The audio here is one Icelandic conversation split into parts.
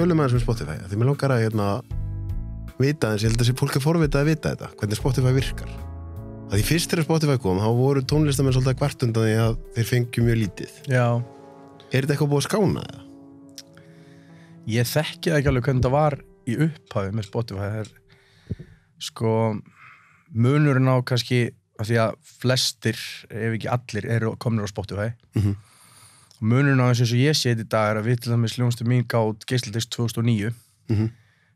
tölum aðeins Spotify, því mér langar að vita þess, ég held að þessi fólk forvitað að vita þetta, hvernig Spotify virkar. Að því fyrst þegar Spotify kom, þá voru tónlistamenn svolítið kvart undan því að þeir fengju mjög lítið. Já. Er þetta eitthvað búið að skána eða? Ég þekki ekki alveg hvernig það var í upphafi með Spotify. Það sko, munurinn á kannski, af því að flestir, ef ekki allir, eru komnir á Spotify. Munurinn á eins og ég sé þetta í dag er að við til dæmis hljómsveit mín gátt geisladisk 2009,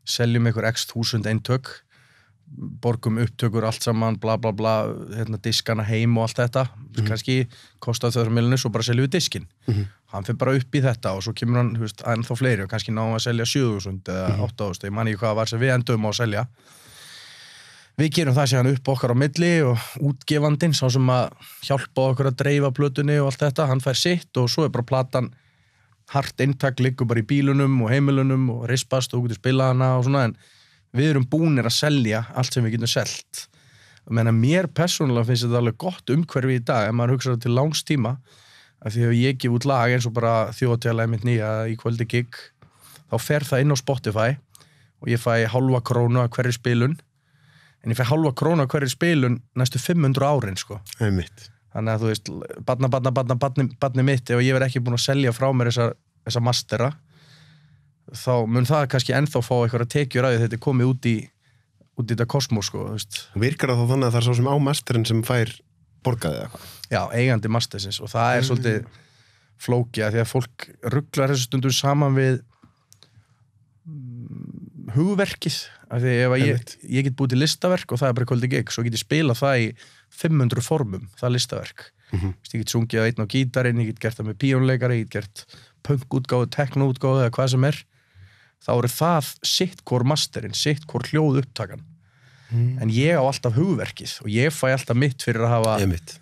seljum einhver x 1000 eintök, borgum upptökur allt saman, bla bla bla, diskana heim og allt þetta, kannski kostaði 2 milljónir, svo bara seljum við diskinn. Hann fyrir bara upp í þetta og svo kemur hann, ennþá fleiri og kannski náum að selja 7.000 eða 8.000, ég man ekki hvað var sem við endum á að selja. Við gerum það síðan upp okkar á milli og útgefandinn, sá sem að hjálpa okkur að dreifa plötunni og allt þetta, hann fær sitt og svo bara platan hart inntak, liggur bara í bílunum og heimilunum og rispast og getur spilað hana og svona, en við erum búnir að selja allt sem við getum selt. Menna mér persónulega finnst þetta alveg gott umhverfi í dag, ef maður hugsa til langs tíma, af því að ég gef út lag eins og bara þjóðatíðarlagið mitt nýja í kvöldi gig, þá fer það inn á Spotify og ég fæ 0,5 krónu að hverri spilun, en ég fæ 0,5 krónu að hverju spilun næstu 500 árin, sko. Einmitt. Þannig að þú veist, barni mitt, ef ég verð ekki búin að selja frá mér þessa mastera, þá mun það kannski ennþá fá eitthvað tekjur að þetta er komið út í þetta kosmos, sko, þú veist. Virkar það þá þannig að það er svo sem á masterinn sem fær borgaði eða hvað? Já, eigandi mastersins, og það er svolítið flókið, því að fólk ruglar þessu stundum saman við hugverkið, af því ef ég get búið til listaverk og það er bara kvöldi gig, svo get ég spilað það í 500 formum, það listaverk. Ég get sungið að einn á gítarinn, ég get gert það með píónleikari, ég get gert punk-útgáfu, techno-útgáfu eða hvað sem er. Þá eru það sitt hvor masterinn, sitt hvor hljóð upptakan. En ég á alltaf hugverkið og ég fæ alltaf mitt fyrir að hafa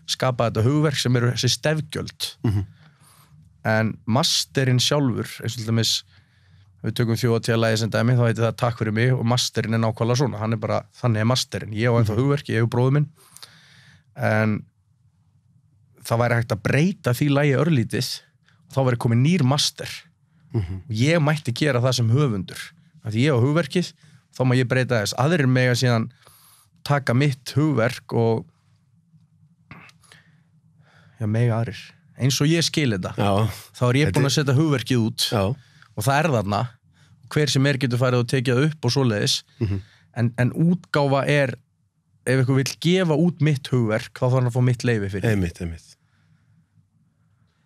skapað þetta hugverk sem eru þessi stefgjöld. En masterinn sjálfur, eins og til dæmis við tökum þjóðatíðarlagið sem dæmi, þá heitir það takk fyrir mig og masterinn er nákvæmlega svona, hann er bara, þannig er masterinn, ég á ennþá hugverk, ég og bróður minn, en það væri hægt að breyta því lagi örlítið og þá væri komið nýr master og ég mætti gera það sem höfundur, af því ég á hugverkið, þá má ég breyta þess, aðrir mega síðan taka mitt hugverk og mega aðrir, eins og ég skil þetta, þá er ég búinn að setja hugverkið út og það er þarna, hver sem getur farið og tekið það upp og svoleiðis, en útgáfa er, ef ykkur vill gefa út mitt hugverk, þá þarf hann að fá mitt leyfi fyrir. Einmitt.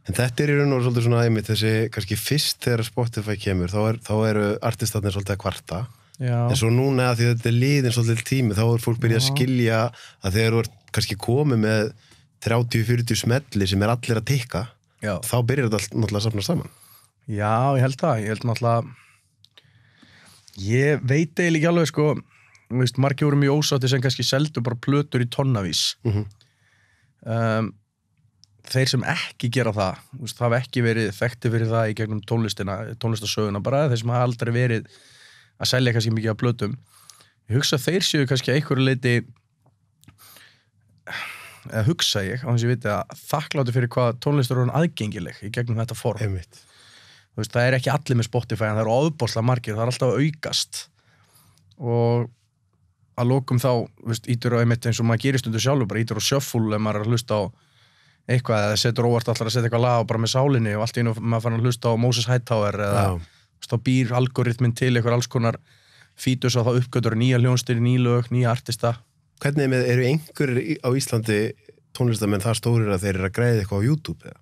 En þetta er í raun og svolítið svona einmitt, þessi, kannski fyrst þegar Spotify kemur, þá eru artistarnir svolítið að kvarta, en svo núna að því að þetta er liðin svolítið tími, þá er fólk byrjað að skilja að þegar þú ert kannski komið með 30-40 smelli sem allir að tikka, þá byrjar þetta náttúrulega að safna saman. Já, ég held það. Ég held náttúrulega, ég veit eiginlega ekki alveg, sko, veist, margir voru mjög ósátti sem kannski seldu bara plötur í tonnavís. Þeir sem ekki gera það, veist, hafa ekki verið þekktir fyrir það í gegnum tónlistasöguna, bara þeir sem hafa aldrei verið að selja kannski mikið af plötum. Ég hugsa að þeir séu kannski að einhverju leyti, eða hugsa ég, á þess að ég viti að þakkláti fyrir hvað tónlistar eru aðgengileg í gegnum þetta form. Einmitt. Þú veist, það er ekki allir með Spotify, en það eru ofboðslega margir, það er alltaf að aukast. Og að lokum þá, veist, ítur á einmitt eins og maður gerir stundu sjálfur, bara ítur á shuffle ef maður er að hlusta á eitthvað, eða setur óvart allar að setja eitthvað lag bara með sálinni og allt í einu maður fann að hlusta á Moses Hightower eða þá býr algoritminn til eitthvað alls konar fítus og þá uppgötur nýja hljónstir, ný lög, nýja artista. Hvernig eru einhverjir á Íslandi tónlistamenn það stórir að þeir eru að greiða eitthvað á YouTube eða?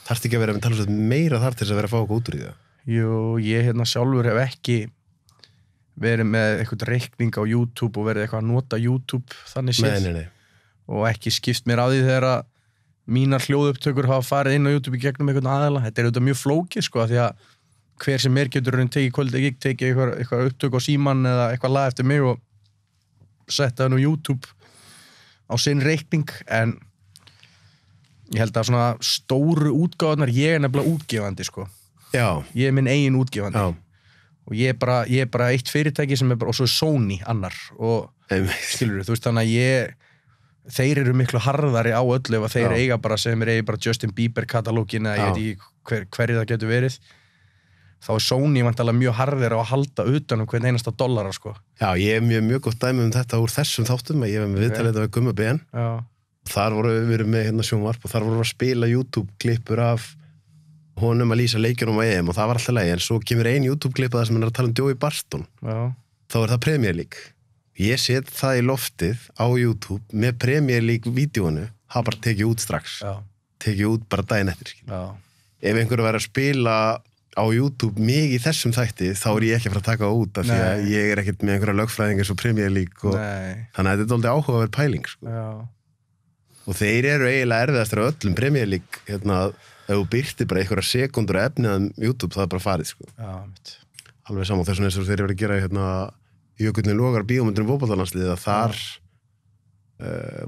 Þarftu ekki að vera með tala meira þar til þess að vera að fá okkur út úr í það? Jú, ég sjálfur hef ekki verið með eitthvað reikning á YouTube og verið eitthvað að nota YouTube þannig séð. Nei. Og ekki skipt mér á því þegar að mínar hljóðupptökur hafa farið inn á YouTube í gegnum einhvern aðila. Þetta er auðvitað mjög flókið, sko, því að hver sem getur tekið kvöldi ekki, tekið eitthvað upptök á síman eða eitthvað lag eftir mig og setta hann á YouTube á sinn reikning, en ég held að svona stóru útgáðunar, ég er nefnilega útgefandi, sko. Já. Ég er minn eigin útgefandi. Já. Og ég er bara eitt fyrirtæki sem er bara, og svo er Sony annar, og skilur þú veist, þannig að þeir eru miklu harðari á öllu ef að þeir eiga bara sem eigi bara Justin Bieber katalógin eða ég veit ekki hverju það getur verið. þá Sony vantarlega mjög harðir á að halda utan hvern einasta dollara, sko. Já, ég mjög gott dæmi þetta úr þessum þáttum, ég við viðtalið þetta við Gummi Ben. Þar vorum við með hérna sjónvarp og þar vorum við að spila YouTube-klippur af honum að lýsa leikjunum á EM og það var alltaf leið, en svo kemur ein YouTube-klipp að það sem hann að tala Joey Barton. Þá það Premier League. Ég set það í loftið á YouTube með Premier League-vídeónu, það bara tekið út strax. Tekið út bara daginn eftir. Ef einhverju væri að spila á YouTube mig í þessum þætti, þá ég ekki að fara að taka það út af því að ég ekkert með einhverja lögfræðingar svo Premier League og þannig að þetta dálítið áhugaverð pæling, sko. Og þeir eiginlega erfiðastir á öllum Premier League, hérna, ef þú byrti bara einhverja sekundur efnið af YouTube, það bara farið, sko. Alveg saman þessum eins og þeir eru að gera hérna Jökullin Logar bíómyndunum fótboltalandsliðið að þar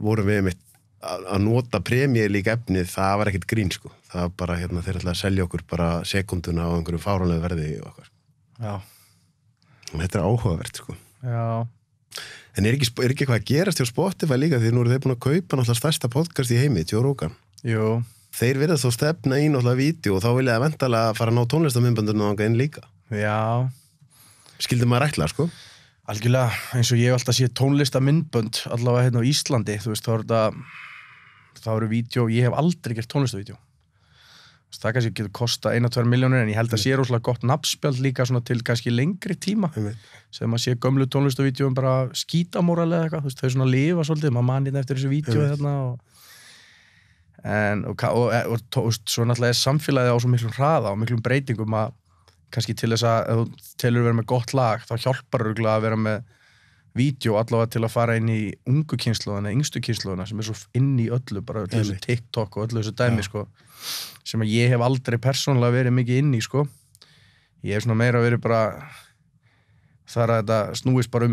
vorum við mitt að nota Premier League efnið, það var ekkert grín, sko. Það var bara, hérna, þeir ætlaði að selja okkur bara sekunduna á einhverju fáránlegu verði og eitthvað. Og þetta áhugavert, sko. En ekki eitthvað að gerast hjá Spotify líka, því nú eru þeir búin að kaupa náttúrulega stærsta podcast í heimi, Joe Rogan. Jú. Þeir virðast þó stefna í náttúrulega vídeo og þá vilja það væntanlega fara að ná tónlistarmyndböndunum þangað inn líka. Skildi maður ætla, sko. Algjörlega, eins og ég hef alltaf séð tónlistarmyndbönd allavega hérna á Íslandi, þú veist, þá eru vídeo, ég hef aldrei gert tónlistarvídeó. Það kannski getur kosta 1-2 milljónir, en ég held að sé rosalega gott nafnspjald líka svona til kannski lengri tíma, sem að sé gömlu tónlistarvídeóum bara skítamóral eða eitthvað, þú veist, þau svona lifa svolítið, maður mann hérna eftir þessu vídeo þarna og svo náttúrulega samfélagið á svo miklum hraða og miklum breytingum að kannski til þess að ef þú telur að vera með gott lag, þá hjálpar örugglega að vera með vídeo allavega til að fara inn í ungu kynslóðana, yngstu kynslóðana sem svo inn í öllu, bara öllu þessu TikTok og öllu þessu dæmi, sko, sem að ég hef aldrei persónulega verið mikið inn í, sko. Ég hef svona meira verið bara þar að þetta snúist bara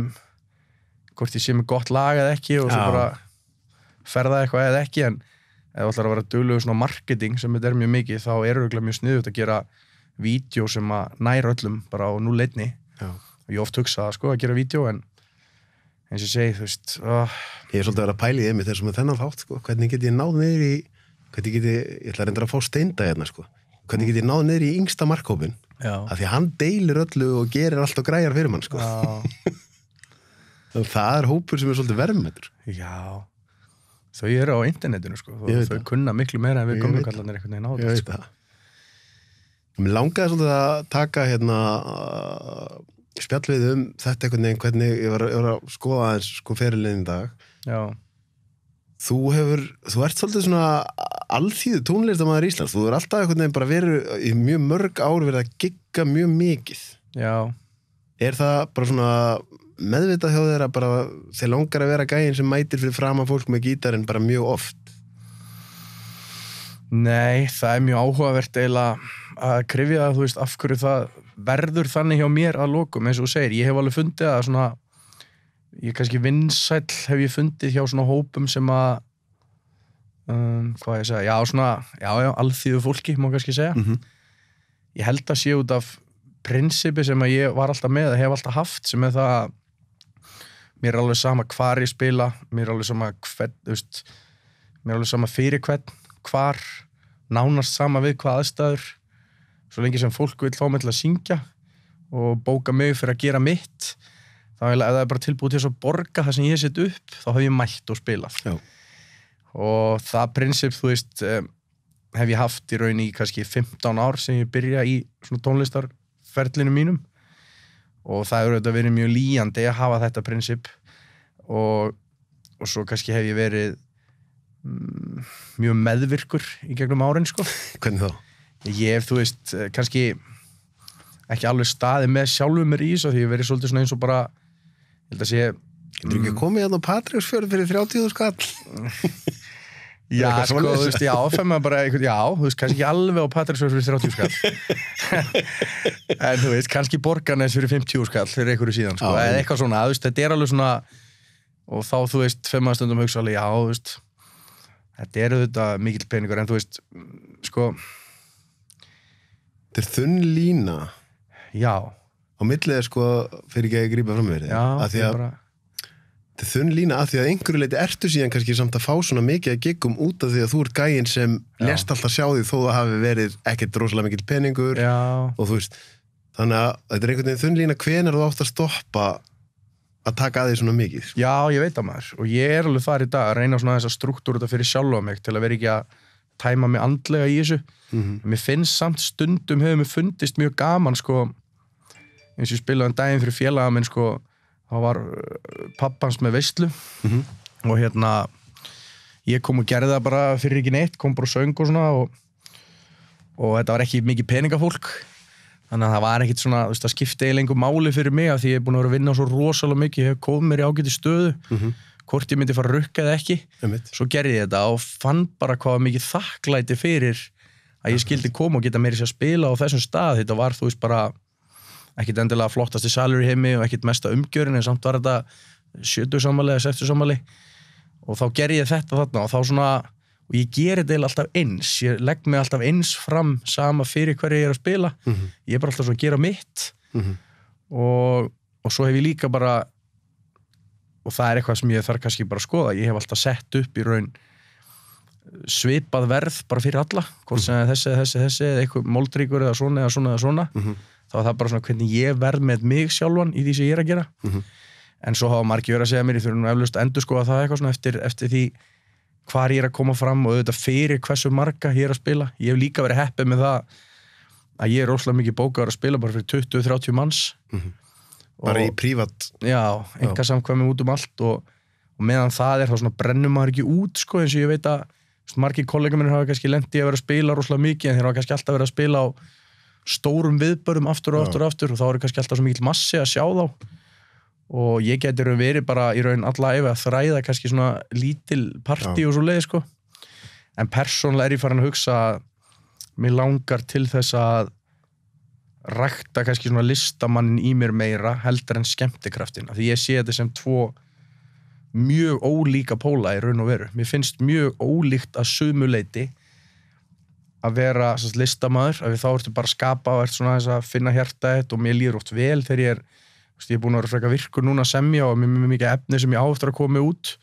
hvort ég sé með gott lag eða ekki og svo bara ferða eitthvað eða ekki, en ef þú ætlar að vera duglegur svona marketing sem þetta mjög mikið, þá örugglega mjög sniðugt að gera vídeo sem að næra öllum bara á núleitni. Og ég oft hugsa það, sko, að gera vídeo, en eins og ég segi, þú veist Ég svolítið að vera að pæla í þeim þessum með þennan þátt, sko. Hvernig get ég náð niður í ég ætla að reynda að fá Steinda hérna, sko. Hvernig get ég náð niður í yngsta markhópin af því að hann deilir öllu og gerir allt og græjar fyrir mann, sko. Það hópur sem svolítið verðmættur. Þau eru á internetinu, sko. Þau kunna miklu meira en við gömlukallarnir einhvern veginn á þetta, sko. Mér langaði svolítið að taka hérna spjall við þetta einhvern veginn, hvernig ég var að skoða aðeins sko ferilinn í dag. Þú ert svolítið svona alþýðu tónlistarmaður í Íslands. Þú er alltaf einhvern veginn bara verið í mjög mörg ár verið að gigga mjög mikið. Er það bara svona meðvitað hjá þér að bara þeir langar að vera gæinn sem mætir fyrir framan fólk með gítarinn bara mjög oft? Nei, það er mjög áhugavert eiginlega að krifja það, þú veist, af hverju það verður þannig hjá mér að lokum, eins og þú segir. Ég hef alveg fundið að svona, ég kannski vinsæll hef ég fundið hjá svona hópum sem að, hvað ég segja, alþýðu fólki, má kannski segja. Ég held að sé út af prinsipi sem að ég var alltaf með, hef alltaf haft, sem er það að mér er alveg sama hvar ég spila, mér er alveg sama hvern, þú veist, mér er alveg sama fyrir hvern, hvar, nánast sama við hvað aðstæður, svo lengi sem fólk vil fá mig til að syngja og bóka mig fyrir að gera mitt, þá ef það er bara tilbúið til að borga það sem ég set upp, þá hef ég mætt og spilað. Og það prinsip, þú veist, hef ég haft í raun í kannski 15 ár sem ég byrja í svona tónlistarferlinu mínum, og það er auðvitað verið mjög lýjandi að hafa þetta prinsip, og svo kannski hef ég verið mjög meðvirkur í gegnum árin, sko. Hvernig þá? Ég hef, þú veist, kannski ekki alveg staðið með sjálfum mér í þessu, því ég verið svolítið svona eins og bara, ég held að sé Getur ekki komið hérna á Patreksfjörð fyrir 30.000 skall? Já, sko, þú veist, fær maður bara eitthvað, þú veist, kannski ekki alveg á Patreksfjörð fyrir 30 skall. En þú veist, kannski Borgarnes fyrir 50 skall fyrir einhverju síðan, sko, eða eitthvað svona, þú veist, þetta er alveg svona, og þá, þú veist, 5 stundum hugsa alveg, þú veist, þetta er auðvitað mikill peningur, en þú veist, sko, þetta er þunn lína. Já. Á millið sko, fyrir ekki að grípa fram með þér. Já, það er bara þetta er þunn lína að því að einhverju leiti ertu síðan kannski samt að fá svona mikið að giggum út af því að þú ert gæinn sem lést alltaf sjá því þó það hafi verið ekkert rosalega mikill peningur. Já. Og þú veist, Þannig að þetta einhvern veginn þunn lína hvenær þú átt að stoppa að taka að því svona mikið. Sko. Já, ég veit það maður og ég alveg þar í dag að reyna svona þessa struktúr þetta fyrir sjálfa mig til að vera ekki að tæma mig andlega í þessu. Mér finnst samt stundum hefur mér fundist mjög gaman sko, eins og ég spilaði daginn fyrir félaga minn sko, þá var pappans með veislu og ég kom og gerði það bara fyrir ekki neitt, kom bara og söng og svona og þetta var ekki mikið peningafólk. Þannig að það var ekkit svona, þú veist, það skipti eiginlega engu máli fyrir mig af því ég er búin að vera að vinna svo rosalega mikið, ég hef komið mér í ágæti stöðu, hvort ég myndi fara að rukka eða ekki. Svo gerði ég þetta og fann bara hvað mikið þakklæti fyrir að ég skildi koma og geta meiri sér að spila á þessum stað. Þetta var, þú veist, bara ekkit endilega flottasti salur í heimi og ekkit mesta umgjörinn, en samt var þetta 70-sammali eða 60-sammali og þá gerði ég þetta þarna og þá svona og ég geri þetta alltaf eins, ég legg mig alltaf eins fram sama fyrir hverju ég er að spila ég er bara alltaf svo að gera mitt og svo hef ég líka bara og það er eitthvað sem ég þarf kannski bara að skoða ég hef alltaf sett upp í raun svipað verð bara fyrir alla hvort sem þessi eða eitthvað moldríkur eða svona þá er það bara svona hvernig ég verð með mig sjálfan í því sem ég er að gera en svo hafa margir verið að segja mér ég þurfi nú eflaust að endurskoða það eitthvað svona eftir því hvar ég er að koma fram og auðvitað fyrir hversu marga ég er að spila. Ég hef líka verið heppið með það að ég er rosalega mikið bókaður að spila bara fyrir 20-30 manns. Bara í prívat? Já, einkasamkvæmum út allt og meðan það er þá svona brennum maður ekki út sko eins og ég veit að margir kollega minn hafa kannski lent í að vera að spila rosalega mikið en þeir hafa kannski alltaf verið að spila á stórum viðbörðum aftur og aftur og þá eru kannski alltaf svo mikill massi að sjá þá. Og ég getur verið bara í raun alla æfi að þræða kannski svona lítil partí og svo leiði sko en persónulega er ég farin að hugsa að mér langar til þess að rækta kannski svona listamannin í mér meira heldur en skemmtikraftin því ég sé þetta sem tvo mjög ólíka póla í raun og veru mér finnst mjög ólíkt að sumu leyti að vera listamaður að við þá ertu bara að skapa og ert svona þess að finna hjarta þitt og mér líður oft vel þegar ég er búin að vera frekar virkur núna að semja og mér mikið efni sem ég á eftir að koma út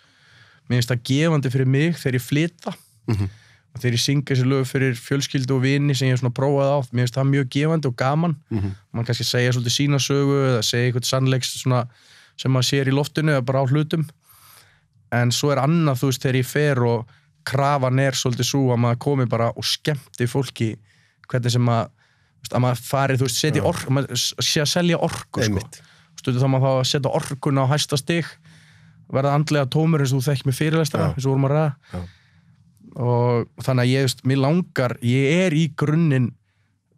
mér finnst það gefandi fyrir mig þegar ég flytta og þegar ég synga þessi lög fyrir fjölskyldu og vini sem ég hef svona prófað á mér finnst það mjög gefandi og gaman mann kannski segja svolítið sína sögu eða segja eitthvað sannleiks svona, sem maður sér í loftinu eða bara á hlutum en svo er annað þú veist þegar ég fer og krafan er svolítið svo að maður komi bara og skemmti fólki hvernig sem maður fari þú veist setja maður sé að selja orku sko stundu þá maður þá að setja orkuna á hæsta stig verða andlega tómur eins og þú þekk með fyrirlestara eins og vorum að ræða og þannig að mér langar ég er í grunninn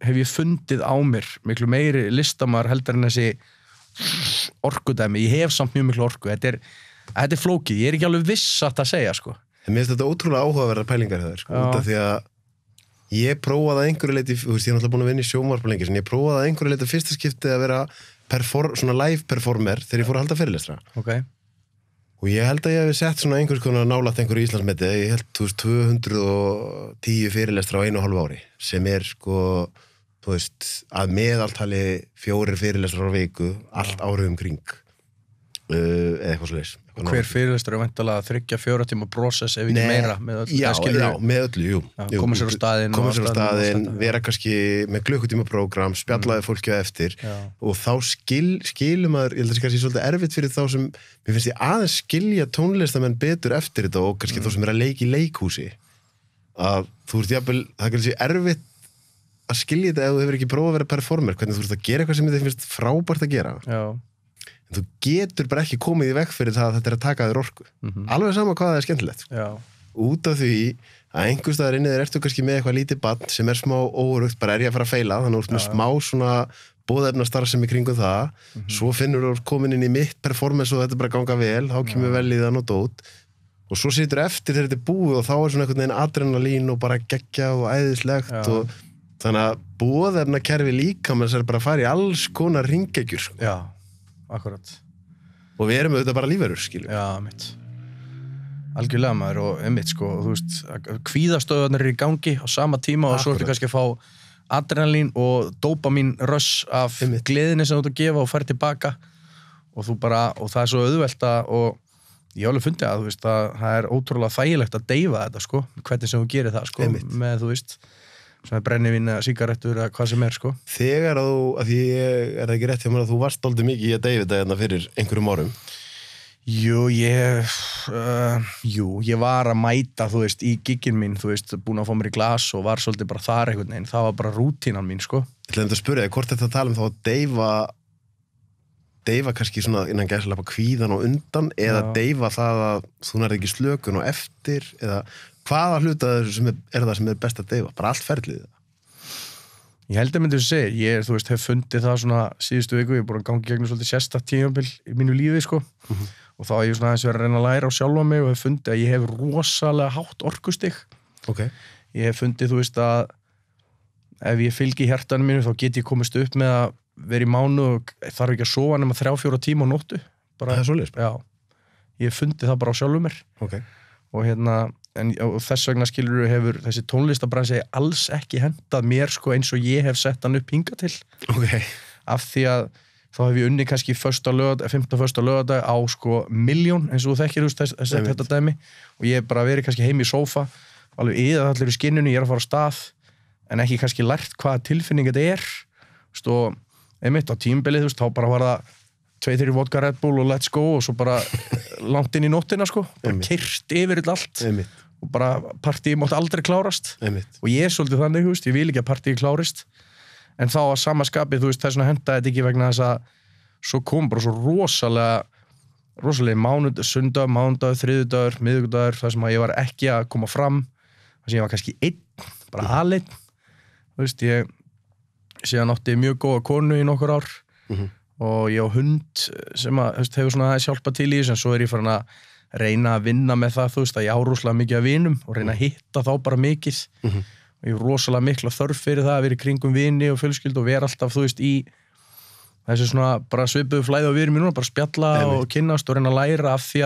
hef ég fundið á mér miklu meiri listamar heldur en þessi orkudæmi, ég hef samt mjög miklu orku þetta er flókið, ég er ekki alveg viss að segja sko en mér finnst þetta ótrúlega áhugaverðar pælingar þar sko, út af því að ég prófaði að einhverju leyti, þú veist ég er náttúrulega búin að vinna í sjónvarp lengi, en ég prófaði að einhverju leyti fyrsta skiptið að vera svona live performer þegar ég fór að halda fyrirlestra. Og ég held að ég hef sett svona einhvers konar nálægt einhverju Íslandsmeti, ég held 210 fyrirlestra á 1,5 ári, sem er sko, þú veist, að meðaltali 4 fyrirlestrar á viku, allt árið kring, eða eitthvað svoleiðis. Hver fyrirlestur er væntanlega 3-4 tíma process ef ekki meira með öllu? Já, með öllu, jú. Koma sér á staðinn. Vera kannski með klukkutíma prógram, spjallaði fólki á eftir og þá skilur maður, ég held að það sé kannski svolítið erfitt fyrir þá sem, mér finnst ég aðeins skilja tónlistamenn betur eftir þetta og kannski þá sem er að leika í leikhúsi að þú veist jafnvel, það er kannski erfitt að skilja þetta ef þú hefur ekki prófað að vera performer, hvernig þú veist að gera eitthvað sem þið finnst frábært að gera. Já. Þú getur bara ekki komið í veg fyrir það að þetta er að taka þér orku. Alveg sama hvað það er skemmtilegt. Já. Út af því að einhvers staðar inni þér ertu kannski með eitthvað lítið barn sem er smá óörugt, bara er ég að fara að feila, þannig að þú ert með smá svona boðefnastarfsemi kringum það, svo finnur þú komin inn í mitt performance og þetta er bara að ganga vel, þá kemur vel í þann og dót og svo situr eftir þegar þetta er búið og þá er svona einhvern veginn adrenalín og bara geggja og æðislegt og þannig að boðefnakerfi líkamans er bara að fara í alls konar hringjeggjur. Já. Akkurat. Og við erum auðvitað bara lífverur, skiljum. Já, mitt. Algjörlega maður og einmitt, sko, þú veist, kvíðastöðunar eru í gangi á sama tíma og svo ertu kannski að fá adrenalín og dópamín rush af gleðinni sem þú ert að gefa og færi tilbaka og þú bara, og það er svo auðvelt og ég alveg fundið að, þú veist, að það er ótrúlega þægilegt að deyfa þetta, sko, hvernig sem þú gerir það, sko, með, þú veist, sem brennivín eða sígarettur eða hvað sem sko. Þegar að því það ekki rétt hjá mér að þú varst dálítið mikið í að deyfa þetta fyrir einhverjum árum. Jú, ég var að mæta, þú veist, í gigginn mín, þú veist, búin að fá mér í glas og var svolítið bara þar einhvern veginn, það var bara rútínan mín, sko. Ég ætlaði að spyrja þig, hvort þetta tala þá að deyfa kannski svona innan gæsalappa kvíðan og undan, eða deyfa það að þú nærði ekki slökun og eftir, eða hvaða hluta sem það sem best að deyfa? Bara allt ferlið það? Ég held að myndi að segja, ég, þú veist, hef fundið það svona síðustu viku, ég er búin að gangi gegnum svolítið sérstakt tímabil í mínu lífi, sko. Og þá hef ég svona aðeins verið að reyna að læra á sjálfa mig og hef fundið að ég hef rosalega hátt orkustig. Ég hef fundið, þú veist, að ef ég fylgi hjartanum mínu þá get ég komist upp með að vera í mánuð og þarf ekki að sofa nema 3-4 tíma á nóttu. Það er svoleiðis? Já. Ég hef fundið það bara á sjálfu mér. Og og þess vegna skilur hefur þessi tónlistabransi alls ekki hendað mér sko eins og ég hef sett hann upp hingað til. Af því að þá hef ég unni kannski 15. laugardag á sko 1.000.000 eins og þú þekkir þetta dæmi og ég hef bara verið kannski heim í sófa alveg yðað allir í skinninu, ég er að fara á stað en ekki kannski lært hvaða tilfinning þetta og einmitt á tímabilið, þá bara var það 2-3 vodka Red Bull og let's go og svo bara langt inn í nóttina sko, bara keyrt yfir allt og bara partíi mátti aldrei klárast og ég er svolítið þannig, ég vil ekki að partíi klárist en þá að sama skapi, þess vegna hendaði þetta ekki vegna þess að svo kom bara svo rosalega mánudag, sundag, mánudag, þriðjudagur, miðvikudagur, þar sem að ég var ekki að koma fram, þar sem ég var kannski einn, bara aleinn, ég síðan átti mjög góða konu í nokkur ár og ég á hund sem að, hefur svona aðeins hjálpað til í þessu en svo er ég farin að reyna að vinna með það, að ég á rosalega mikið af vinum og reyna að hitta þá bara mikið og ég er rosalega mikla þörf fyrir það að vera í kringum vini og fjölskyldu og vera alltaf, í þessu svona bara svipuðu flæði og við erum í núna, bara spjalla og kynnast og reyna að læra af því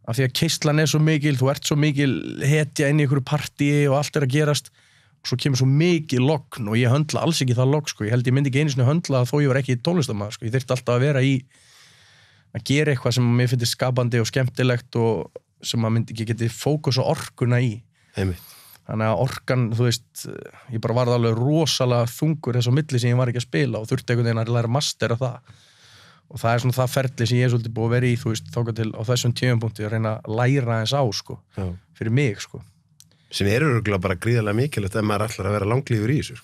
að keislan er svo mikil, þú ert svo mikil hetja inn í einhverju partíi og allt er að gerast og svo kemur svo mikið logn og ég höndla alls ekki það logn, ég held ég myndi ekki einu sinni höndla þó ég var ekki tónlistarmaður, ég þyrfti alltaf að vera í að gera eitthvað sem mér finnst skapandi og skemmtilegt og sem maður myndi ekki geti fókus og orkuna í. Þannig að orkan, ég bara varð alveg rosalega þungur þess á milli sem ég var ekki að spila og þurfti einhvern veginn að læra mastera það og það er svona það ferli sem ég er svolítið búið að vera í, þáka til á þessum tímapunkti að reyna að læra eins á, fyrir mig, Sem örugglega bara gríðarlega mikilvægt ef maður ætlar að vera langlífur í þessu,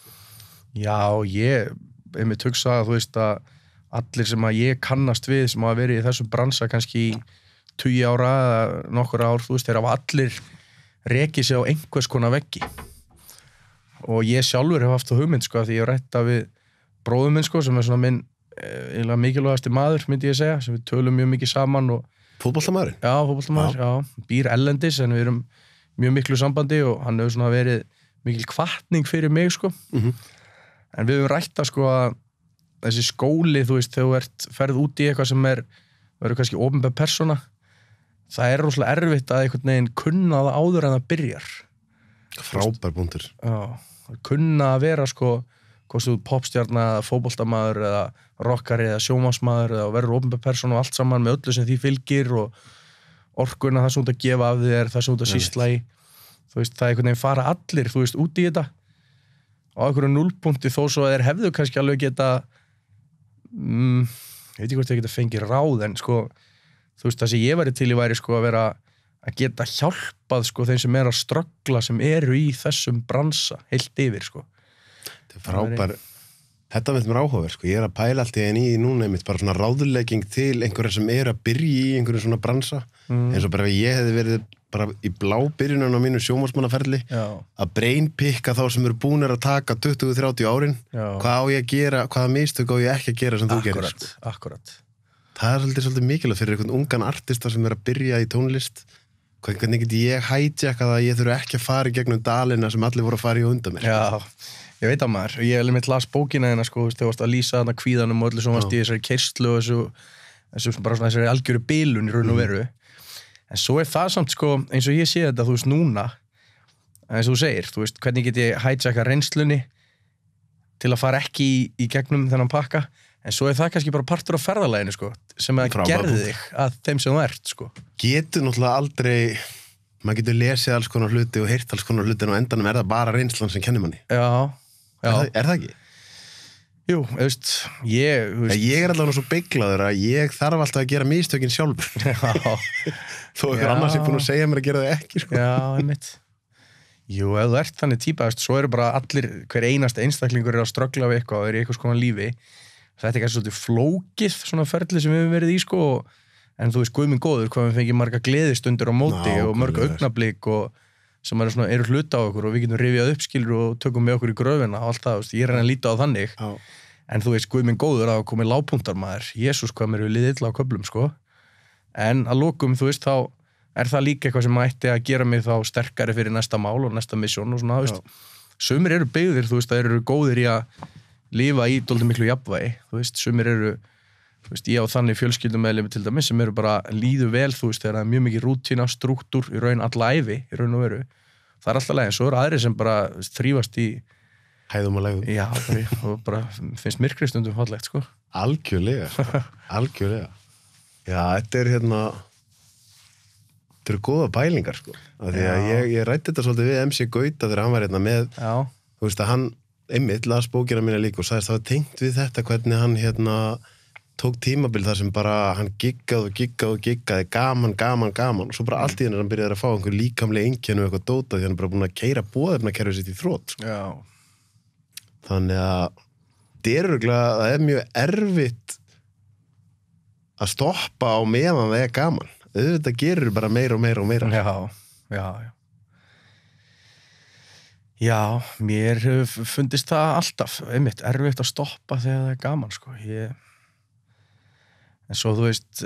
Já, ég einmitt hugsa að, að allir sem að ég kannast við sem að vera í þessum bransa kannski í 20 ára eða nokkur ár, þeir hafa allir rekið sig á einhvers konar veggi og ég sjálfur hef haft það hugmynd því ég hef rætta við bróðum minn sem er svona minn mikilvægasti maður myndi ég segja, sem við tölum mjög mikið saman og Fótboltamaðurinn? Já, fótboltamaður, býr ellendis en við erum mjög miklu sambandi og hann hefur svona verið mikil hvatning fyrir mig en við höfum rætta að þessi skóli, þegar þú ferð út í eitthvað sem verður kannski opinber persóna, það er rosalega erfitt að einhvern veginn kunna það áður en það byrjar. Frábær punktur. Já, kunna að vera hvort þú popstjarna, fótboltamaður eða rockari eða sjónvarpsmaður eða verður opinber persóna og allt saman með öllu sem því fylgir og orkuna, það sem út að gefa af þér, það sem út að sýsla í það er einhvern veginn fara allir út í þetta á einhverju núllpunkti þó svo að þeir hefðu kannski alveg geta ég veit ekki hvort þeir geta fengið ráð en það sem ég væri til í væri að vera að geta hjálpað þeim sem er að ströggla sem eru í þessum bransa heilt yfir Þetta er frábær Þetta finnst mér áhugaverð, ég er að pæla allt í einu í núna einmitt bara svona ráðlegging til einhverja sem er að byrja í einhverju svona bransa eins og bara ég hefði verið bara í blábyrjunum á mínu sjónvarpsmannaferli að brainpicka þá sem eru búnir að taka 20-30 árin hvað á ég að gera, hvaða mistök á ég ekki að gera sem þú gerir Akkurat Það er svolítið mikilvægt fyrir einhvern ungan artista sem er að byrja í tónlist hvernig get ég hijackað að ég þurfi ekki að fara í gegnum dalina sem allir voru að fara í undan mér Ég veit að maður, ég hef einmitt las bókina þegar þú varst að lýsa þarna kvíðanum og öllu sem varst í þessari keyrslu og þessari algjöru bilun í raun og veru en svo er það samt eins og ég sé þetta núna eins og þú segir, hvernig get ég hijackað reynslunni til að fara ekki í gegnum þennan pakka en svo er það kannski bara partur af ferðalaginu sem að gerði þig að þeim sem þú ert Getur náttúrulega aldrei maður getur lesið alls konar hluti og heyrt alls konar hluti en á endanum það bara reynslan sem kennir manni. Já. Er það ekki? Jú, ég allavega svo beyglaður að ég þarf alltaf að gera mistökin sjálfur. Þó einhver annars búin að segja mér að gera það ekki, sko. Já, einmitt. Jú, ef þú ert þannig típa, svo eru bara allir, hver einasta einstaklingur að ströggla við eitthvað og í eitthvað skoðan lífi. Þetta kannski svolítið flókið svona ferli sem við hefum verið í, sko, en þú guð minn góður, hvað við fengið marga gleðistundur á móti og mörg augnablík og sem eru hluta á okkur og við getum rifjað upp skilur og tökum með okkur í gröfina og allt það, ég reyna að líta á þannig. En þú guð minn góður að komið lágpunktar maður, Jesús hvað mér hefur liðið illa á köflum, sko. En að lokum, þá er það líka eitthvað sem ætti að gera mig þá sterkari fyrir næsta mál og næsta misjón og svona, sumir eru byggðir, það eru góðir í að lifa í dálítið miklu jafnvægi, sumir eru, ég á þannig fjölskyldumeðlimi til dæmis sem eru bara líðu vel, þegar það er mjög mikið rútína, strúktúr, í raun alla ævi, í raun og veru, það er alltaf leið, en svo eru aðrir sem bara þrífast í hæðum og lægum. Já, og bara finnst myrkrið stundum fallegt, sko. Algjörlega. Já, þetta eru góða pælingar, sko. Því að ég rætti þetta svolítið við MC Gauta þegar hann var með, þú veist að hann einmitt las bókina mína líka og sagðist það var tengt við þetta hvernig hann tók tímabil þar sem bara hann giggaði gaman og svo bara allt í henni hann byrjaði að fá einhver líkamlega einkenni og eitthvað dóta því hann er bara búin að keyra boðefnakerfið sitt í þrot, sko. Já. Þannig að það er mjög erfitt að stoppa á meðan það er gaman. Auðvitað gerir bara meira og meira. Já, mér fundist það alltaf, einmitt, erfitt að stoppa þegar það er gaman, sko. En svo, þú veist,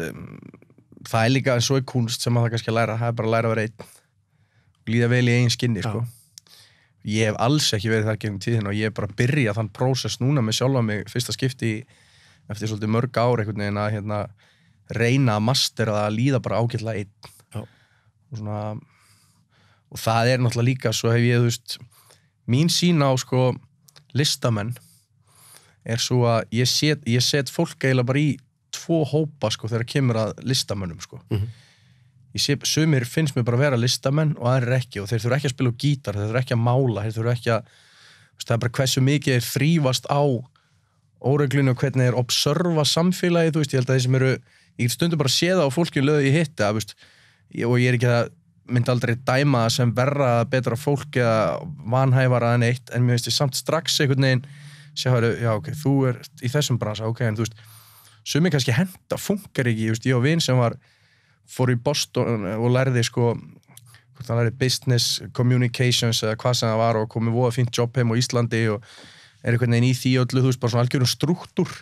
það er líka, en svo er kunst sem það kannski að læra, það er bara að læra að vera einn og líða vel í eigin skinni, sko. Ég hef alls ekki verið það gegnum tíðina og ég hef bara byrjað þann prósess núna með sjálfa mig fyrsta skipti eftir svolítið mörg ár einhvern veginn að reyna að mastera að líða bara ágætlega einn. Og það er náttúrulega líka, svo hef ég, þú veist, mín sýn á, sko, listamenn er svo að ég set fólk eiginlega bara í tvo hópa, sko, þegar kemur að listamönnum, sko. Sumir finnst mér bara að vera listamenn og aðrir ekki og þeir þurfa ekki að spila á gítar, þeir þurfa ekki að mála, þeir þurfa ekki að, það er bara hversu mikið þeir þrífast á óreglunum og hvernig þeir observa samfélagið, þú veist, ég held að þeir sem eru, ég get stundum bara að sé það á fólkinu löðu ég hitta, þú veist, og ég er ekki að myndi aldrei dæma það sem verra betra fólk eða vanhæfara en eitt, en mér veist ég samt strax einhvern veginn, já, ok, þú er í þessum bransa, ok, en þú veist, sumir kannski henta, funkar ekki, ég á vin sem fór í Boston og lærði, sko, hvort hann lærði business, communications eða hvað sem það var og komið voða fínt jobb heim á Íslandi og er einhvern veginn í því öllu, þú veist, bara svona algjörum strúktúr,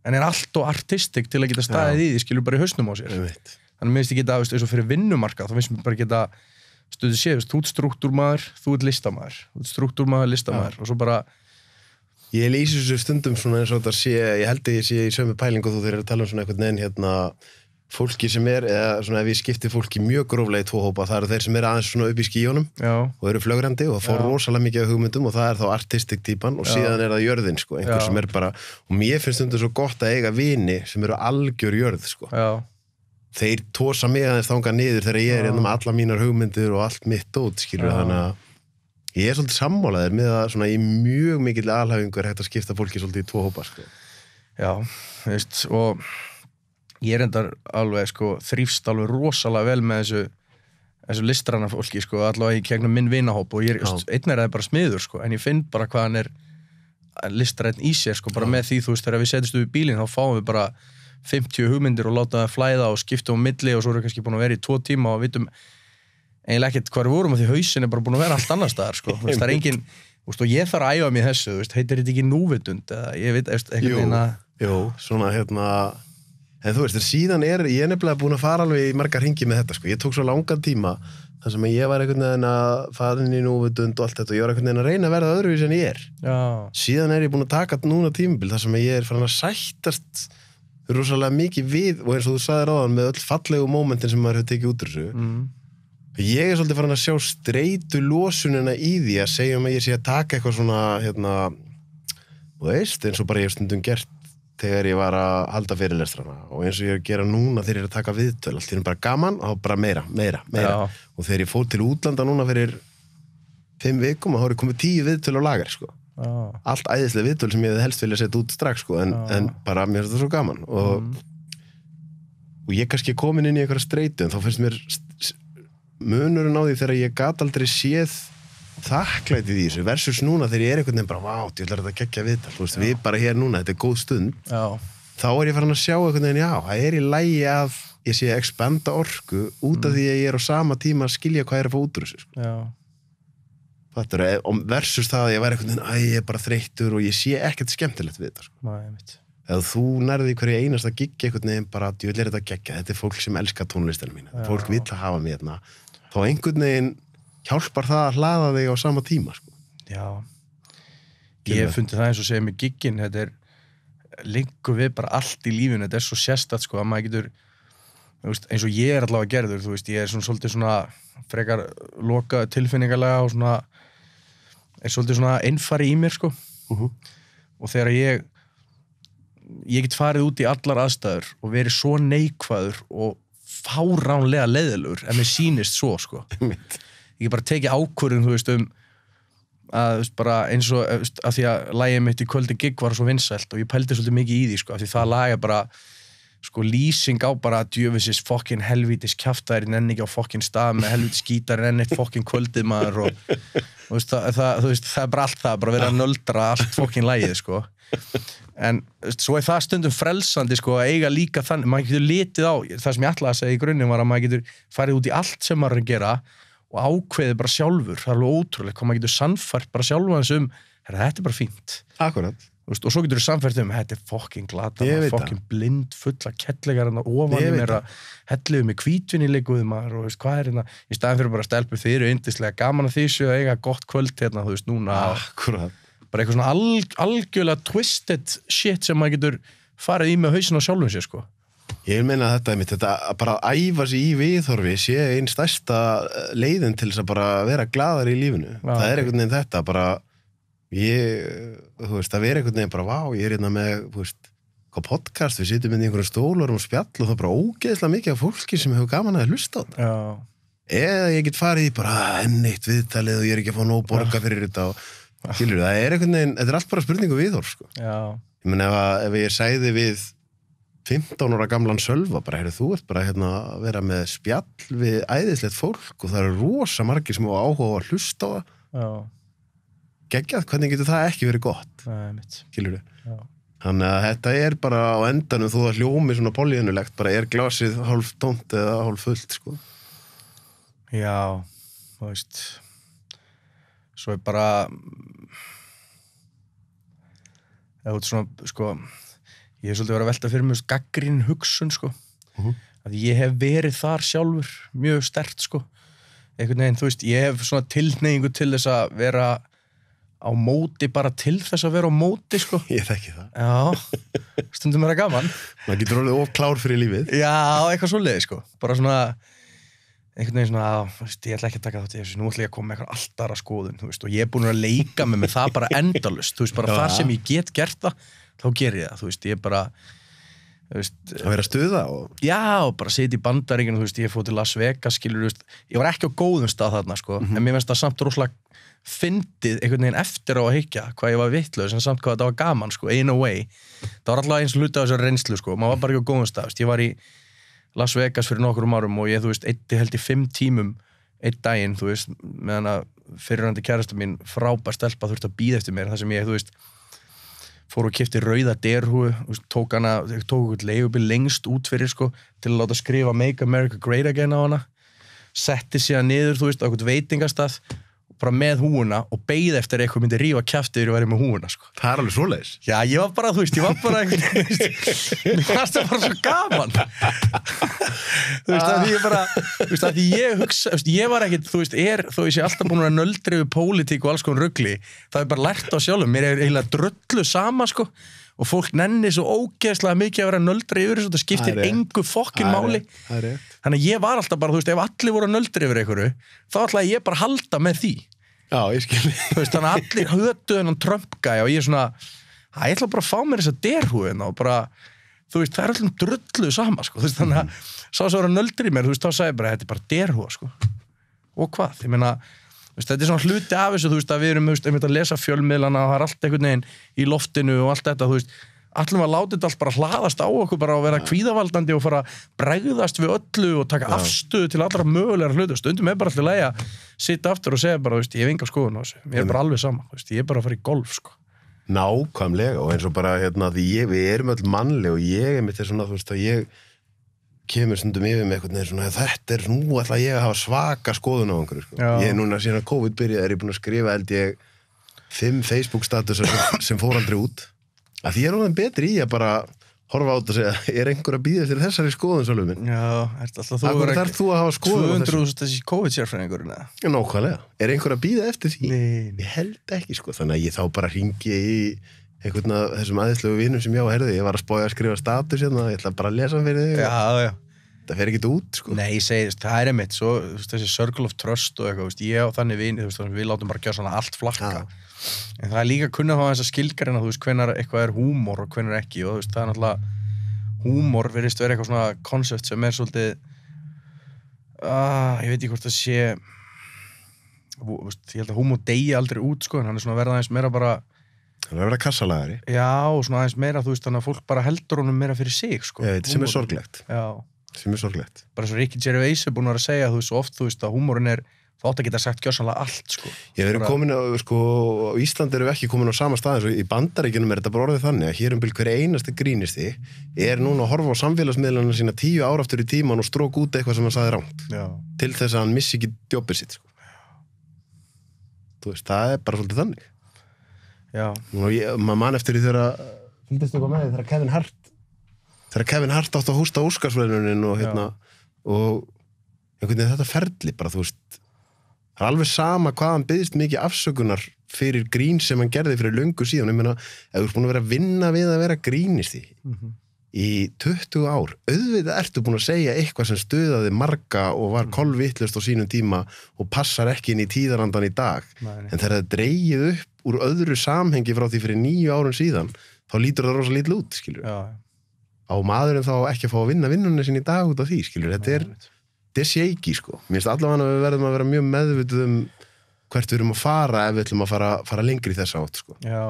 en er allt og artistik til að geta staðið í því, skilur bara í hausnum á sér. Þannig að mér finnst ég geta, eins og fyrir vinnumarkað, þá finnst mér bara geta stöðu séð, þú ert strúktúrmaður, þú ert listamaður, listamaður og svo bara... Ég lýsi þessu stundum svona eins og þetta sé, ég held að ég sé í sömu pælingu þú þegar að tala svona einhvern veginn fólki sem eða svona ef ég skipti fólki mjög gróflega í tvo hópa, það eru þeir sem aðeins svona upp í skíjónum og eru flögrandi og fá rosalega mikið af hugmyndum og það er þá artistik típan og síðan það jörðin, sko, einhver sem bara, og mér finnst stundum svo gott að eiga vini sem eru algjör jörð, sko. Þeir tósa mig aðeins þangað niður þegar ég er með alla mínar hugmyndir og allt mitt út, skilur, þannig að ég er svolítið sammálaður með að svona í mjög mikill alhæfingu er hægt að skipta fólki svolítið í tvo hópa, sko. Já, veist, og ég er endar alveg, sko, þrífst alveg rosalega vel með þessu listræna fólki, sko, allavega í gegnum minn vinahóp og ég einn er bara smiður, sko, en ég finn bara hvað hann er listræn í sér, sko, bara með því, þú veist, þegar við setjumst upp í bílinn, þá fáum við bara 50 hugmyndir og láta það flæða og skipta milli og svo erum við kannski búin að vera í 2 tíma og vitum eiginlega ekkert hvað við vorum og því hausin er bara búin að vera allt annar staðar, sko. Það er engin, og ég þarf að æfa mig þessu, heitir þetta ekki núvitund eða ég veit eitthvað Jú, svona en þú veist, síðan ég nefnilega búin að fara alveg í margar hringi með þetta, sko. Ég tók svo langan tíma þar sem ég var einhvern veginn að fara inn í núvitund og allt þetta og ég var einhvern veginn að reyna að verða öðruvísi en ég er. Síðan ég búin að taka núna tímabil þar sem ég farin að sættast rosalega mikið við og eins og þú sagðir áðan með öll fallegu mómentin sem maður hefur tekið út úr þessu. Ég er svolítið farin að sjá streitu losunina í því að segja að ég sé að taka eitthvað svona, þú veist, eins og bara ég hef stundum gert þegar ég var að halda fyrirlestrana og eins og ég er að gera núna þegar ég er að taka viðtöl allt í einu bara gaman og bara meira og þegar ég fór til útlanda núna fyrir 5 vikum og þá er komið 10 viðtöl á lager sko. Allt æðislega viðtöl sem ég hefði helst vilja setja út strax sko, en bara mér finnst það svo gaman og ég kannski komin inn í einhverja streitu en þá finnst mér munurinn á því þegar ég gat aldrei séð þakklætið í þessu versus núna þegar ég er einhvern veginn bara vá, ég ætla að gegja við þetta, þú veist, við bara hér núna, þetta er góð stund þá er ég farin að sjá einhvern veginn, já, það er í lagi að ég sé að expanda orku út af því að ég er á sama tíma að skilja hvað er að fá út úr þessu sko. Þetta er versus það að ég væri einhvern veginn, ég er bara þreyttur og ég sé ekkert skemmtilegt við þetta sko. Ef þú nærði hverju einasta giggi einhvern veginn bara, ég vil er þetta gegja, þetta er fólk sem elskar tónlistina mína, fólk vill að hafa mig hérna, þá einhvern veginn hjálpar það að hlaða þig á sama tíma sko. Já, ég hef fundið það eins og segja með giggin, þetta er lengur við bara allt í lífinu, þetta er svo sérstætt sko, að maður getur veist, eins og ég er allavega gerður, þú veist, ég er svona svolítið svona frekar loka tilfinningalega og svona er svolítið svona einfari í mér sko og þegar ég get farið út í allar aðstæður og verið svo neikvæður og fáránlega leiðilegur en mér sýnist svo sko ég bara tekið ákvörðun, þú veist, að veist, bara eins og að því að lagið mitt í Kvöldi gig var svo vinsælt og ég pældi svolítið mikið í því sko, af því það lag er bara sko lýsing á bara djöfisins fokkin helvítis kjaftaðir nenni ekki á fokkin stað með helvítis gítar nenni eitt fokkin kvöldið maður og þú veist, það er bara allt það, bara verið að nöldra allt fokkin lagið sko en svo er það stundum frelsandi sko að eiga líka þannig, maður getur litið á það sem ég ætlaði að segja í grunninn var að maður getur farið út í allt sem maður er að gera og ákveðið bara sjálfur, það er alveg ótrúlega hvað maður getur sannfært bara sjálfur hans þetta er bara fínt. Akkurat. Og svo getur þú sannfært þetta er fokkin glata, fokkin blind, fulla kettlegar ofan í mér að helluðu með hvítvinni líkuðu maður og veist hvað er hérna, í staðin fyrir bara að stelpu þið eru yndislega gaman að þessu að eiga gott kvöld hérna, þú veist, núna. Akkurat. Bara eitthvað svona algjörlega twisted shit sem maður getur farið í með hausinn á sjálfum sér, sko. Ég meina að þetta bara að æfa sig í viðhorfi sé einn stærsta leiðin til þess að bara vera glaðar í lífinu. Það er einhvern veginn þetta, bara þú veist, að vera einhvern veginn bara, vá, ég er hérna með, þú veist, hvað podcast, við sitjum inn í einhverjum stólar og spjall og það er bara ógeðslega mikið af fólki sem hefur gaman að hlusta á þetta. Eða ég get farið í bara enn eitt viðtalið og ég er ekki að fá nóg borga fyrir þetta og skilur, það er einhvern veginn, þetta er allt bara spurningu viðhorf, sko. Ég meina ef ég sæði við 15 ára gamlan Sölva, bara, þú ert bara hérna að vera með spjall við æðislegt fólk og það eru rosa margir sem hafa áhuga á að hlusta á það. Geggjað, hvernig getur það ekki verið gott? Skilur þau? Þannig að þetta er bara á endanum, þú að hljómi svona pollíðunulegt, bara er glasið hálf tómt eða hálf fullt, sko. Já, þú veist, svo er bara, eða út svona, sko, ég hef svolítið verið að velta fyrir mig gagnrýnin hugsun, sko. Að ég hef verið þar sjálfur mjög sterkt, sko. Einhvern veginn, þú veist, ég hef svona tilhneigingu til þess að vera á móti bara til þess að vera á móti, sko. Ég þekki það. Já, stundum er það gaman. Það getur orðið of klár fyrir lífið. Já, eitthvað svoleiði, sko. Bara svona, einhvern veginn svona, veist, ég ætla ekki að taka þátt í þessu, nú ætla ég að koma með eitthvað allt aðra skoðun, þú veist, og ég er búin að leika með það bara endalaust, þú veist, bara þar sem ég get gert það, þá ger ég það, þú veist, ég bara, þú veist... Að vera að stuða og... Já, bara sitja í Bandaríkjunum, þú veist, ég fór til Las Vegas, skilur, þú veist, ég var ekki á góðum stað þarna, sko, en mér finnst það samt rosalega fyndið einhvern veginn eftir á að hyggja hvað ég var vitlaus, en samt hvað þetta var gaman, sko, in a way. Það var alltaf eins hluti af þessari reynslu, sko, maður var bara ekki á góðum stað, ég var í Las Vegas fyrir nokkrum árum og ég, þú veist, held í 5 tímum einn daginn, þú veist, meðan að fyrirrandi kærasta mín frábær stelpa þurfti að bíða eftir mér, þar sem ég, þú veist, fór og keypti rauða derhúfu, tók eitthvað leigubíl lengst út fyrir, sko, til að láta skrifa Make America Great Again á hana, setti síðan niður, þú veist, á eitthvað veitingastað, bara með húuna og beið eftir eitthvað myndi rífa kjaftið yfir að vera með húuna, sko. Það er alveg svoleiðis. Já, ég var bara, þú veist, mér fannst það bara svo gaman. Þú veist, að því ég bara, þú veist, að því ég hugsa, þú veist, ég var ekkit, þú veist, þó ég sé alltaf búin að nöldra yfir pólitík og alls konar rugli, það er bara lært á sjálfum, mér er eiginlega drullu sama, sko, og fólk nenni svo ógeðslega mikið að vera nöldra yfir þessu, það skiptir engu fokkin máli. Þannig að ég var alltaf bara, þú veist, ef allir voru að nöldra yfir einhverju, þá ætlaði ég bara að halda með því. Já, ég skil. Þú veist, þannig að allir hötuðu þennan Trump-gæja og ég svona, ég ætla bara að fá mér þessa derhúðina og bara, þú veist, það allum drullu sama, sko, þú veist, þannig að sá svo að nöldur í mér, þú veist, þá sagði ég bara, þetta bara derhúða, sko, og hvað, ég meina, veist, þetta svona hluti af þessu, þú veist, að við erum, þú veist, að lesa fjölmiðlana og það allt einhvern veginn í loftinu og allt þetta, þú veist, allum að láta þetta allt bara hlaðast á okkur bara og vera kvíðavaldandi og fara að bregðast við öllu og taka afstöðu til allra mögulegar hlutu. Stundum bara alltaf leið að sitja aftur og segja bara, veist, ég hef enga skoðun á þessu. Ég bara alveg sama, veist, ég bara að fara í golf, sko. Nákvæmlega, og eins og bara, því við erum öll mannleg og ég mitt svona, þú veist, að ég kemur stundum yfir með eitthvað svona, þetta nú ætla ég að hafa svaka skoðun á einhverju, sko. Ég núna síðan að COVID byrjaði, ég búin að skrifa, held ég, 5 Facebook statusar sem fór aldrei út. Að því ég orðin betri í að bara horfa át og segja, einhver að bíða eftir þessari skoðun, Sölvi minn? Já, alltaf þú þarf þú að hafa skoðun á þessu? 200.000 þessi COVID-sérfræðingurinn, eða? Já, nákvæmlega. Einhver að bíða eftir því? Nei. Ég held ekki, sko. Þannig að ég þá bara hringi í einhvern af þessum aðeinslegu vinum sem ég var að spója að skrifa status hérna, ég ætla bara að lesa hann fyrir þig. Já. Það fer ekkert út, sko. Nei, ég segi, það einmitt, svo, þessi circle of trust og eitthvað, ég og þannig vini, við látum bara gera svona allt flakka. En það líka að kunna þá þess að skilgreina, þú veist, hvenær eitthvað húmor og hvenær ekki og þú veist, það náttúrulega húmor virðist vera eitthvað svona konsept sem svolítið ég veit ekki hvort það sé ég held að húmor deyja aldrei út, sko, en hann svona verða aðeins meira bara hann verða kassalagari. Já, og svona aðeins meira, þú veist, þannig að fólk bara heldur honum meira fyrir sig, sko. Já, sem sorglegt. Já. Sem sorglegt. Bara svo Ricky Gervais búin að segja, þú veist, svo oft, þú veist, að húmorinn þú átt að geta sagt gjörsamlega allt, sko. Ég verið komin á, sko, á Íslandi erum við ekki komin á sama stað, svo í Bandaríkjunum þetta bara orðið þannig að hér hver einasti grínisti núna að horfa á samfélagsmiðlana sína 10 ára aftur í tíman og strók út eitthvað sem hann sagði rangt. Já. Til þess að hann missi ekki jobbið sitt, sko. Þú veist, það bara svolítið þannig. Já. Maður man eftir því fylgdist eitthvað með því þegar Kevin Hart átt að hústa Óskarsverðlunin og og einhvern veginn þetta ferli bara, þú veist, það alveg sama hvað hann biðst mikið afsökunar fyrir grín sem hann gerði fyrir löngu síðan. Ég meina, ef þú ert búin að vera að vinna við að vera grínisti í 20 ár, auðvitað ertu búin að segja eitthvað sem stuðaði marga og var kolvitlaust á sínum tíma og passar ekki inn í tíðarandan í dag. En þegar það dreigið upp úr öðru samhengi frá því fyrir 9 árum síðan, þá lítur það rosa lítið út, skilur. Á maðurinn þá ekki að fá að vinna vinnunni sín í dag út af því, skilur. Þetta er shaky, sko. Mér finnst allavega að við verðum að vera mjög meðvituð hvert við erum að fara ef við ætlum að fara lengri í þessa átt, sko. Já.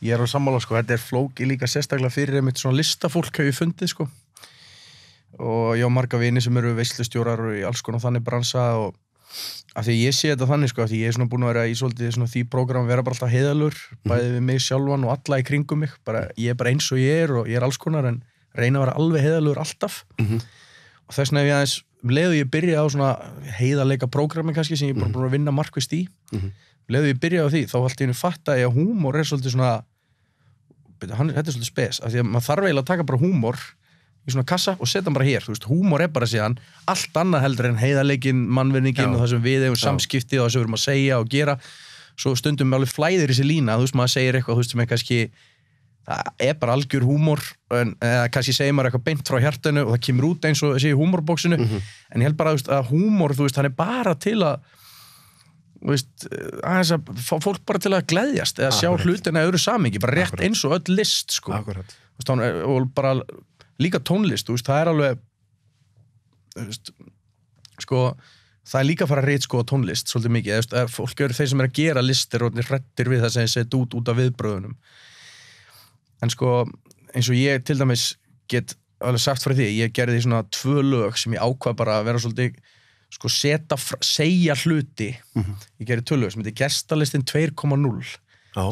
Ég á sammála, sko. Þetta flóki líka sérstaklega fyrir einmitt svona listafólk hef ég fundið, sko. Og ég á marga vini sem eru veislustjórar og í alls konar þannig bransa og af því ég sé þetta þannig, sko, af því ég svona búin að vera í svolítið svona því prógram vera bara alltaf heiðalur, bæði við mig sjálfan og alla í kringum mig. Ég bara eins og ég og ég alls konar en reyna að vera alveg heiðalur alltaf. Og þess vegna ef ég aðeins leiðu ég byrja á svona heiðarleika prógrami kannski sem ég bara búin að vinna markvisst í leiðu ég byrja á því, þá allt í einu fatta ég að húmor svolítið svona þetta er svolítið spes, af því að maður þarf eiginlega að taka bara húmor í svona kassa og setja hann bara hér, þú veist, húmor bara síðan allt annað heldur en heiðarleikin, mannvinningin og það sem við hefum samskipti og það sem við erum að segja og gera, svo stundum alveg flæðir þessi lína, þú veist, maður segir eitthvað, þú veist, sem er kannski það bara algjör húmor eða kannski segir maður eitthvað beint frá hjartanu og það kemur út eins og þessi í húmorbóksinu en ég held bara að húmor, þú veist, hann er bara til að þú veist, aðeins að fá fólk bara til að gleðjast eða sjá hlutina í öðru samhengi, bara rétt eins og öll list, sko. Þú veist, og bara líka tónlist, þú veist, það er alveg þú veist, sko það er líka að fara að ritskoða tónlist svolítið mikið, eða fólk eru þeir sem er að gera listir og hrættir við það sem þeir setja út af viðbröðunum. En sko, eins og ég til dæmis get alveg sagt frá því, ég gerði svona 2 lög sem ég ákvað bara að vera svolítið, sko, segja hluti. Ég gerði 2 lög sem heitir Gestalistin 2.0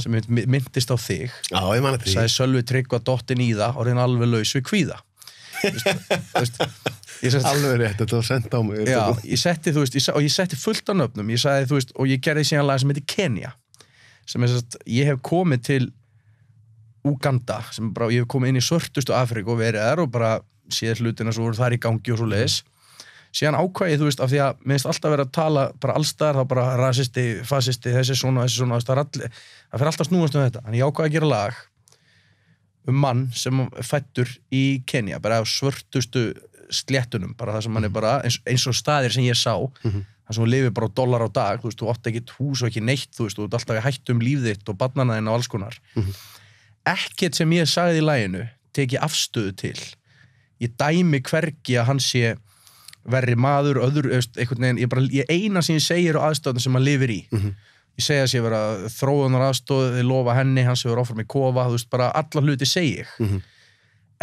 sem myndist á þig. Já, ég man eftir því. Sagði Sölvi Tryggva dottin í það og reyna alveg laus við kvíða. Alveg rétt, þetta var sendt á mig. Já, ég setti, þú veist, og ég setti fullt af nöfnum, ég sagði, þú veist, og ég gerði síðan lag sem heitir Kenya, sem ég hef komið til Uganda, sem bara, ég hef komið inn í svörtustu Afríku og verið og bara séð hlutina svo voru þar í gangi og svo leiðis. Síðan ákvæði, þú veist, af því að mér finnst alltaf verið að tala bara allstaðar, þá bara rasisti, fasisti, þessi svona, það fer alltaf snúast um þetta. En ég ákvæði að gera lag mann sem fættur í Kenya, bara á svörtustu sléttunum, bara það sem hann er bara, eins og staðir sem ég sá, þar sem þú lifir bara á dollar á dag, þú veist, þú átt ekki hús og ekki neitt, þú veist, þú ert alltaf í hættu líf þitt og barnana þinn og alls konar. Ekkert sem ég sagði í laginu teki afstöðu til. Ég dæmi hvergi að hann sé verri maður, einhvern veginn, ég eina sem ég segir á aðstöðum sem hann lifir í. Ég segi að sé vera þróunar aðstöð, þið lofa henni, hann sé vera áfram í kofa, þú veist, bara alla hluti segi ég.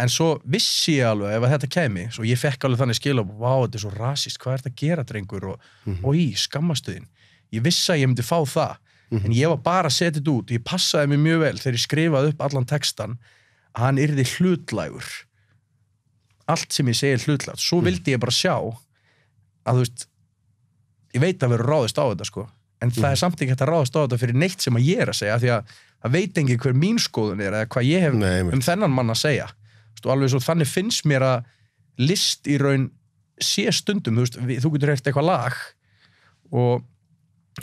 En svo vissi ég alveg ef að þetta kæmi, svo ég fekk alveg þannig skil vá, þetta er svo rasist, hvað er þetta að gera, drengur, og skammastuðin. Ég vissi að ég myndi fá það, en ég var bara að setja þetta út, ég passaði mig mjög vel þegar ég skrifaði upp allan textan að hann yrði hlutlægur. Allt sem ég segi hlutlægt. Svo vildi ég bara sjá að, þú veist, ég veit að vera ráðist á þetta, sko, en það er samt ekki hægt að ráðast á þetta fyrir neitt sem að ég er að segja, því að það veit enginn hver mín skoðun er eða hvað ég hef þennan mann að segja. Þú alveg svo þannig finnst mér að list í raun sé stundum, þú veist, þú getur heyrt eitthvað lag og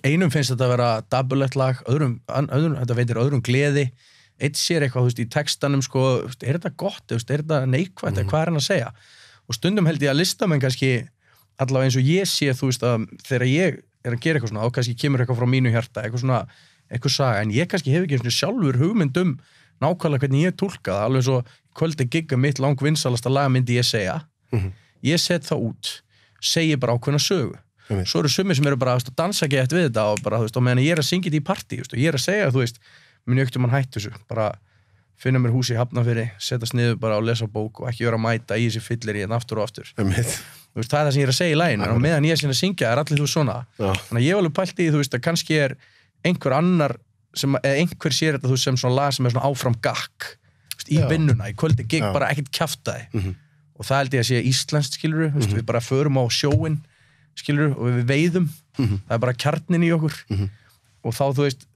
einum finnst þetta að vera dabbulegt lag, öðrum þetta veitir öðrum gleði, eitt sér eitthvað, þú veist, í textanum, sko, er þetta gott, er þetta neikvætt, hvað er hann að segja? Og stundum held ég að listamenn kannski, allavega eins og ég sé, þú veist, að þegar ég er að gera eitthvað svona, þá kannski kemur eitthvað frá mínu hjarta, eitthvað svona, eitthvað saga, en ég kannski hef ekki sjálfur hugmynd nákvæmlega hvernig ég túlka það, alveg svo kvöldi gigga mitt langvinnsalasta lag myndi ég segja. Ég set það út, segi bara ákveðna sögu. Svo eru sumir sem eru bara að dansa ekki eftir við þetta og bara, þú veist, og meðan ég er að syngja þetta í partí, ég er að segja, þú veist, minn jöktum hann hættu þessu, bara finna mér hús í Hafnarfirði, setjast niður bara og lesa bók og ekki vera að mæta í þessi fyllir í en aftur og aftur. Þú veist, það er það sem ég er að segja í laginu, og meðan ég er að syngja er allir þú svona. Þannig að ég var alveg pælt í, þú veist, að kannski er einhver annar eða einhver sér þetta, þú veist, sem svona lag sem er svona áfram gakk, í vinnuna, í kvöldi gig, bara ekkert kjaftaði. Og það held ég að sé íslenskt, skilurðu, við bara förum á sjóinn, skilurðu, og við veiðum, það er bara kjarnin í okkur. Og þá, þú veist,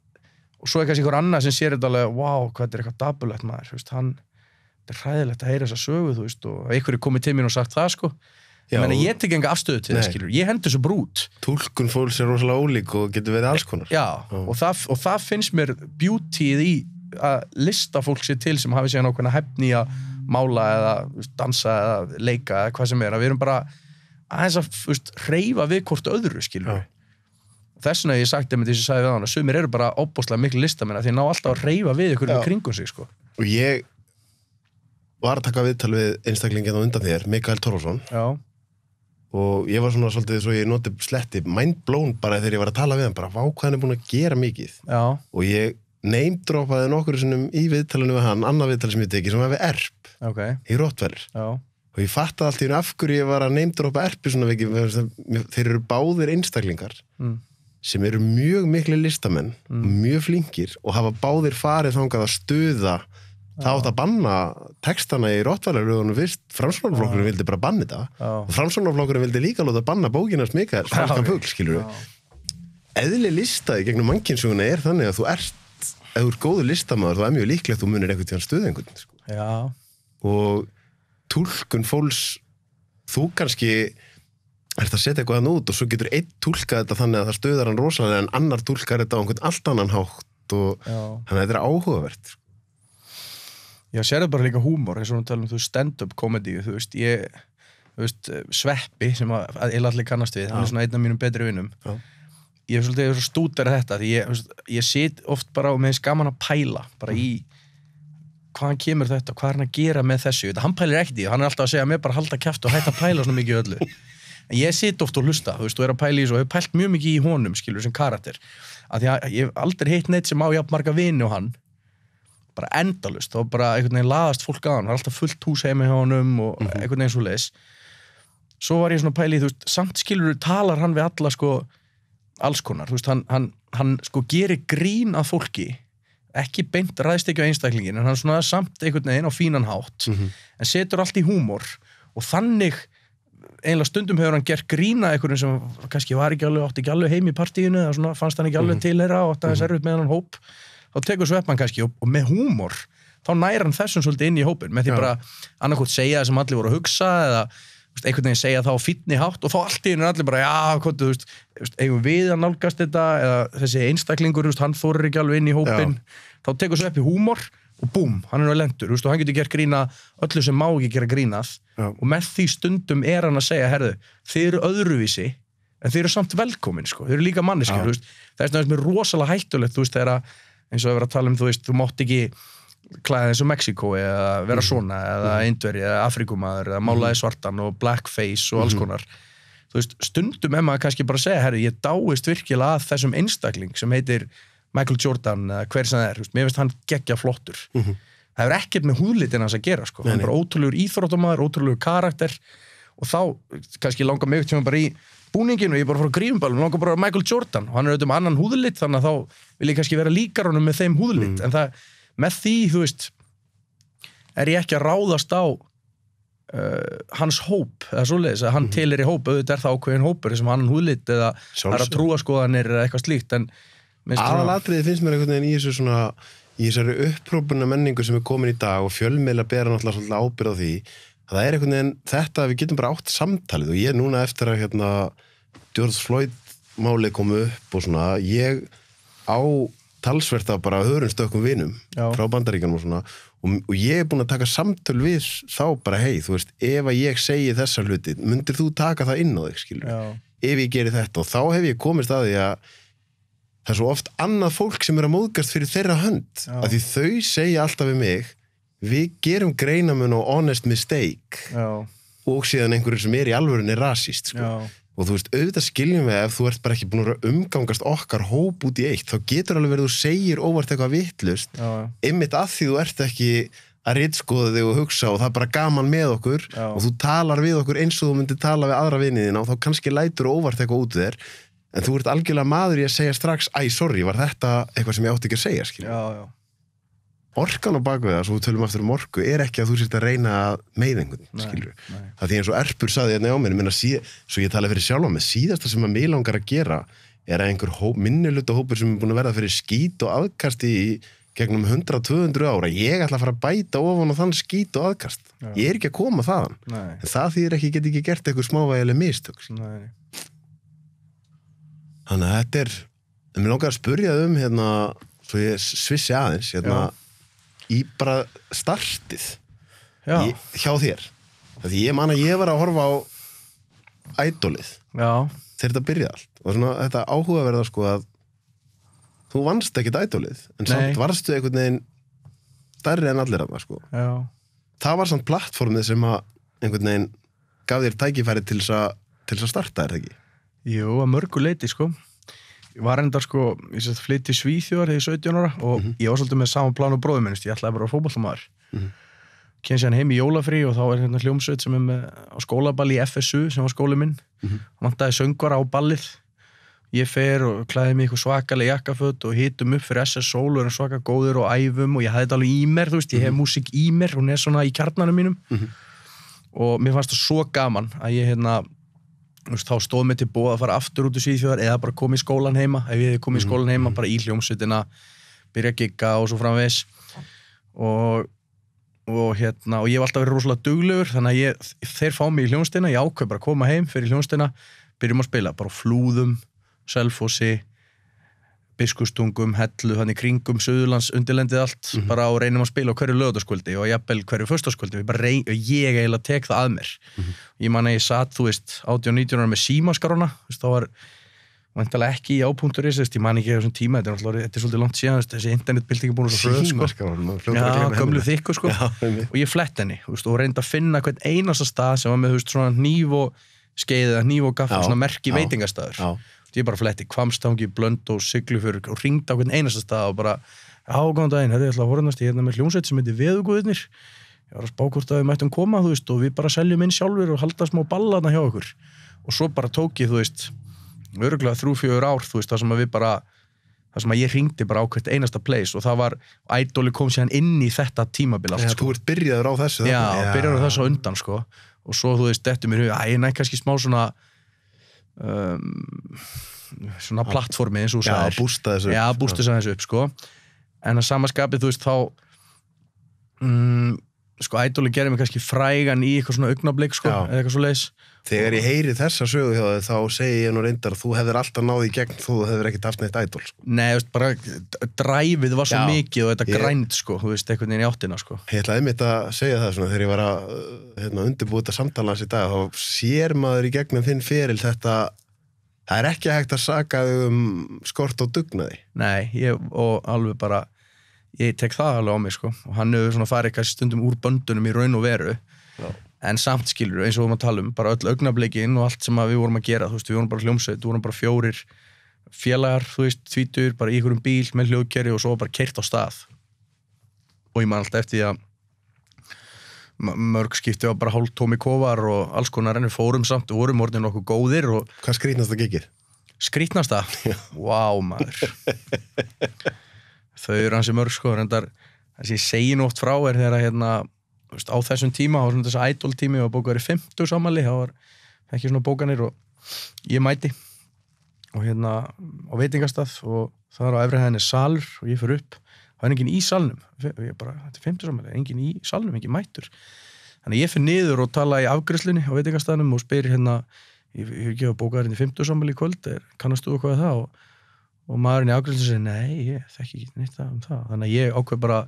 og svo er kannski einhver annað sem sér þetta alveg, wow, hvað þetta er eitthvað dabulegt maður, þú veist, þetta er hræðilegt að heyra þessa sögu, þú veist, og einhver er komið til mín og sagt það, sko. Ég tek enga afstöðu til það, skilur, ég hendi þessu brút. Túlkun fólks er rosalega ólík og getur verið alls konar. Já, og það finnst mér beautyð í að lista fólk sér til sem hafi sér nákvæmlega hæfni að mála eða dansa eða leika eða hvað sem er, að við erum bara aðeins að hreyfa við hvort öðru, skilur. Þess vegna ég sagt með því sem ég sagði við hann að sumir eru bara óbúslega miklu listamenn að því ná alltaf að hreyfa við ykkur kringum sig, sko. Og ég var að taka viðtal við einstaklingin á undan þér, Mikael Torfason. Og ég var svona svolítið, svo ég noti sletti, mind blown bara þegar ég var að tala við hann, bara vá hvað hann er búin að gera mikið. Og ég name-droppaði nokkur sinnum í viðtalinu við hann, annað viðtal sem ég teki, sem var við Erp, í Rottweiler. Og ég fattaði allt í hún af hverju ég var að name-droppa Erpi svona vikið, þeir eru báðir einstaklingar, sem eru mjög miklu listamenn, mjög flinkir, og hafa báðir farið þangað að stuða. Það átt að banna textana í Rottweiler-lögunum fyrst, Framsóknarflokkurinn vildi bara banna þetta og Framsóknarflokkurinn vildi líka láta banna bókinans Mikaels, franskan fugl, skilur við. Eðli listaði gegnum mannkynssöguna er þannig að þú ert, ef þú ert góður listamaður, þá er mjög líklegt að þú munir einhvern tíðan stuða einhvern, sko. Og túlkun fólks, þú kannski ert að setja eitthvað út og svo getur einn túlkað þetta þannig að það stuðar hann rosalega en annar túlkar þetta á einhvern allt annan hátt og þannig að þetta er áhugavert. Já, sér það bara líka húmor, eins og við talum, þú stand-up komedi, þú veist, Sveppi, sem ég allir kannast við, hann er svona einn af mínum betri vinnum. Ég er svolítið stútar þetta, því ég sit oft bara og með gaman að pæla, bara í hvaðan kemur þetta, hvað er hann að gera með þessu. Hann pælir ekkert í, hann er alltaf að segja mér bara halda kjafti og hætta að pæla svona mikið öllu. En ég sit oft og hlusta, þú veist, og er að pæla í þessu og hef pælt mjög mikið í honum, skilur, sem karakter. Af því að ég hef aldrei hitt neitt sem á jafn marga vini og hann. Bara endalust, þá bara einhvern veginn laðast fólk á hann, það er alltaf fullt hús heima hjá honum og einhvern veginn svo leiðis. Svo var ég svona pæli, þú veist, samt skilur talar hann við alla, sko, alls konar, þú veist, hann sko gerir grín að fólki, ekki beint ræðst ekki á einstaklingin, en hann svona samt einhvern veginn á fínan hátt, en setur allt í húmor og þannig eiginlega stundum hefur hann gert grín að einhverjum sem kannski var ekki alveg, átti ekki alveg heim í partíinu, eða svona fannst hann ekki alveg tilheyra og átti aðeins erfitt með hann hóp. Þá tekur Sveppan kannski og með húmor þá næra hann þessum svolítið inn í hópin með því bara annarkvort segja það sem allir voru að hugsa eða einhvern veginn segja það á fínni hátt og þá allt í einu er allir bara hvað, þú veist, eigum við að nálgast þetta eða þessi einstaklingur, hann þorir ekki alveg inn í hópin, þá tekur Sveppi húmor og búm, hann er lendur, og hann getur gert grína öllu sem má ekki gera grínað og með því stundum er hann að segja, herðu, þið eru öðruvísi en þeir eru samt velkomin, sko, þeir eru líka manneskir, þú veist, það er mér rosalega hættulegt, þú veist, þegar eins og að vera að tala þú veist, þú mátt ekki klæða eins og Mexíkó eða vera svona, eða Indveri eða Afrikumaður, eða málaði svartan og blackface og alls konar, þú veist, stundum maður kannski bara segja, herri, ég dáist virkilega að þessum einstakling sem heitir Michael Jordan, eða hver sem það er, þú veist, mér finnst hann geggja flottur. Það er ekkert með húðlitin hans að gera, sko, hann er bara ótrúlegur íþróttamaður, ótrúlegur karakter og þá kannski langar mig til bara í búninginu, ég bara fór að grífumballum, langar bara Michael Jordan og hann er auðvitað með annan húðlit, þannig að þá vil ég kannski vera líkar honum með þeim húðlit, en það, með því, þú veist, er ég ekki að ráðast á hans hóp, eða svoleiðis, að hann tilir í hóp, auðvitað er það ákveðin hópur sem annan húðlit eða það er að trúaskoðanir eða eitthvað slíkt, en aðalatriði finnst mér einhvern veginn í þessu svona í þessari upphrópuna menningu sem er komin í dag og fjölmiðlar bera náttúrulega svolítið ábyrgð á því að það er einhvern veginn þetta að við getum bara átt samtalið og ég núna eftir að George Floyd málið kom upp og svona ég á talsvert að bara hörundstökkum vinum frá Bandaríkjanum og svona og ég er búin að taka samtöl við þá bara hei, þú veist, ef að ég segi þessa hluti, myndir þú taka það inn á þig, skilur, ef ég geri þetta og þá hef ég komist að því að það er svo oft annað fólk sem er að móðgast fyrir þeirra hönd, að því þau segja alltaf við mig, við gerum greinamun og honest mistake og síðan einhverjum sem er í alvörunni rasíst, sko. Og þú veist, auðvitað skiljum við ef þú ert bara ekki búin að umgangast okkar hóp út í eitt, þá getur alveg verið þú segir óvart eitthvað vitlust, einmitt að því þú ert ekki að ritskoða þig og hugsa og það er bara gaman með okkur og þú talar við okkur eins og þú myndir tala við aðra viniðina og þá kannski lætur óvart eitthvað út þér, en þú ert algjörlega maður í að segja strax, æ, sorry, var þetta eitthvað sem ég átti ekki að segja, skilja. Orkan á bakvið það, svo við tölum aftur orku, er ekki að þú sért að reyna að meiða einhvern, skilur. Það því eins og Erpur saði hérna á mér, svo ég tala fyrir sjálfa mig, síðasta sem að mig langar að gera er að einhver minniluta hópur sem er búin að verða fyrir skít og aðkasti í gegnum 100-200 ára, ég ætla að fara að bæta ofan á þann skít og aðkast. Ég er ekki að koma þaðan. En það þýðir ekki, get ekki gert eitthvað smávægileg mistök. Þannig að þetta er, en mér langar að spyrja svo ég svissi aðeins, í bara startið hjá þér. Því ég man að ég var að horfa á Idolið þegar þetta byrjaði allt. Og svona þetta áhugaverða sko að þú vannst ekkert Idolið, en samt varstu einhvern veginn stærri en allir af það sko. Það var samt plattformið sem að einhvern veginn gaf þér tækifæri til þess að starta, er það ekki? Jú, að mörgu leyti sko. Ég var endar sko, ég sett flytt til Svíþjóðar þegar ég 17 ára og ég var svolítið með saman plan og bróðum minn, ég ætlaði bara að vera fótboltamaður. Kemur síðan heim í jólafrí og þá er hérna hljómsveit sem er með á skólaballi í FSU sem var skóli minn. Vantaði söngvara á ballið. Ég fer og klæði mig eitthvað svakaleg jakkaföt og hitum upp fyrir SS Sól og erum svaka góður og æfum og ég hafði þetta alveg í mér, þú veist, ég hef músík í mér, hún er svona í kjarnanum mínum. Og mér fannst það svo gaman að ég þá stóð mig til boða að fara aftur út í Svíþjóðar eða bara koma í skólan heima, ef ég hefði komið í skólan heima bara í hljómsveitina, byrja að gigga og svo framvegis og ég hef alltaf verið rosalega duglegur þannig að þeir fá mig í hljómsveitina, ég ákveð bara að koma heim fyrir hljómsveitina, byrjum að spila bara á Flúðum, Selfossi Biskupstungum, Hellu, þannig kringum Suðurlands, undirlendið allt, bara og reynum að spila á hverju laugardagskvöldi og jafnvel hverju föstudagskvöldi, ég eiginlega tek það að mér. Ég man að ég satt, þú veist, 18-19 ára með símaskarona, þá var væntanlega ekki í á.is, ég man ekki á þessum tíma, þetta er svolítið langt síðan, þessi internetbylting er búin svo hröð, sko. Já, gömlu þykku, sko. Og ég flett henni, og reyndi að finna hvern einasta stað sem var með, svona hníf og skeið eða hníf og gaffel, svona merki veitingastaður. Ég bara fletti Hvammstangi, Blönduós, Siglufjörður og hringdi á hvern einasta stað og bara góðan daginn, ég ætla að horfast í hérna með hljómsveit sem heitir Veðurguðirnir. Ég var að spá hvort að við mættum koma, þú veist, og við bara seljum inn sjálfur og halda smá ballana hjá okkur. Og svo bara tók ég, þú veist, örugglega 3-4 ár, þú veist, það sem að ég hringdi bara á hvert einasta place og það var, Idoli kom síðan inn í þetta tímabil allt, sko. Þú ert byrjaður á þessu. Já, byrjaður á þessu undan, sko. Og svo, þú veist, dettur mér ég næ kannski smá svona plattformi eins og sagðir. Bústa þess aðeins upp, sko. En að samaskapið, þú veist, þá sko, Idoli gerir mig kannski frægan í eitthvað svona augnablik, sko, eða eitthvað svo leiðis. Þegar ég heyri þessa sögu hjá þig, þá segi ég nú reyndar að þú hefðir alltaf náð í gegn þú hefðir ekkert haft neitt Idol, sko. Nei, þú veist, bara dræfið var svo mikið og þetta grænt, sko, þú veist, einhvern veginn í áttina, sko. Ég ætlaði einmitt að segja það svona, þegar ég var að undirbúa þetta samtalans í dag, þá sér maður í gegnum þinn feril þetta Það ekki hægt að saka skort á dugnaði. Nei, og alveg bara, ég tek það alveg á mig, sko. Og hann hefur svona farið kannski stundum úr böndunum í raun og veru. Já. En samt skilur, eins og við vorum að tala bara öll augnablikinn og allt sem við vorum að gera, við vorum bara hljómsveit, við vorum bara 4 félagar, tvítur, bara í einhverjum bíl með hljóðkerfi og svo bara keyrt á stað. Og ég man alltaf eftir því að mörg skipti var bara hálftómi kofar og alls konar en við fórum samt og vorum orðin nokkuð góðir og... Hvað skrýtnasta gigið? Skrýtnasta? Vá, maður. Þau eru hansi mörg, sko, reyndar þess að ég segi nú oft frá þegar á þessum tíma, á svona þessu Idol tími og bókaður í 50 sammæli, þá var ekki svona bókanir og ég mæti og á veitingastað og það á efri hæðinni salur og ég fyrir upp. Það enginn í salnum, ég bara, þetta 50 sammæli, enginn í salnum, enginn mættur. Þannig ég fyrir niður og tala í afgreiðslunni á veitingastæðnum og spyr ég hef ekki að bókaðurinn í 50 sammæli í kvöld, kannastu hvað það? Og maðurinn í afgreiðslunni segir, nei, ég þekki ekki neitt það. Þannig að ég ákveð bara,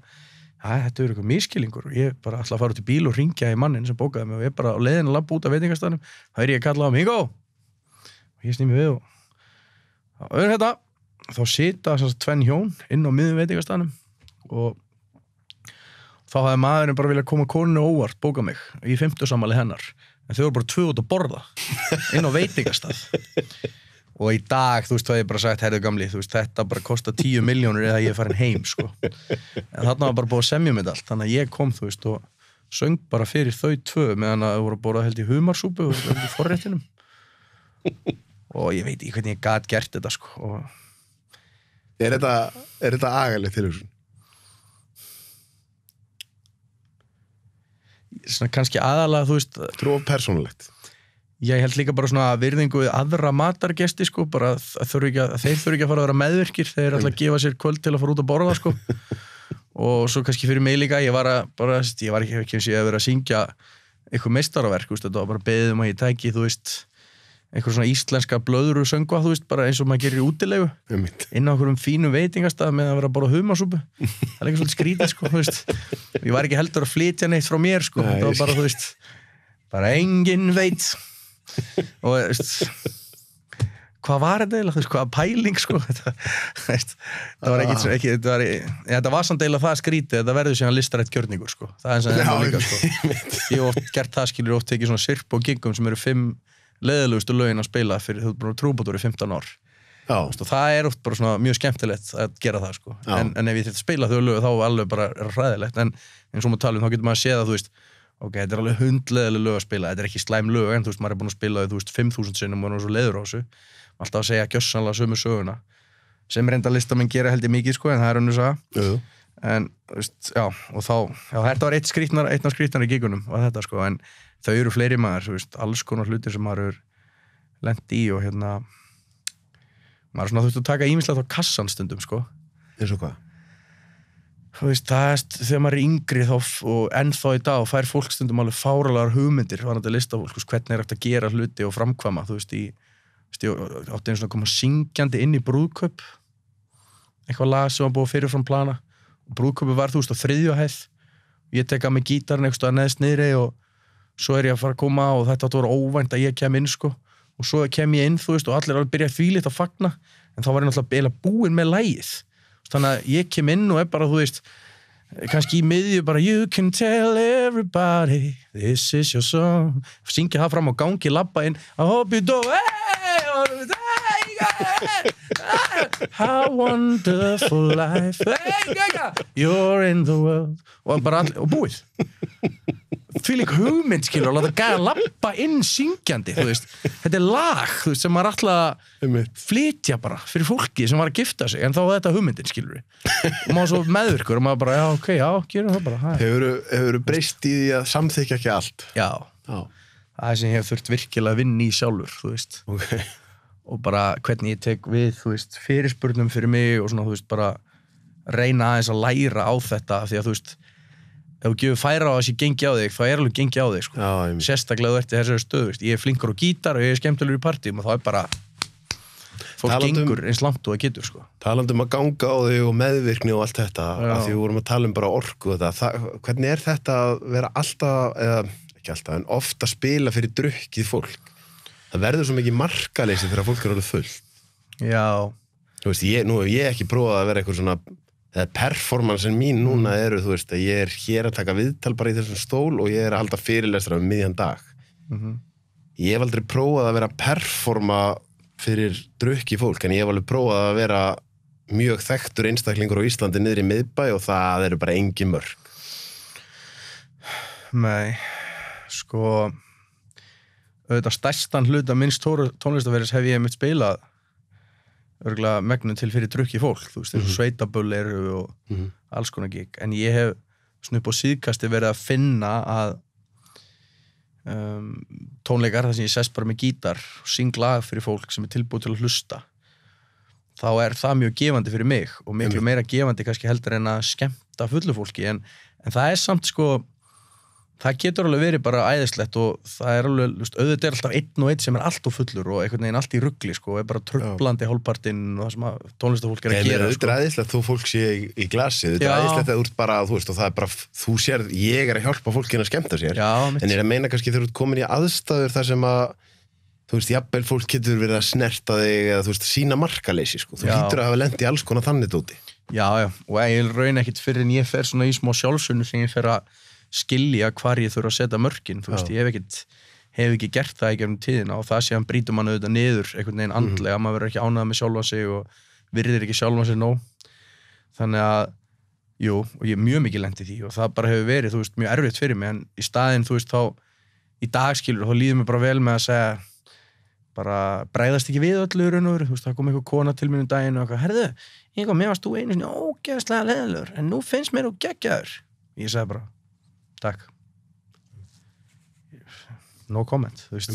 þetta eitthvað miskilningur og ég bara ætla að fara út í bíl og hringja í mannin sem bókaði mig og ég bara á leiðinu að labba út af veitingastæðnum, þá ég að kalla á mig, Ingo! Og ég sný mig við og þá sita tvenn hjón inn á miðjum veitingastæðnum og þá hafði maðurinn bara viljað koma konunni óvart bóka mig í 50 sammæli hennar en þau voru bara 2 út að borða inn á veitingastað og í dag, það ég bara sagt herðu gamli, þetta bara kostar 10 milljónir eða ég er farin heim, sko en þarna var bara búið að semja með allt þannig að ég kom, og söng bara fyrir þau 2 meðan að þau voru að borða held í humarsúpu og í forréttinum og ég veit ekki hvernig ég gat gert þetta, sko og Er þetta agaleg tilhugsun? Svona kannski aðalega, Trú persónulegt. Ég held líka bara svona virðingu við aðra matargesti, sko, bara þeir þurfi ekki að fara að vera meðvirkir, þeir ætla að gefa sér kvöld til að fara út að borða, sko. Og svo kannski fyrir mig líka, ég var ekki að vera að syngja eitthvað meistaraverk, þetta var bara beðið að ég tæki, einhver svona íslenska blöðru söngva, bara eins og maður gerir í útilegu inn á einhverjum fínum veitingastað með að vera að borða humarsúpu það er ekki svolítið skrítið, sko ég var ekki heldur að flytja neitt frá mér, sko þetta var bara, bara enginn veit og, hvað var þetta eiginlega, hvað pæling, sko það var ekki þetta var samt eiginlega það skrítið þetta verður síðan listarætt gjörningur, sko það er eins og ennþá líka, sko ég hef oft gert það, skilur, oft tekið svona sirp og gigum sem eru 5 leiðilegustu lögin að spila fyrir þú bara trúbadóri 15 ár og það er oft bara svona mjög skemmtilegt að gera það, sko en ef ég þetta spila þau lög þá alveg bara er hræðilegt en eins og maður tala þá getur maður að sé það, ok, þetta er alveg hundleiðileg lög að spila þetta er ekki slæm lög en maður er búin að spila þau 5.000 sinnum og maður er svo leiður á þessu alltaf að segja gjörsanlega sömu söguna sem reynda listamenn gera held ég mikið, sko en það er önnur saga en já, og þá þetta var einn af skrýtnari gígunum var þetta, sko, en þau eru fleiri maður, alls konar hlutir sem maður er lent í og maður er svona þurft að taka ýmislegt á kassan stundum, sko eins og hvað? Þegar maður er yngri þá og ennþá í dag fær fólk stundum alveg fáralegar hugmyndir varðandi listafólk, hvernig er hægt að gera hluti og framkvæma, ég átti einu svona að koma syngjandi inn í brúðkaup eitthvað lag sem var búið fyrirfram plana og brúðkaupi var, á 3. hæð ég tek að mig gítarinn eitthvað neðst niðri og svo er ég að fara að koma og þetta átti að vera óvænt að ég kem inn, sko og svo kem ég inn, og allir alveg byrja þvílíkt að fagna en þá var ég náttúrulega búinn með lagið þannig að ég kem inn og er bara, kannski í miðju bara you can tell everybody this is your song syngja það fram á gangi, labba inn I hope you do how wonderful life you're in the world og bara allir, og búið því líka hugmynd, skilur, og láta gæða labba inn syngjandi, þetta er lag, sem maður alltaf flytja bara fyrir fólki sem var að gifta sig en þá var þetta hugmyndin, skilur og maður svo meðvirkur og maður bara, já, ok, já, gerum það bara Hefurðu breyst í því að samþykja ekki allt? Já, það er sem ég hef þurft virkilega að vinna í sjálfur, okay. Og bara hvernig ég tek við, fyrirspurnum fyrir mig og svona, bara reyna aðeins að læra á þetta því að, ef þú gefur færa á að þessi gengi á þig, þá er alveg gengi á þig, sko. Já, sérstaklega þú ert í þessari stöðu, ég er flinkur á gítar og ég er skemmtilegur í partíum og þá er bara fólk gengur eins langt og það getur, sko. Talandi að ganga á þig og meðvirkni og allt þetta, af því við vorum að tala bara orku hvernig er þetta að vera alltaf, eða ekki alltaf, en ofta spila fyrir drukkið fólk? það verður svo mikið markaleysi þegar fólk orðið fullt. Já. Þú veist, nú hef ég ekki prófað að vera eitthvað svona, eða performancein mín núna eru, þú veist, að ég er hér að taka viðtal bara í þessum stól og ég er að halda fyrirlestra miðjan dag. Ég hef aldrei prófað að vera að performa fyrir drukki fólk, en ég hef alveg prófað að vera mjög þekktur einstaklingur á Íslandi niður í miðbæ og það eru bara engin mörk. Nei, sko, auðvitað stærstan hluta minns tónlistaferðis hef ég mitt spilað örgulega megnum til fyrir drukki fólk, þú veist, eins og sveitaböll eru og alls konar gig, en ég hef svona upp á síðkasti verið að finna að tónleikar þar sem ég sest bara með gítar og syng lag fyrir fólk sem er tilbúið til að hlusta, þá er það mjög gefandi fyrir mig og miklu meira gefandi kannski heldur en að skemmta fullu fólki, en það er samt sko, það getur alveg verið bara æðislegt og það er alveg, auðvitað er alltaf einn og einn sem er allt og fullur og einhvern veginn allt í rugli sko, og er bara tröflandi hálfpartinn og það sem að tónlistafólk er að gera. Þetta er æðislegt þó fólk sé í glasi, þetta er æðislegt að þú ert bara, þú veist, og það er bara, þú sér, ég er að hjálpa fólkinu að skemmta sér, en ég er að meina kannski þegar þú ert komin í aðstæður þar sem að, þú veist, jafnvel fólk getur verið að snerta þig eða þú veist, sína markaleysi sko, þú hlýtur að hafa lent í alls konar þannig dóti. Já, og ég raun ekkit fyrir en ég fer svona í smá sjálfsögnu sem ég fer að skilja hvar ég þurfa að setja mörkin, þú veist, ég hef ekki gert það í gegnum tíðina og það sé hann brýtur mann auðvitað niður einhvern veginn andlega, maður verður ekki ánægður með sjálfa sig og virðir ekki sjálfa sig nóg, þannig að jú, og ég mjög mikið lent í því og það bara hefur verið, þú veist, mjög erfitt fyrir mig, en í staðinn, þú veist, þá í dag skilur, þá líður mér bara vel með að segja bara bregðast ekki við öllu raun og veru, þú veist, það kom einhver kona til mér um daginn og eitthvað, herðu, mér varst þú einu sinni ógeðslega leiðilegur, en nú finnst mér þú geggjaður. Ég sagði bara takk, no comment, þú veist,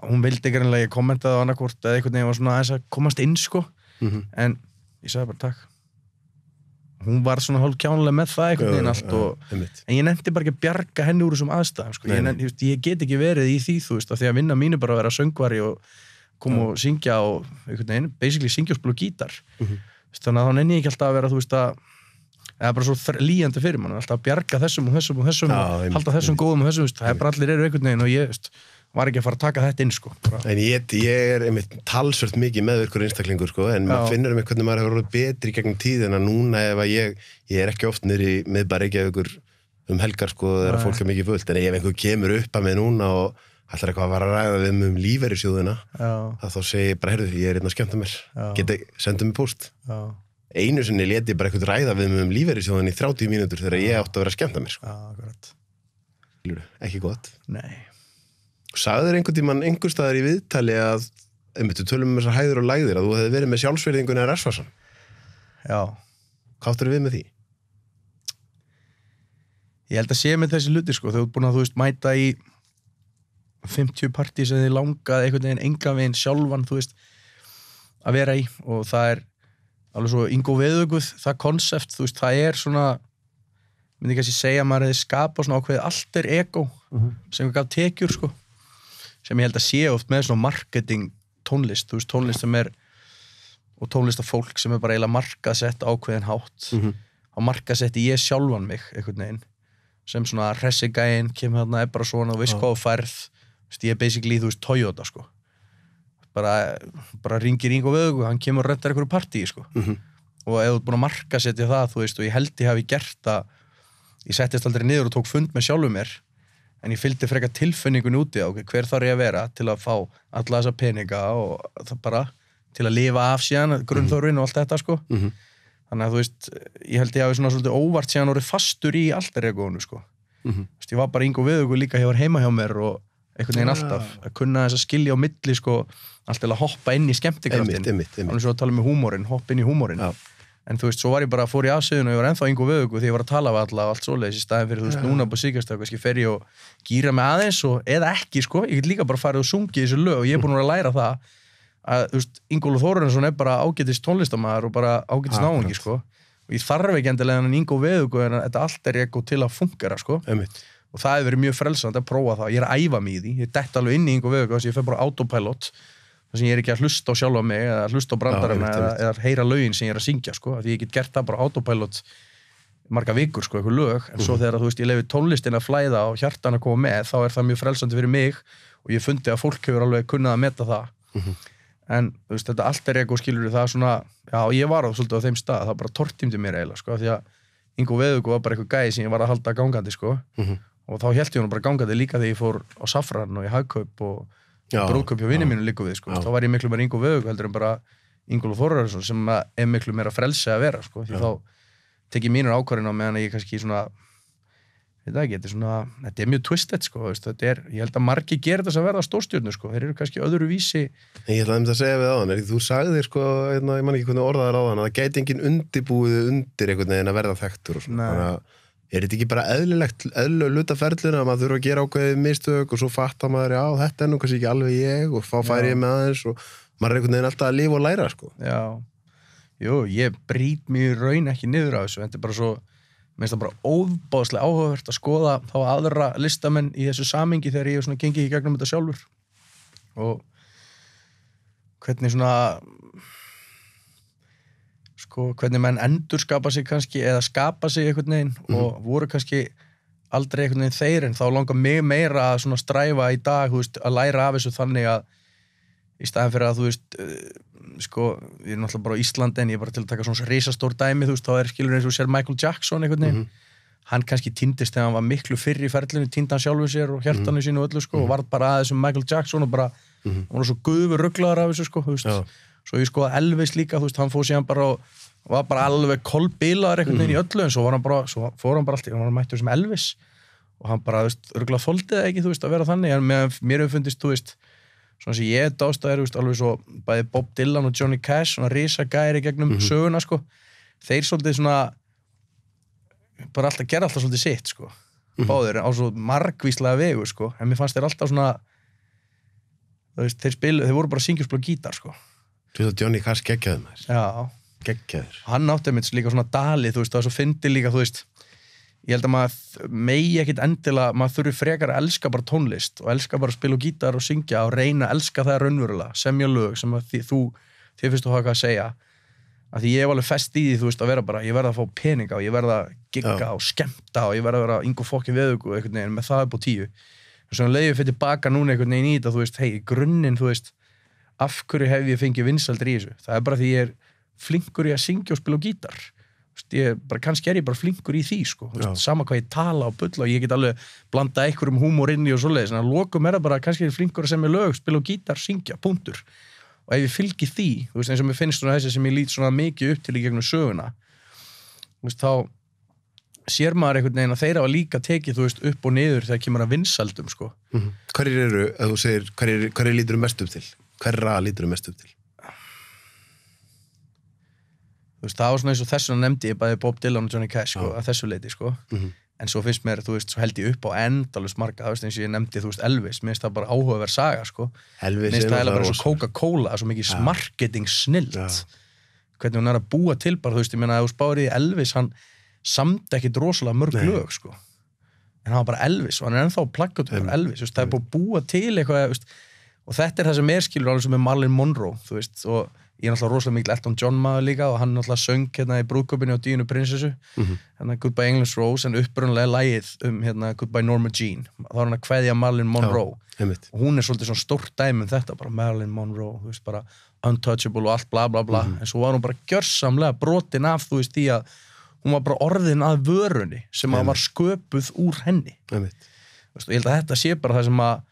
hún vildi ekki reynilega ég kommentaði á annarkvort eða einhvern veginn var svona aðeins að komast inn sko, en ég sagði bara takk, hún var svona hálf kjánulega með það einhvern veginn allt en ég nefndi bara ekki að bjarga henni úr þessum aðstæðum sko, ég get ekki verið í því, þú veist, að því að vinna mínu bara að vera söngvari og koma og syngja og einhvern veginn, basically syngja og spila gítar, þannig að þá nenni ég ekki alltaf að vera, þú veist, að það er bara svo líjandi fyrir mann, alltaf að bjarga þessum og þessum og þessum og halda þessum góðum og þessum, það er bara allir eru einhvern veginn og ég var ekki að fara að taka þetta inn sko. En ég er einmitt talsvert mikið meðvirkur einstaklingur sko, en maður finnur hvernig maður hefur orðið betri gegnum tíðina núna ef að ég er ekki oft niður í miðbæ Reykjavíkur helgar sko, þegar fólk er mikið fullt, en ef einhver kemur upp að mig núna og ætlar eitthvað að vara að ræða við lífeyrissjóðina, þá segi ég bara, heyrðu, ég er að skemmta mér, sendu mig póst. Einu sinni lét ég bara eitthvað ræða við lífeyrissjóðin í 30 mínútur þegar ég átti að vera að skemmta mér sko. Ekki gott. Nei. Sagði þér einhvern tímann einhvers staðar í viðtali að við tölum þessar hæðir og lægðir að þú hefði verið með sjálfsvirðingunni að Rasvarsson? Já. Hvað áttirðu við með því? Ég held að sé með þessi hluti sko, þau ert búin að þú veist mæta í 50 partí sem þið langaði einhvern veginn engan veginn sjálfan þú veist að vera í og það er alveg svo Ingo Veðuguð, það konsept, þú veist, það er svona, myndi kannski segja að maður hefði skapað svona ákveðið alter ego sem gaf tekjur, sko, sem ég held að sé oft með svona marketing tónlist, þú veist, tónlist sem er, og tónlistafólk sem er bara eiginlega markasett ákveðin hátt, og markasetti ég sjálfan mig, einhvern veginn, sem svona hressigæinn, kemur þarna, er bara svona, þú veist hvað þú færð, þú veist, ég er basically, þú veist, Toyota, sko. Bara ringir Ingo Veðuguð, hann kemur og rettar einhverju partíi sko. Og ef þú ert búin að markasetja það þú veist, og ég held ég hafi gert það ég settist aldrei niður og tók fund með sjálfum mér en ég fylgdi frekar tilfinningun úti á hver þarf ég að vera til að fá alla þessa peninga og það bara til að lifa af síðan, grunnþörfin og allt þetta sko. Þannig að þú veist, ég held ég hafi svona svolítið óvart síðan orðið fastur í alter egónu sko. Ég var bara Ingo Veðuguð líka, ég var heima hjá mér og einhvern veginn alltaf, að kunna þess að skilja á milli sko, alltaf að hoppa inn í skemmtikraftin alveg svo að tala með húmorinn, hoppa inn í húmorinn en þú veist, svo var ég bara, fór í afsöðun og ég var ennþá Ingo Veðuguð því ég var að tala við alla og allt svoleiðis í staðin fyrir, þú veist, núna búið síkast kannski fer ég og gýra mig aðeins og, eða ekki sko, ég get líka bara farið og sungið þessu lög og ég er búin að læra það að, þú veist, Ingólfur Þórarinsson er bara ágætis tónlistarmaður og bara ágætis náungi sko og ég þarf ekki endilega en Ingo Veðuguð en þetta allt er ég til að fungera sko og það hefur verið mjög frelsandi að prófa það, ég er að æfa mig í því, ég dett alveg inn í Ingo Veðuguð þess að ég fer bara autopilot þess að ég er ekki að hlusta á sjálfa mig eða hlusta á brandarana eða heyra lögin sem ég er að syngja sko, því ég get gert það bara autopilot marga vikur sko, eitthvað lög, en svo þegar þú veist ég leyfi tónlistin að flæða og hjartan að koma með, þá er það mjög frelsandi fyrir mig og ég fundi að fólk hefur alveg kunnað að meta það en þú veist, þetta alter ego skilur það svona, já, ég var svolítið á þeim stað, það bara tortímdi mér eiginlega, sko, því að Ingo Veðugo var bara eitthvað gæði sem ég var að halda gangandi, sko, og þá hélt ég hann bara gangandi líka þegar ég fór á Safran og í Hagkaup og brúðkaup hjá vinni mínu líka við, sko, þá var ég miklu meira Ingo Veðugo heldur en bara Ingólfur Þórarinsson sem er miklu meira frelsi að vera, sko, því þá tek ég mínur ákvarðin á meðan ég kannski svona, veit það ekki, þetta mjög twisted, sko, veist, ég held að margir gera þess að verða stórstjörnur, sko, þeir eru kannski öðru vísi. Ég ætlaði að segja við á hann, þú sagðir, sko, ég man ekki hvernig orðaðar á hann, að það gæti enginn undirbúið undir einhvern veginn að verða þekktur og svona, þannig að er þetta ekki bara eðlilega lutaferlina að maður þurfa að gera ákveðið mistök og svo fattar maður, já, þetta nú kannski ekki alveg ég og þá færi ég með aðeins og maður einhvern veginn alltaf að lifa og læra, sko. Já, jú, ég brýt mig í raun ekki niður á þessu, þetta er bara svo, mér finnst það bara óbáðslega áhugavert að skoða þá aðra listamenn í þessu samhengi þegar ég hef svona gengið í gegnum þetta sjálfur og hvernig svona sko, hvernig menn endurskapa sig kannski eða skapa sig einhvern veginn og voru kannski aldrei einhvern veginn þeir en þá langar mig meira að svona stræfa í dag, þú veist, að læra af þessu þannig að í staðin fyrir að þú veist sko, ég er náttúrulega bara á Íslandi en ég er bara til að taka svona risastór dæmi, þú veist, þá skilur eins og sér Michael Jackson einhvern veginn hann kannski týndist þegar hann var miklu fyrr í ferlinu týndi hann sjálfu sér og hjartanu sínu og öllu sko, og var bara aðeins Michael Jackson og bara hann var svo guðfur rugglaður af þessu sko, þú veist, svo ég skoða Elvis líka, þú veist, hann fór síðan bara og var bara alveg kolbilaður einhvern veginn í öllu en svo var hann bara, svo fór hann bara alltaf, hann var mættur sem Elvis og hann bara, þú veist, rugglaði þoldið ekki, þú veist, að vera þannig en mér hefur fundist, þú veist svona sem ég dástæðir, alveg svo bæði Bob Dylan og Johnny Cash, svona risagæri gegnum söguna, sko. Þeir svolítið svona bara alltaf gera alltaf svolítið sitt, sko. Báðir á svo margvíslega vegu, sko. En mér fannst þeir alltaf svona þú veist, þeir voru bara að syngja og spila gítar, sko. Þú veist að Johnny Cash geggjaði maður. Já. Geggjaður. Hann átti einmitt líka svona dali, þú veist, það var svo fyndið líka, þú veist ég held að maður megi ekkit endilega maður þurfi frekar að elska bara tónlist og elska bara að spila og gítar og syngja og reyna að elska það raunverulega, semja lög sem að þið finnst þú hafa hvað að segja að því ég hef alveg fest í því, þú veist, að vera bara ég verða að fá peninga og ég verða að gigga og skemmta og ég verða að vera Ingo fokkin Veðugo einhvern veginn með það upp á 10 og svona leiði fyrir tilbaka núna einhvern veginn í þetta, þú veist, hey, í grunninn, þú veist af hverju hef ég fengið vinsældir í þessu, það er bara því ég er flinkur í að syngja og spila og gítar kannski er ég bara flinkur í því sko. Sama hvað ég tala og bulla og ég get alveg blanda einhverjum húmor inn í og svoleiðis en að lokum er það bara kannski er flinkur að semja lög spila og gítar, syngja, punktur og ef ég fylgi því, þú veist, eins og mér finnst svona þessi sem ég lít svona mikið upp til í gegnum söguna þú veist, þá sér maður einhvern veginn að þeir hafa líka tekið, þú veist, upp og niður þegar kemur að vinsældum sko. Hverjir eru, ef þú segir, hverjir lítur mest upp til? Hverra lítur mest upp til? Þú veist, það var svona eins og þessu nefndi ég bæði Bob Dylan og Johnny Cash, sko, að þessu leiti, sko. En svo finnst mér, þú veist, svo held ég upp á endalaust marga, þú veist, eins og ég nefndi, þú veist, Elvis, mér finnst það bara áhugaverð saga, sko. Elvis mér finnst það heila bara eins og Coca-Cola, svo mikið marketing snilt. Hvernig hún er að búa til bara, þú veist, ég meina, ef þú spáir í Elvis, hann samdi ekkit rosalega mörg lög, sko. En hann var bara Elvis, og hann er ennþá plaggat um Elvis, þú veist, það er búið að búa til eitthvað, þú veist, og þetta er það sem skilur alveg sem með Marilyn Monroe, þú veist, og ég er náttúrulega rosalega mikil Elton John maður líka og hann náttúrulega söng hérna í brúðkaupinu á Díönu prinsessu hérna Goodbye England's Rose en upprunalega lagið hérna Goodbye Norma Jean þá er hann að kveðja Marilyn Monroe og hún er svolítið svona stórt dæmi þetta bara Marilyn Monroe, þú veist bara untouchable og allt bla bla bla en svo var hún bara gjörsamlega brotin af þú veist því að hún var bara orðin að vörunni sem að var sköpuð úr henni og ég held að þetta sé bara það sem að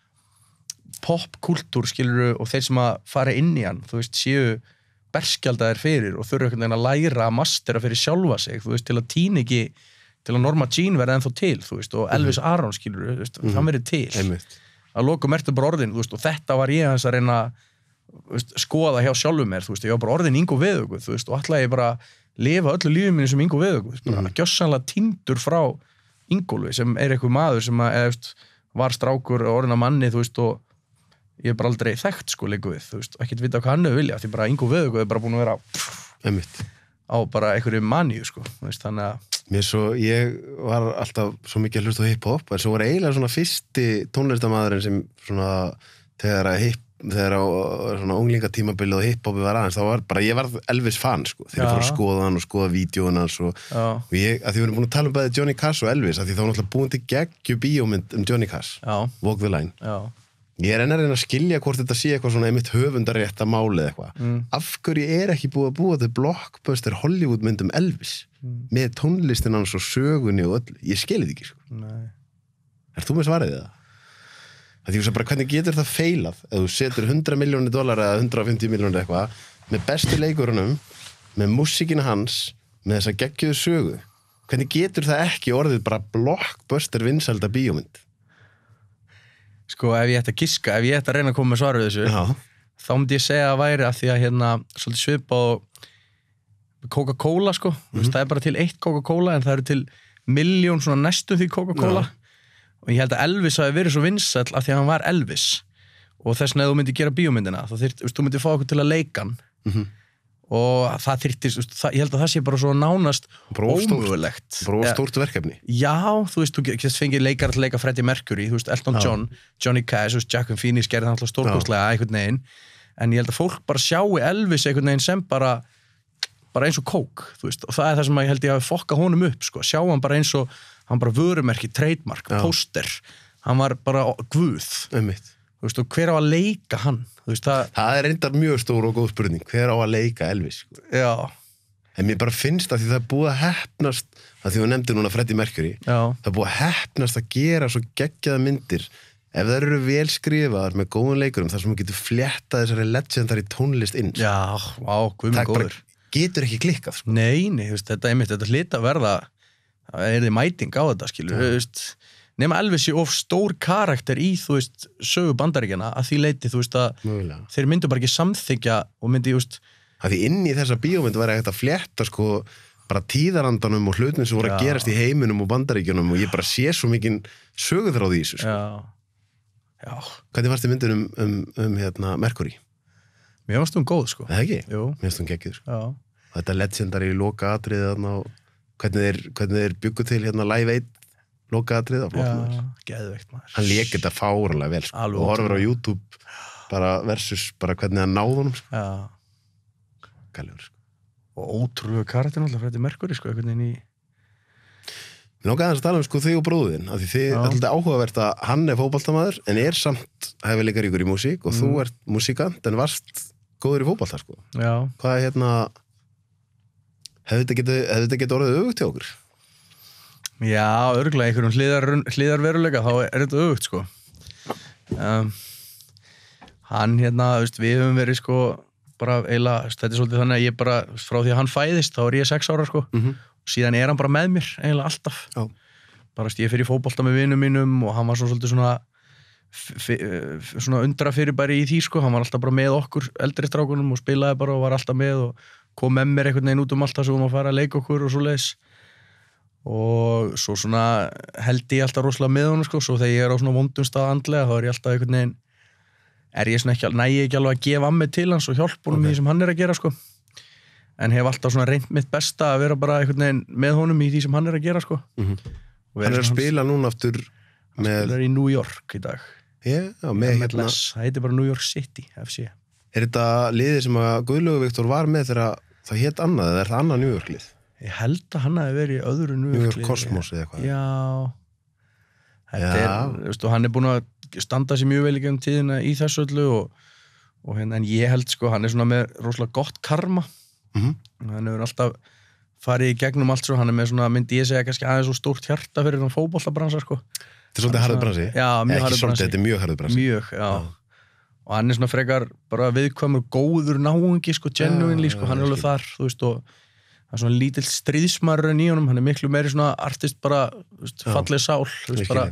popkultúr skiluru og þeir sem að fara inn í hann þú veist séu berskjaldaðir fyrir og þurfa einhvern veginn að læra að mastera fyrir sjálfa sig, þú veist, til að tína ekki til að Norma Jean verði ennþá til, þú veist, og Elvis Aron, skilur, þú veist, það verið til. Að lokum ertu bara orðin, þú veist, og þetta var ég að reyna að skoða hjá sjálfum mér, þú veist, ég var bara orðin Ingo Veðugo, þú veist, og ætlaði ég bara lifa öllu lífið minni sem Ingo Veðugo, bara gjörsamlega týndur frá Ingólfi sem er eitthvað maður sem að, var strákur og orðin að manni, þú veist, og ég bara aldrei þekkt sko líka við, þú veist, ekkert vita hvað hann hefur vilja, því bara Ingo Veðugo er bara búin að vera á bara einhverju maníu sko, þú veist, þannig að ég var alltaf svo mikið að hlusta á hip-hop, en svo var eiginlega svona fyrsti tónlistarmaðurinn sem svona þegar á svona unglingatímabilið og hip-hopi var aðeins, þá var bara, ég var Elvis fan sko, þegar ég fór að skoða hann og skoða vídjóin hans og ég, að því við erum búin að tala bæði Johnny Cash og Elvis, að því þá var náttúrulega búin til geggju bíómynd Johnny Cash, Walk the Line Ég er enn að reyna að skilja hvort þetta sé eitthvað svona einmitt höfundarétta máli eða eitthvað. Af hverju ekki búið að búa til blockbuster Hollywood myndum Elvis með tónlistin hans og sögunni og öllu? Ég skilði ekki, sko. Nei. Er þú með svarið það? Það er bara hvernig getur það feilað ef þú setur $100 milljónir eða 150 milljónir eitthvað með bestu leikurunum, með músíkina hans, með þessa geggjuðu sögu. Hvernig getur það ekki orðið bara blockbuster vinsælda bíómynd? Sko, ef ég ætti að giska, ef ég ætti að reyna að koma með svarið þessu, þá myndi ég segja að væri að því að svolítið svipa á Coca-Cola, sko. Það er bara til eitt Coca-Cola, en það eru til milljón svona næstum því Coca-Cola. Og ég held að Elvis hafi verið svo vinsæll af því að hann var Elvis. Og þess vegna ef þú myndi gera bíómyndina, þú myndi fá okkur til að leika hann. Og það þyrfti, ég held að það sé bara svo nánast ómögulegt. Bara stórt verkefni. Já, þú fengið leikar að leika Freddie Mercury, Elton John, Johnny Cash, Jack Phoenix gerði það alltaf stórkostlega einhvern veginn. En ég held að fólk bara sjáu Elvis einhvern veginn sem bara eins og kók, og það er það sem ég held ég hafi fokkað honum upp, sko. Sjá hann bara eins og, hann bara vörumerki, trademark, póster. Hann var bara guð. Einmitt. Og hver á að leika hann? Það er reyndar mjög stór og góð spurning, hver á að leika Elvis? Já. En mér bara finnst að því það er búið að heppnast, að því þú nefndir núna Freddie Mercury, það er búið að heppnast að gera svo geggjaða myndir, ef það eru vel skrifaðar með góðum leikurum, þar sem þú getur fléttað þessari legendary tónlist inn. Já, guð minn góður. Það getur ekki klikkað, sko. Nei, þetta hlýtur að verða, það er því mæting á þetta, skilur, nema Elvis sé of stór karakter í, sögu Bandaríkjanna að því leiti, að þeir myndu bara ekki samþykja og myndi, að því inn í þessa bíómynd var ekkert að flétta, sko, bara tíðarandanum og hlutin sem voru að gerast í heiminum og Bandaríkjunum og ég bara sé svo mikinn söguþráð í þessu, sko. Já. Hvernig varst þið myndin Mercury? Mér fannst hún góð, sko. Það ekki? Jú. Mér fannst hún geggjuð, sko. Já. Og þetta legendary lokaatriði þarna og hvernig þeir byggu til Live Aid lokaatrið af flott maður. Já, geðveikt maður. Hann lék þetta fáránlega vel, sko. Og horfir á YouTube bara versus bara hvernig hann náði honum, sko. Já. Gælegur, sko. Og ótrúlega karakter alltaf Freddie Mercury, sko, einhvern veginn í... Mér langaði aðeins að tala þig og bróðin, af því þið er alltaf áhugavert að hann er fótboltamaður, en er samt hæfileikaríkur í músík og þú ert músíkant, en varst góður í fótbolta, sko. Já. Hvað er hefði þetta getið orðið öfugt hjá okkur? Já, örugglega einhverjum hliðarveruleika, þá er þetta öfugt, sko. Hann við höfum verið, sko, bara eiginlega, þetta er svolítið þannig að ég bara, frá því að hann fæðist, þá er ég 6 ára, sko. Síðan er hann bara með mér, eiginlega alltaf. Já. Bara ég fyrir fótbolta með vinum mínum og hann var svolítið svona undrafyrirbæri í því, sko. Hann var alltaf bara með okkur eldri strákunum og spilaði bara og var alltaf með og kom með mér einhvern veginn út allt það sem að fara að leika okkur og svoleiðis. Og svo svona held ég alltaf rosalega með honum, sko. Svo þegar ég er á svona vondum stað andlega, þá er ég alltaf einhvern veginn, næ ég ekki alveg að gefa mig til hans og hjálpa honum í því sem hann er að gera, sko. En hef alltaf svona reynt mitt besta að vera bara einhvern veginn með honum í því sem hann er að gera, sko. Hann er að spila núna aftur með... Hann spilar í New York í dag. Já, með það heitir bara New York City FC. Er þetta liðið sem að Guðlaugur Viktor var með þegar það hét annað, eða er það annað New York lið? Ég held að hann hafi verið í öðru New York lið. New York Cosmos eða eitthvað. Já. Þetta hann er búin að standa sér mjög vel í gegnum tíðina í þessu öllu en ég held, sko, hann er svona með rosalega gott karma. Hann hefur alltaf farið í gegnum allt svo, hann er með svona, myndi ég segja kannski aðeins svo stórt hjarta fyrir hann fótboltabransa, sko. Þetta er svolítið harður bransi? Já, mjög harður bransi. Þetta er mjög harður bransi? Mjög, já. Og hann er svona frekar bara viðkvæmur góður náungi, sko, genuinely, sko, hann er alveg þar, og það er svona lítill stríðsmarinn í honum, hann er miklu meiri svona artist bara, falleg sál, bara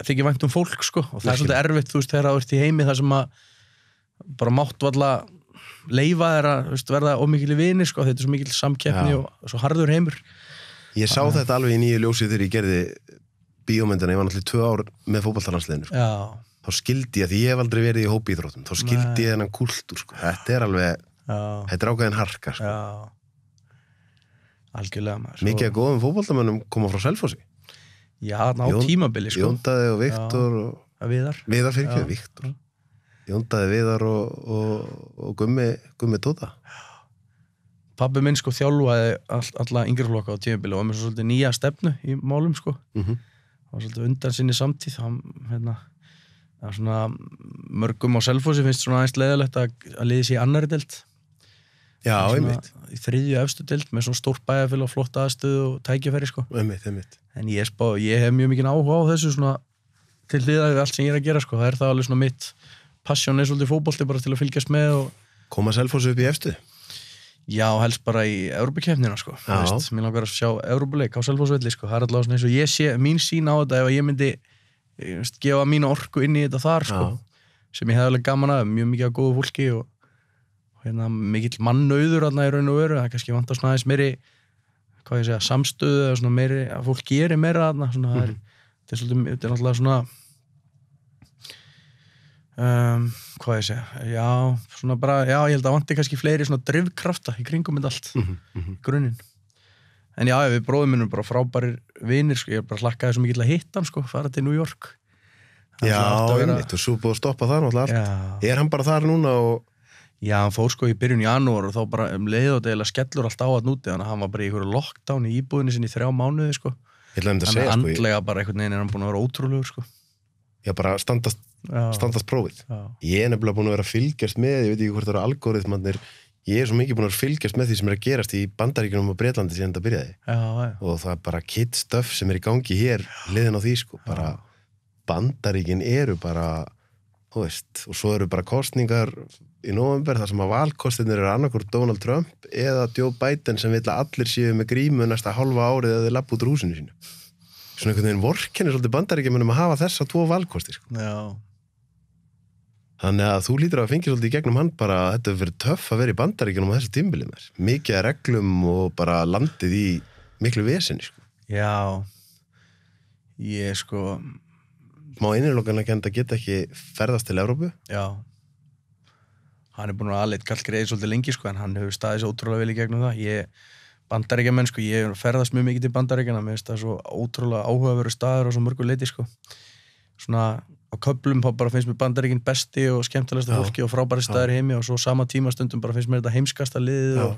þykir vænt fólk, sko, og það er svolítið erfitt, þegar það ert í heimi þar sem að bara mátt valla leifa þér að verða ómikil í vini, sko, þetta er svo mikil samkeppni og svo harður heimur. Ég sá þetta alveg í nýju ljósið þegar ég gerði bíómyndina, ég var náttúrulega 2 ár með fótboltalandsliðinu, sko. Þá skildi ég, því ég hef aldrei verið í hópíþróttum, þá skildi ég þennan kúltúr, sko. Þetta er alveg, þetta er ákveðin harka, sko. Algjörlega, maður. Mikið af góðum fótboltamönnum koma frá Selfossi. Já, á tímabili, sko. Jón Daði og Viktor og... Viðar fyrir ekki, Viktor. Jón Daði Viðar og Gummi Tóta. Pabbi minn, sko, þjálfaði alla yngri flokka á tímabili og var með svo svolítið nýja stefnu í málum, sko. Það var svolítið undan sinni samtíð, hann, það svona mörgum á Selfossi finnst svona aðeins leiðilegt að liði sér í annarri deild. Já, einmitt. Í 3. efstu deild með svona stórt bæjarfélag og flott aðstöðu og tækifæri sko. Einmitt. En ég hef mjög mikinn áhuga á þessu svona til hliðar við allt sem ég að gera sko. Það er það alveg svona mitt passion svolítið fótbolti bara til að fylgjast með og koma Selfossi upp í efstu? Já, helst bara í Evrópukeppnina sko. Mér langar að sjá Evrópuleik á Selfossvelli sko. Það er allavega svona eins og ég sé mín sýn á þetta ef ég myndi gefa mína orku inn í þetta þar sko. Sem ég hef alveg gaman að, mjög mikið af góðu fólki og hérna mikill mannauður þarna í raun og veru, það kannski vantar svona aðeins meiri, hvað ég segja, samstöðu eða svona meiri, að fólk gerir meira þarna, svona það er svolítið, þetta er náttúrulega svona hvað ég segja, já, svona bara, já, ég held að vanti kannski fleiri svona drifkrafta í kringum þetta allt, í grunninn. En já, við bróðum minnum bara frábærir vinir, sko, ég bara hlakkaði svo mikið til að hitta hann, sko, fara til New York. Já, einmitt, og svo búið að stoppa það náttúrulega allt. Er hann bara þar núna og Já, hann fór sko í byrjun janúar og þá bara leið og degilega skellur allt á að núti þannig að hann var bara í einhverju lockdown í íbúðinni sinni í 3 mánuði sko. Þannig að andlega bara einhvern veginn er hann búin að vera ótrúlegur sko. Já, bara standast prófið. Já. Ég er nefnilega búin að vera að fylgjast með, ég veit ekki hvort það eru algoritmannir, ég er svo mikið búin að fylgjast með því sem er að gerast í Bandaríkjunum og Bretlandi síðan þetta byrjaði. Já. Og það er bara kid stuff sem er í gangi hér, liðin á því sko, bara Bandaríkin eru bara, þú veist, og svo eru bara kosningar í nóvember þar sem að valkostirnir eru annarkvort Donald Trump eða Joe Biden sem vill að allir séu með grímu næsta hálfa árið eða þeir labba út úr húsinu sínu. Svona einhvern veginn vorkenni svolítið Bandaríkjumönnum að hafa þessa 2 valkostir. Sko. Já. Þannig að þú lítur að fengja svolítið í gegnum hann bara að þetta hefur verið töff að vera í Bandaríkjunum á þessu tímabilið mér. Mikið að reglum og bara landið í miklu vesinni. Sko. Já. Ég sko Má innilokanlega geta ekki ferðast til Evrópu? Já. Hann er búin að aðleitt kallgreið svolítið lengi sko, en hann hefur staðið svo ótrúlega vel í gegnum það. Bandaríkjamenn sko, ég ferðast mjög mikið til Bandaríkjana, mér finnst það svo ótrúlega áhugaverður staður á svo mörgu leiti sko. Svona á köflum þá bara finnst mér Bandaríkin besti og skemmtilegasta fólki og frábæri staður í heimi og svo sama tíma stundum bara finnst mér þetta heimskasta liðið og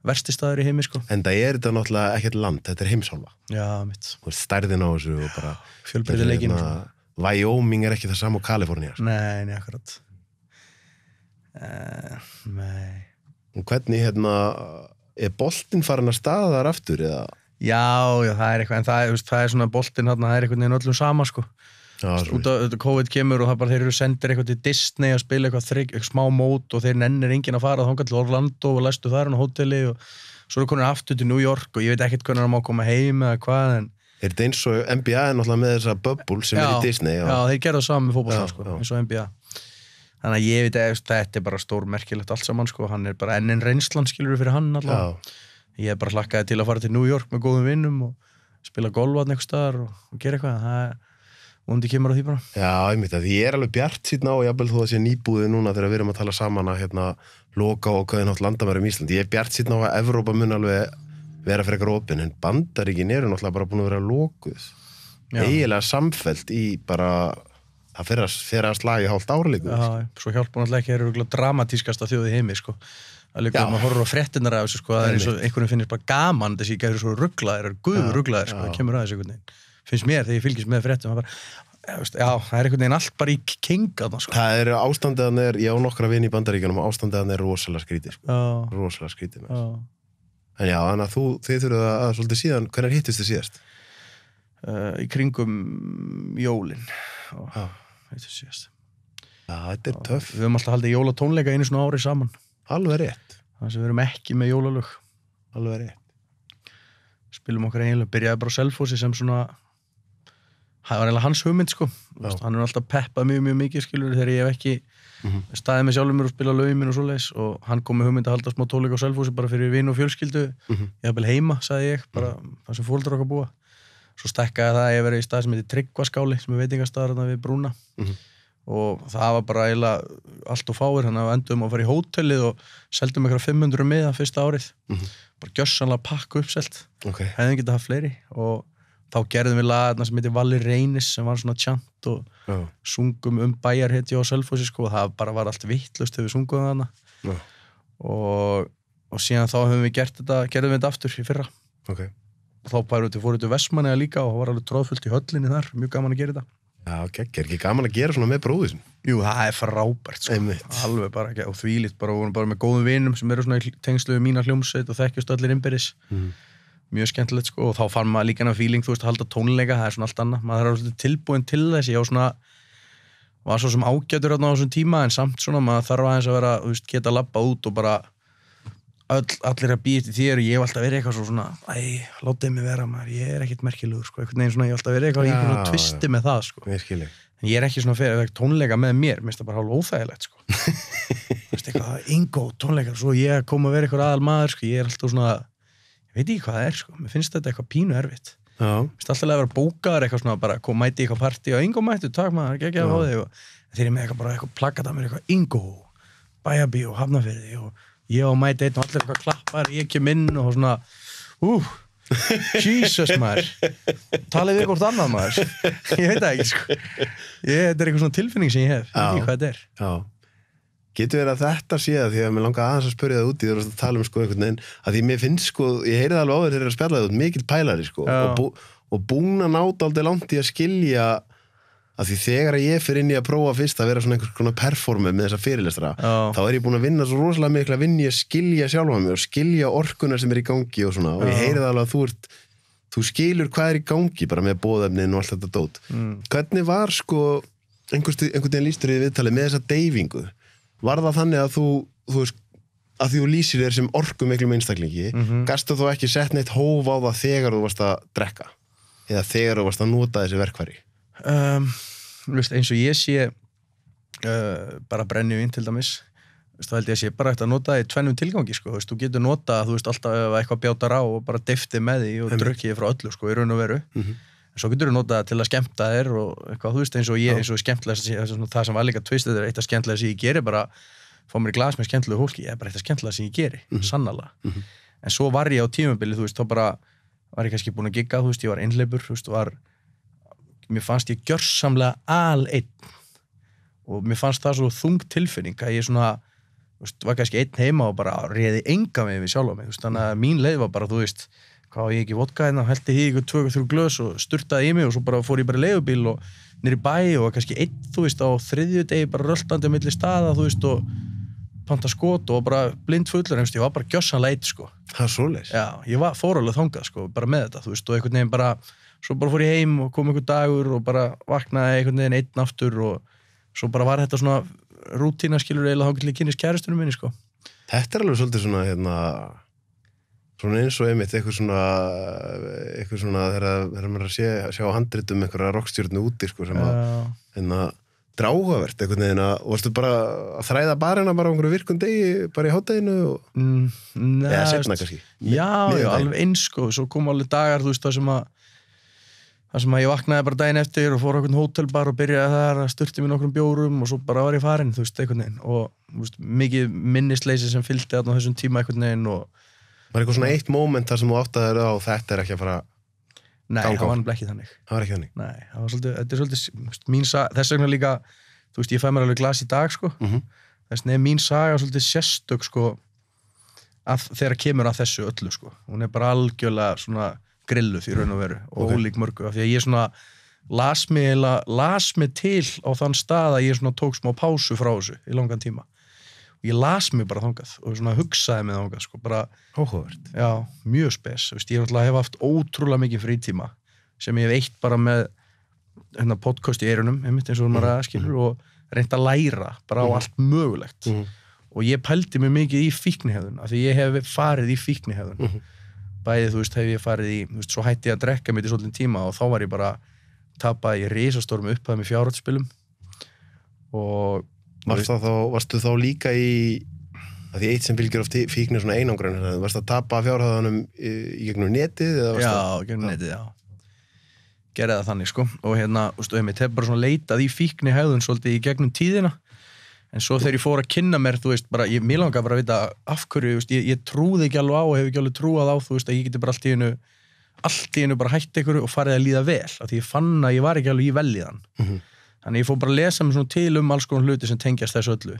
versti staður í heimi sko. En það er þetta náttúrulega ekkert land, þetta er heimsálfa. Já, mitt. Stærðin á þessu og bara fjölbreytileikinn. Wyoming er ekki það sama á Kalifornía. Nei, akkurat. Nei. Og hvernig, er boltinn farin að staða þar aftur, eða? Já, það er eitthvað, en það er svona boltinn þarna, það er einhvern veginn öllum sama, sko. Já, út af COVID kemur og það bara þeir eru sendir eitthvað til Disney að spila eitthvað smá mót og þeir nennir enginn að fara þangað til Orlando og læstu þar á hóteli og svo eru konur aftur til New York og ég veit ekkert hvernig það má koma heim eða hvað, en er þetta eins og NBA náttúrulega með þessa bubble sem er í Disney? Já, þeir gerðu það saman með fótbolta sko, eins og NBA. Þannig að ég veit að þetta er bara stór merkilegt allt saman sko, hann er bara enn reynslan skilur fyrir hann allavega. Ég hef bara hlakkaði til að fara til New York með góðum vinnum og spila golfvatn einhvers staðar og gera eitthvað, það vondi kemur á því bara. Já, einmitt að ég er alveg bjart síðan á, jafnvel þó að sé nýbúið núna þegar við erum að tala saman að loka á hvað nátt landamærum í Íslandi. Ég er bjart síðan á að Evrópa mun alveg vera frekar opin, en Bandaríkin eru náttúrulega bara búin að vera lokuð. Eiginlega samfellt í bara, það fer að slagi hálft árleiku. Já, svo hjálpa náttúrulega ekki, það eru dramatískasta þjóð í heimi, sko. Það líka að maður horfir á fréttinnar af þessu, sko, það er eins og einhvern finnst bara gaman þessi gæður svo rugglaðir, rugglaðir, sko, það kemur að þessu einhvern veginn. Finnst mér þegar ég fylgist með fréttum, það er einhvern veginn allt bara í kinga, sko. Það er ástandiðan ég á nokkra vini í Bandaríkjunum og ástandiðan rosalega skrítið, sko. Rosalega skrítið með þessu. En já, þannig að þið þurfuð að svolítið síðan, hvernig hittist þið síðast? Í kringum jólin. Hittist síðast. Já, þetta er töff. Við höfum alltaf haldið jólatónleika einu svona ári saman. Alveg rétt. Þannig að við erum ekki með jólalög. Alveg rétt. Spilum okkar eiginlega, byrjaði bara á Selfossi sem svona, það var eiginlega hans hugmynd, sko. Hann er alltaf peppað mjög mikið, skilur, þegar ég hef ekki staðið með sjálfur mér og spila lögin minn og svoleiðis og hann kom með hugmynd að halda smá tónleika á Selfossi bara fyrir vin og fjölskyldu ég hafði heima, sagði ég, bara það sem fóreldrar okkar búa svo stekkaði það að ég verið í stað sem heitir Tryggvaskáli sem er veitingastaðar við Brúna og það var bara eiginlega allt og fáir, þannig að við endum að fara í hótelið og seldum eitthvað 500 miða fyrsta árið bara gjörsamlega pakka uppselt hefðum getað haft fleiri og þá gerðum við lagna sem heitir Valli Reynis sem var svona tjant og sungum bæjarhetju á Selfossi sko, og það bara var allt vittlust þegar við sungum þarna og síðan þá höfum við gerðum við þetta aftur í fyrra og þá fórum við til Vestmannaeyja líka og það var alveg tróðfullt í höllinni þar, mjög gaman að gera þetta Já, ekki gaman að gera svona með bróðisinn. Jú, það frábært, sko. Alveg bara ekki, og þvílíkt bara, vorum bara með góðum vinum sem eru svona í tengslu við mína hljómsveit og þekkjast allir innbyrðis. Mjög skemmtilegt, sko, og þá fann maður líka hana feeling, þú veist, að halda tónleika, það svona allt annað. Maður er alveg tilbúin til þess, ég var svo sem ágætur á þessum tíma, en samt svona, maður þarf aðeins að vera, þú veist, geta labbað út og bara allir að býja til þér og ég hef alltaf verið eitthvað svona, látið mig vera maður, ég ekkert merkilegur, sko, einhvern veginn svona, ég hef alltaf verið eitthvað í einhvern tvisti með það, sko. En ég ekki svona fyrir tónleika með mér, minnst það bara hálf óþægilegt, sko. Þú veist, eitthvað, Ingo, tónleikar, svo ég kom að vera eitthvað aðal maður, sko, ég alltaf svona, ég veit ekki hvað það sko, mér finnst þetta eitthvað pínu erfitt. Mér finnst alltaf að vera bókaður eitthvað svona, bara mæti í eitthvað partí og Ingo mættu, takk maður, ekki að fá þig og þeir með eitthvað bara eitthvað plakkat að mér eitthvað Ingo, Bæjarbí og Hafnarfirði og ég og mæti einn og allir eitthvað klappar, ég kem inn og svona, Jesus maður, talið við hvort annað maður, ég veit það ekki sko, þetta er eitthvað svona tilfinning sem ég hef, ég veit ekki hvað þetta er. Getur verið að þetta sé það, því að mér langar aðeins að spyrja það úti, þú veist að tala sko einhvern veginn, að því mér finnst sko, ég heyrði alveg áður þegar að spjalla það út, mikill pælari sko, og búin að náta aldrei langt í að skilja, að því þegar ég fyrir inn í að prófa fyrst að vera svona einhvers konar performer með þessa fyrirlestra, þá ég búin að vinna svo rosalega mikla að vinna í að skilja sjálfa mig og skilja orkuna sem í gangi og svona, og ég heyrði alveg að þú skilur hvað í gangi bara með boðefnin og allt þetta dót. Hvernig var sko, einhvern veginn lýstur í viðtalið með þessa deyfingu? Var það þannig að þú veist, að því þú lýsir þér sem orku miklum einstaklingi, gastu þú ekki sett neitt hóf á það þegar þú varst að drekka? Eða þegar þú varst að nota þessi verkfæri? Eins og ég sé bara brennivín til dæmis, þá held ég að sé bara eftir að nota það í tvennum tilgangi, sko. Þú getur notað, þú veist, alltaf ef eitthvað bjátar á og bara deftið með því og drukkið frá öllu, sko, í raun og veru. En svo getur þú notað það til að skemmta þér og eitthvað, þú veist, eins og skemmtilega, það sem var líka tvistið er eitt af skemmtilega sem ég geri, bara fá mér í glas með skemmtilegu fólki, ég er bara eitt af skemmtilega sem ég geri, sannarlega. En svo var ég á tímabili, þú veist, þá bara var ég kannski búin að gigga, þú veist, ég var einhleypur, þú veist, mér fannst ég gjörsamlega aleinn og mér fannst það svo þung tilfinning að ég svona, þú veist, var kannski einn heima og bara réði enga mig við sjálfa mig, þú veist, þannig að mín leið var bara, þú veist, hvað ég ekki vodka hérna, hellti í ykkur 2-3 glös og sturtaði í mig og svo bara fór ég bara í leigubíl og niður í bæ og kannski einn, þú veist, á þriðju degi bara röltandi á milli staða, þú veist, og panta skot og bara blind fullur, ég var bara gjörsamlega einn, sko. Það er svoleiðis? Já, ég fór alveg þangað, sko, bara með þetta, þú veist, og einhvern veginn bara, svo bara fór ég heim og kom einhver dagur og bara vaknaði einhvern veginn einn aftur og svo bara var þetta svona rútína, skilur, eiginlega þá getur ég kynnist kærustunum minni, sko. Þetta er alveg svolítið svona, svona eins og einmitt eitthvað svona þegar maður sjá handritum einhverja rockstjörnu úti, sko, sem að dráhugavert einhvern veginn og varstu bara að þræða barina bara á einhverju virkum degi bara í hádeginu eða seinna kannski? Já, alveg eins, sko, svo kom alveg dagar, þú veist, það sem að ég vaknaði bara daginn eftir og fór á einhvern hótelbar og byrjaði þar að sturti mér nokkrum bjórum og svo bara var ég farinn, þú veist, einhvern veginn og þú veist, mikið minnisleysi sem fylgdi þarna á þessum tíma einhvern veginn og var eitthvað svona eitt moment þar sem þú áttaðir á þetta ekki að fara Nei, það var nefnilega ekki þannig. Það var ekki þannig? Nei, það var svolítið, þetta er svolítið mín saga, þess vegna líka, þú veist, ég fæ mér alveg glas í dag, sko. Þess vegna er mín saga svolítið sérstök, sko, að þegar kemur að þessu öllu, sko. Hún er bara algjörlega svona grilluð í raun og veru og ólík mörgu, af því að ég svona las mig til á þann stað að ég svona tók smá pásu frá þessu í langan tíma. Ég las mig bara þangað og svona hugsaði mig þangað, sko, bara áhugavert. Já, mjög spes, þú veist, ég hef haft ótrúlega mikið frítíma sem ég hef eitt bara með podcast í eyrunum, einmitt eins og maður að skilur og reynt að læra bara á allt mögulegt og ég pældi mig mikið í fíknihefðun af því ég hef farið í fíknihefðun bæði, þú veist, hef ég farið í, þú veist, svo hætti ég að drekka mitt í svolítinn tíma og þá var ég bara tapaði í risastórum upphæð með fjárhættsspilum og Varstu þá líka í að því eitt sem fylgir oft fíknir svona einangran, varstu að tapa fjárhæðanum í gegnum netið? Já, gegnum netið, já. Gerði það þannig, sko. Og hérna, þú veist, ég hef bara svona leitað í fíknihegðun svolítið í gegnum tíðina. En svo þegar ég fór að kynna mér, þú veist, bara, mér langaði bara að vita af hverju, þú veist, ég trúði ekki alveg á og hef ekki alveg trúað á, þú veist, að ég geti bara allt í einu bara hætt einhverju og farið að líða vel. Af því ég fann að ég var ekki alveg í velíðan. Þannig ég fór bara að lesa mig svona til alls konar hluti sem tengjast þessu öllu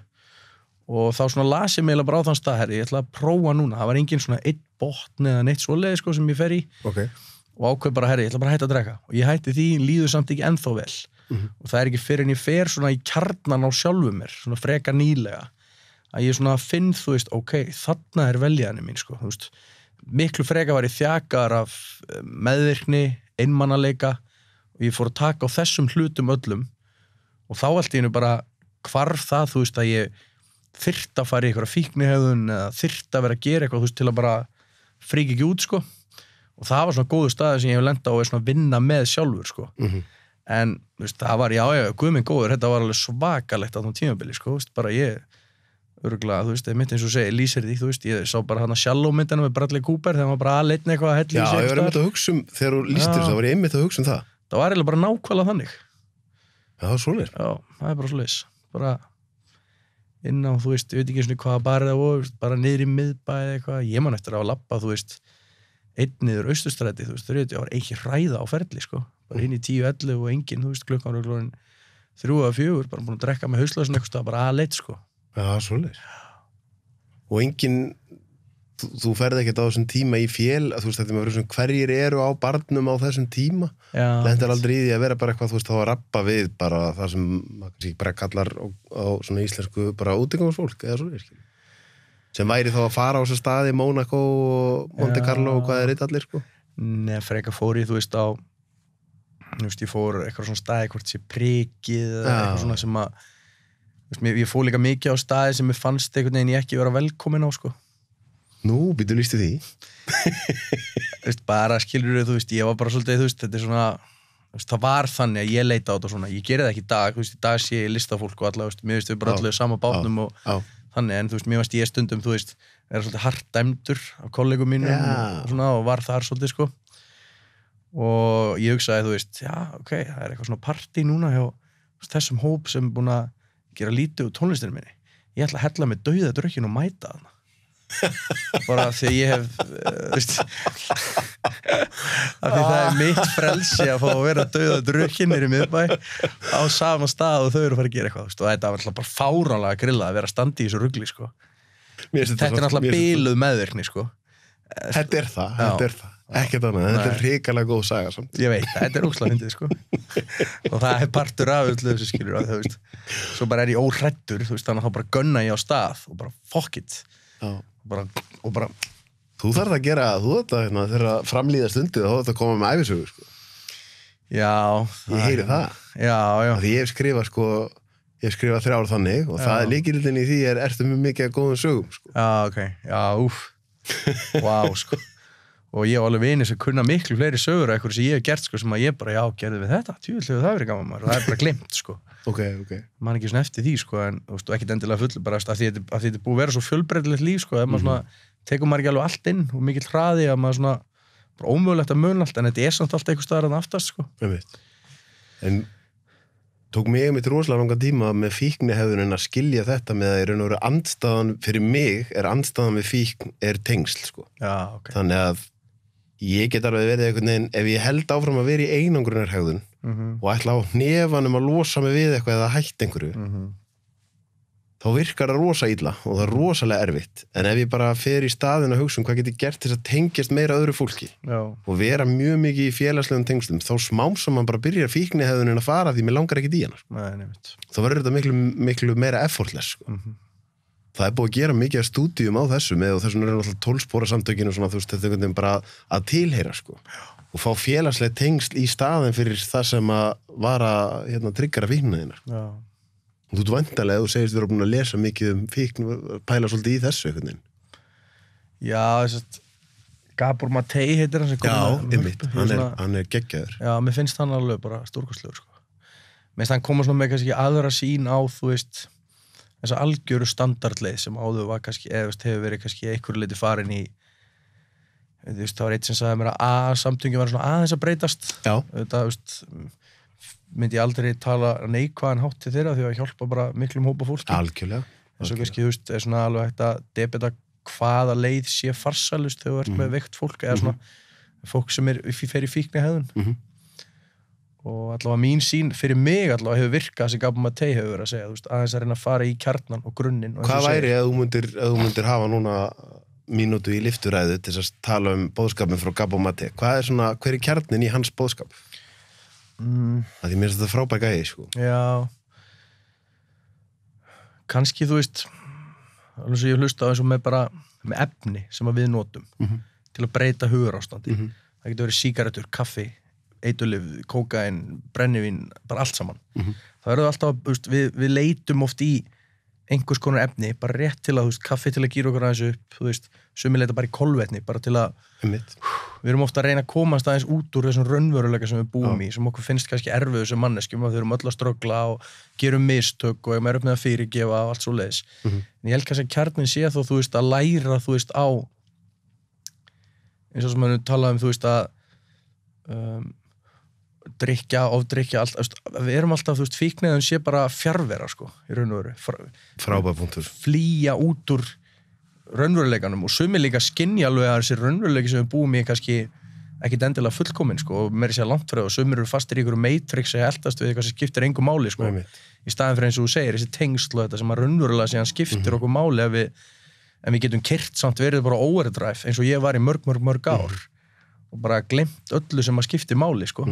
og þá svona las ég mig bara á þann stað, herri, ég ætla að prófa núna, það var engin svona einn botn eða neitt svoleiði, sko, sem ég fer í og ákveð bara, herri, ég ætla bara að hætta að drekka og ég hætti því, líður samt ekki ennþá vel og það ekki fyrir en ég fer svona í kjarnan á sjálfu mér, svona freka nýlega að ég svona finn, þú veist, ok, þarna veljaðinni mín, sko, þú veist, miklu freka var ég þjakar af meðvirkni, einmannaleika og ég fór að taka á þessum hlutum öllum og þá allt í einu bara hvarf það, þú veist, að ég þyrfti að fara í eitthvað fíknihegðun eða þyrfti að vera að gera eitthvað, þú veist, til að bara fríka ekki út, sko og það var svona góðu staði sem ég hef lendað á að svona vinna með sjálfur, sko en, þú veist, það var, já, guð minn góður, þetta var alveg svakalegt á þessum tímabili, sko, þú veist, bara ég örugglega, þú veist, mitt eins og segi, lýsir því, þú veist, ég sá bara hana Shallow myndina með Bradley Cooper þegar maður bara aðleitni eitthvað að hella í sig. Já, ég var einmitt að hugsa þegar þú lýstir það var ég einmitt að hugsa það. Það var eiginlega bara nákvæmlega þannig. Já, svoleiðis. Já, það bara svoleiðis. Bara inn á, þú veist, ég veit ekki svona hvaða barið það voru, bara niður í miðbæ eða eitthvað. Ég man eftir að labba, þú veist, einn niður Austurstræti, þú veist, ég var ekki hræða á ferli, sko. Bara inn í 10-11 og enginn, þú veist, klukkan var 3 eða 4, bara búin að drekka með hauslausin eitthvað, bara aðleitt, sko. Já, svoleiðis. Og enginn, þú ferði ekkert á þessum tíma í fél, þú veist, þetta með svona hverjir eru á barnum á þessum tíma. Lendir aldrei í því að vera bara eitthvað, þú veist, þá að rappa við bara það sem maður kannski bara kallar á svona íslensku bara útigangsfólk eða svona, sem væri þá að fara á þessu staði, Monaco og Monte Carlo og hvað allir, sko? Nei, freka fór ég, þú veist, þú veist, ég fór eitthvað svona staði, hvort sé prikið eða eitthvað svona sem að, þú veist, ég fór líka mikið á staði sem ég fannst einhvern veginn ég ekki vera velkomin á, sko. Nú, býttu lýstu því? Þú veist, bara skilur þú veist, ég var bara svolítið, þú veist, þetta svona, þú veist, það var þannig að ég leita á þetta svona, ég geri það ekki í dag, þú veist, í dag sé ég listafólk og alla, þú veist, mér veist við bara allir sama bátnum og þannig, en þú veist, mér veist ég stundum, þú veist, vera svolítið hart dæmdur af kollegum mínum og svona, og var þar svolítið, sko, og ég hugsaði, þú veist, já, ok, það eitthvað svona partí núna hjá þessum hóp sem búin að gera lítið úr tónlistinu minni, ég ætla að hella með dauða drukkin og mæta þarna. Bara því að ég hef veist, að því það mitt frelsi að fá að vera dauða drukkinir í miðbæ á sama stað og þau eru að fara að gera eitthvað, veist, og þetta var alltaf bara fáránlega grilla að vera að standa í þessu rugli, sko. Þetta er alltaf biluð meðvirkni, sko. Þetta er það ekkert annað, þetta er hrikalega góð saga samt. Ég veit, þetta er óslega fyndið, sko. Og það er partur af öllu þessu, skilur, þú veist, svo bara er ég óhræddur, þú veist, þannig að þá bara gunna ég á stað og bara fuck it. Og bara þú þarf að gera, þú þetta þegar framlíða stundu þá þetta koma með æfisögu, sko. Já, ég heyri það. Já. Því ég hef skrifað, sko, 3 ár þannig og það er lykillinn í því ertu með mikið af góðum sögum, sko. Já, ok, já, vá, sko. Og ég á alveg vini sem kunna miklu fleiri sögur af eitthvað sem ég hef gert, sko, sem að ég bara, já, gerði við þetta, tjúvillega það verið gaman maður, og það er bara glemt, sko. Ok. Man ekki svona eftir því, sko, en þú veist, ekkert endilega full, bara að því þetta er búið að vera svo fjölbreytilegt líf, sko, ef maður svona, tekur maður ekki alveg allt inn og mikill hraði að maður svona, bara ómögulegt að muna allt, en þetta er samt allt eitthvað staðar að aftast, sko. En tók mig mitt rosalega langan tíma með fíknihegðunin að skilja þetta með að í raun og veru andstæðan fyrir mig andstæðan við fíkn tengsl, sko. Já, ok. Þannig að ég get alveg verið einhvern veginn, ef ég held áfram að vera í einangrunarhegðun og ætla á hnefanum að losa mig við eitthvað eða hætt einhverju, þá virkar það rosa illa og það er rosalega erfitt. En ef ég bara fer í staðinn að hugsa hvað get ég gert til að tengjast meira öðru fólki og vera mjög mikið í félagslegum tengslum, þá smám saman bara byrjar fíknihegðunin að fara því mér langar ekkert í hana. Þá verður þetta miklu meira effortless, sko. Það er búið að gera mikið af stúdíum á þessu með og þessum er náttúrulega 12 spora samtökin og svona, þú veist, þetta er einhvern veginn bara að tilheyra, sko. Og fá félagsleg tengsl í staðinn fyrir það sem að vara tryggara fíknina, sko. Og þú ert væntanlega, þú segist við erum búin að lesa mikið fíkn, pæla svolítið í þessu einhvern veginn. Já, þess að Gabor Matei heitir hann sem kom. Já, einmitt, hann er geggjaður. Já, mér finnst hann alveg bara stórkostlegur, sko. Mér finnst hann koma svona með kannski aðra sín á, þú veist, þessa algjöru standardleið sem áður var kannski, eða hefur verið kannski einhverju leiti farin í, þú veist, það var eitt sem sagði mér að samtöngin var svona aðeins að breytast. Já. Þetta, þú veist, myndi ég aldrei tala neikvæðan hátt til þeirra því að hjálpa bara miklum hópa fólki. Algjörlega. En svo kannski, þú veist, er svona alveg hægt að debeta hvaða leið sé farsalust þegar þú ert með veikt fólk eða svona fólk sem fer í fíknihegðun. Og allavega mín sín fyrir mig allavega hefur virkað sem Gabor Matei hefur verið að segja, þú veist, aðeins að reyna að fara í kjarnan og grunninn. Hvað væri ef þú myndir hafa núna mínútu í lyfturæðu til að tala boðskapin frá Gabor Matei? Hver er kjarnin í hans boðskap? Því mér finnst þetta frábær gæi, sko. Já. Kannski, þú veist, alveg svo ég hlusta á eins og með efni sem við notum til að breyta hugarástandi. Það getur verið sígarettur, kaffi, eiturlyf, kókaín, brennivín, bara allt saman. Það verður alltaf, þú veist, við leitum oft í einhvers konar efni, bara rétt til að, þú veist, kaffi til að gíra okkur aðeins upp, þú veist, sumir leita bara í kolvetni, bara til að, við erum ofta að reyna að komast aðeins út úr þessum raunveruleika sem við búum í, sem okkur finnst kannski erfiðu sem manneskjum, að þau erum öll að ströggla og gerum mistök og erum upp með að fyrirgefa og allt svo leiðis. En ég held kannski að kjarnin sé þó, þú veist, að læra, þú veist, á, eins og sem við talaðum, þú veist, að ofdrykkja, allt, við erum alltaf, þú veist, fíkniðum sé bara fjarvera, sko, í raun og veru. Frábær punktur. Flýja út úr raunveruleikanum og sumir líka skynja alveg að þessi raunveruleiki sem við búum í kannski ekkit endilega fullkomin, sko, og meira sér langt frá og sumir eru fastir í ykkur matrix að eldast við eitthvað sem skiptir engu máli, sko, í staðin fyrir eins og þú segir, þessi tengsl og þetta sem að raunverulega síðan skiptir okkur máli ef við getum keyrt samt verið bara overdrive eins og ég var í mörg ár og bara glemt öllu sem að skiptir máli, sko.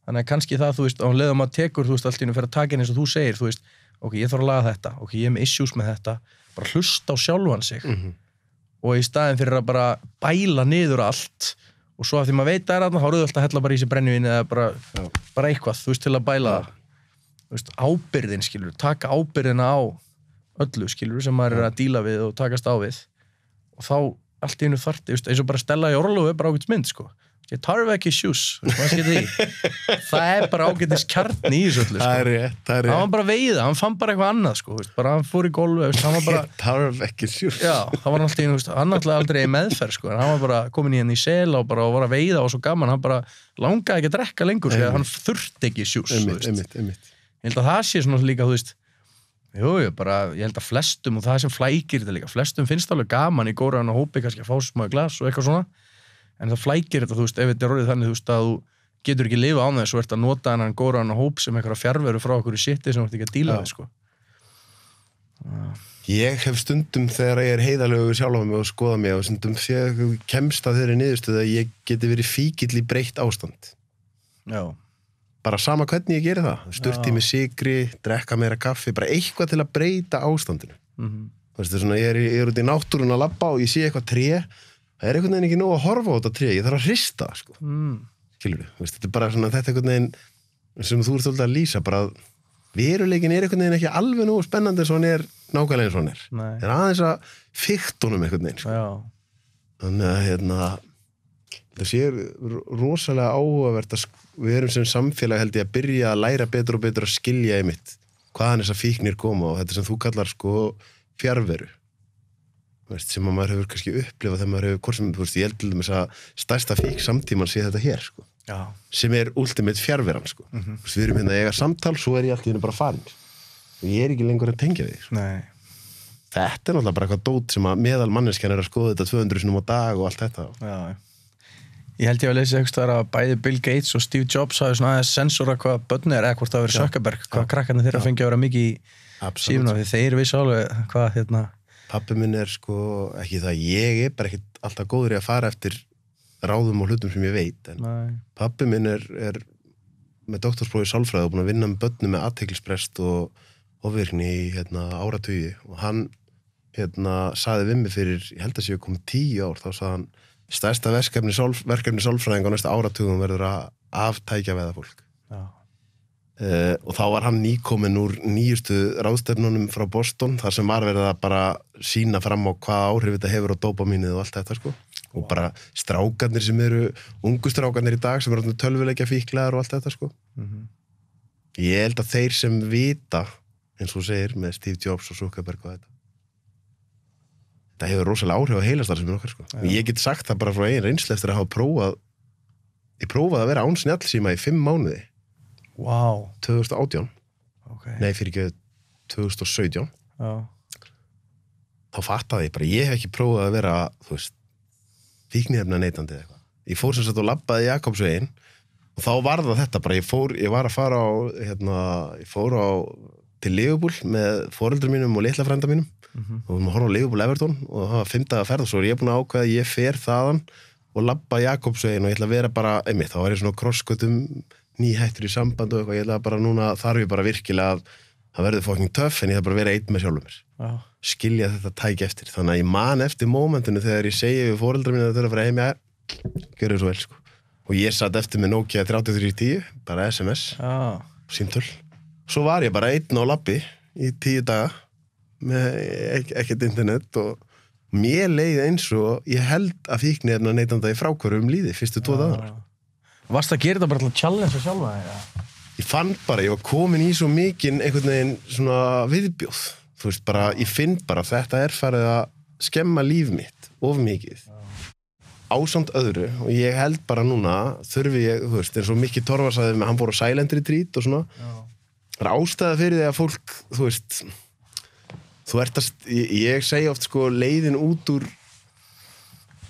Þannig að kannski það, þú veist, á leiðum að tekur, þú veist, allt í einu fyrir að taka inn eins og þú segir, þú veist, ok, ég þarf að laga þetta, ok, ég með issues með þetta, bara hlusta á sjálfan sig og í staðin fyrir að bara bæla niður allt og svo að því maður veit að þá eruðu alltaf að hella bara í sig brennivín eða bara eitthvað, þú veist, til að bæla það. Þú veist, ábyrgðin, skilur, taka ábyrgðina á öllu, skilur, sem maður er að díla við og takast á við og þá allt í einu þarfti, eins og bara Stella í orlofu bara ágætis mynd, sko. Ég tarf ekki sjús, það bara ágætis kjarni í þessu öllu, sko. Það er rétt. Hann var bara veiða, hann fann bara eitthvað annað, sko, bara hann fór í golfi, hann var bara... Tarf ekki sjús. Já, það var alltaf einu, hann alltaf aldrei í meðferð, sko, en hann var bara komin í henni í sela og bara var að veiða og svo gaman, hann bara langaði ekki að drekka lengur, sko, hann þurfti ekki sjús, þú veist. Ég held að það sé svona líka, þú veist, ég held að flestum, og það sem flækir þetta líka, flestum finnst alveg gaman í góraðan og hópi kannski að fá sér smá glas og eitthvað svona. En það flækir þetta, þú veist, ef þetta er orðið þannig, þú veist, að þú getur ekki lifa án þess og ert að nota hennan góraðan og hóp sem einhverja fjarveru frá okkur í shiti sem þú ert ekki að díla við, sko. Ég hef stundum þegar ég er heiðarlegur sjálf á mig og skoða mig og stundum kemst að þeirri niðurstöðu að ég geti verið fíkill í breytt ástand. Já. Bara sama hvernig ég geri það. Sturti með sykri, drekka meira kaffi, bara eitthvað til að breyta ástandinu. Þú veist, svona, ég er út í náttúrun að labba og ég sé eitthvað tré. Það er einhvern veginn ekki nóg að horfa á þetta tré, ég þarf að hrista, sko. Skilur við, þetta er bara svona, þetta einhvern veginn, sem þú ert alltaf að lýsa, bara veruleikin er einhvern veginn ekki alveg nóg spennandi eins og hann er nákvæmlega eins og hann er. Það er aðeins að fikta honum einhvern veginn, sko. Þannig að, það sé rosalega áhugavert að við erum sem samfélag held ég að byrja að læra betur og betur að skilja einmitt hvaðan þessar fíknir koma og þetta sem þú kallar, sko, fjarveru. Sem að maður hefur kannski upplifað þegar maður hefur hvort sem, þú veist, ég held til dæmis að stærsta fík samtíman sé þetta hér, sko. Já. Sem er ultimate fjarveran, sko. Við erum hérna að eiga samtal, svo er ég allt í henni bara farin. Og ég er ekki lengur að tengja því, sko. Nei. Þetta er náttúrulega bara eitthvað dót sem að meðal manneskjan er að skoða þetta 200 sinnum á dag og allt þetta. Já. Ég held ég að lesa eitthvað að bæði Bill Gates og Steve Jobs hafi svona aðeins sensora hvað börnir eða hvort það verið Zuckerberg, hvað krakkarnir þeirra fengi að vera mikið í sífuna því þeir vissu alveg hvað Pabbi minn er, sko, ekki það, ég er bara ekkert alltaf góður í að fara eftir ráðum og hlutum sem ég veit, en pabbi minn er með doktorsprófi í sálfræði og búin að vinna með börnum með athyglisbrest og ofvirkni í áratugi og hann sagði við mig fyrir, ég held að séu komið 10 ár, þá sagði hann stærsta verkefni sálfræðing á næsta áratugum verður að aftækja veða fólk. Og þá var hann nýkominn úr nýjustu ráðstefnunum frá Boston þar sem var verið að bara sýna fram á hvaða áhrif þetta hefur á dópamínið og allt þetta, sko. Og bara strákarnir sem eru ungu strákarnir í dag sem eru tölvuleikja fíklaðar og allt þetta, sko. Ég held að þeir sem vita eins og segir með Steve Jobs og Zuckerberg og þetta hefur rosalega áhrif á heilastarfsemi okkar, sko. Ég get sagt það bara frá eigin reynslu eftir að hafa prófað að vera án snjallsíma í 5 mánuði. Wow. 2018 Nei, fyrir ekki 2017 Þá fattaði ég bara, ég hef ekki prófað að vera, þú veist, fíkniefna neytandi eða eitthvað Ég fór sem sagt og labbaði Jakobsveginn og þá var það þetta bara, ég var að fara á ég fór til Liverpool með foreldrum mínum og litla frænda mínum og við horfum á Liverpool Everton og það var 5 daga ferð og svo er ég búin að ákveða að ég fer þaðan og labba Jakobsveginn og ég ætla að vera bara, þá var ég svona krossgötum nýhættur í samband og eitthvað, ég ætla bara núna þarf ég bara virkilega að það verður fucking töff en ég þarf bara að vera einn með sjálfum mér. Skilja þetta tæki eftir. Þannig að ég man eftir mómentinu þegar ég segi við foreldra mína að þau eru að fara heim, gjörðu svo vel, sko. Og ég satt eftir með Nokia 3310, bara SMS, símtöl. Svo var ég bara einn á labbi í 10 daga með ekkert internet og mér leiði eins og ég held að fíkniefna neytanda í frákvöru líði fyrstu 2 dagar. Varst að gera þetta bara til að challenge sjálfa þig? Ég fann bara, ég var komin í svo mikinn einhvern veginn svona viðbjóð. Þú veist bara, ég finn bara þetta farið að skemma líf mitt of mikið. Ásamt öðru og ég held bara núna þurfi ég, þú veist, eins og Mikki Torfa sagði með hann fór á silent retreat og svona. Það ástæða fyrir því að fólk, þú veist, ég segi oft sko leiðin út úr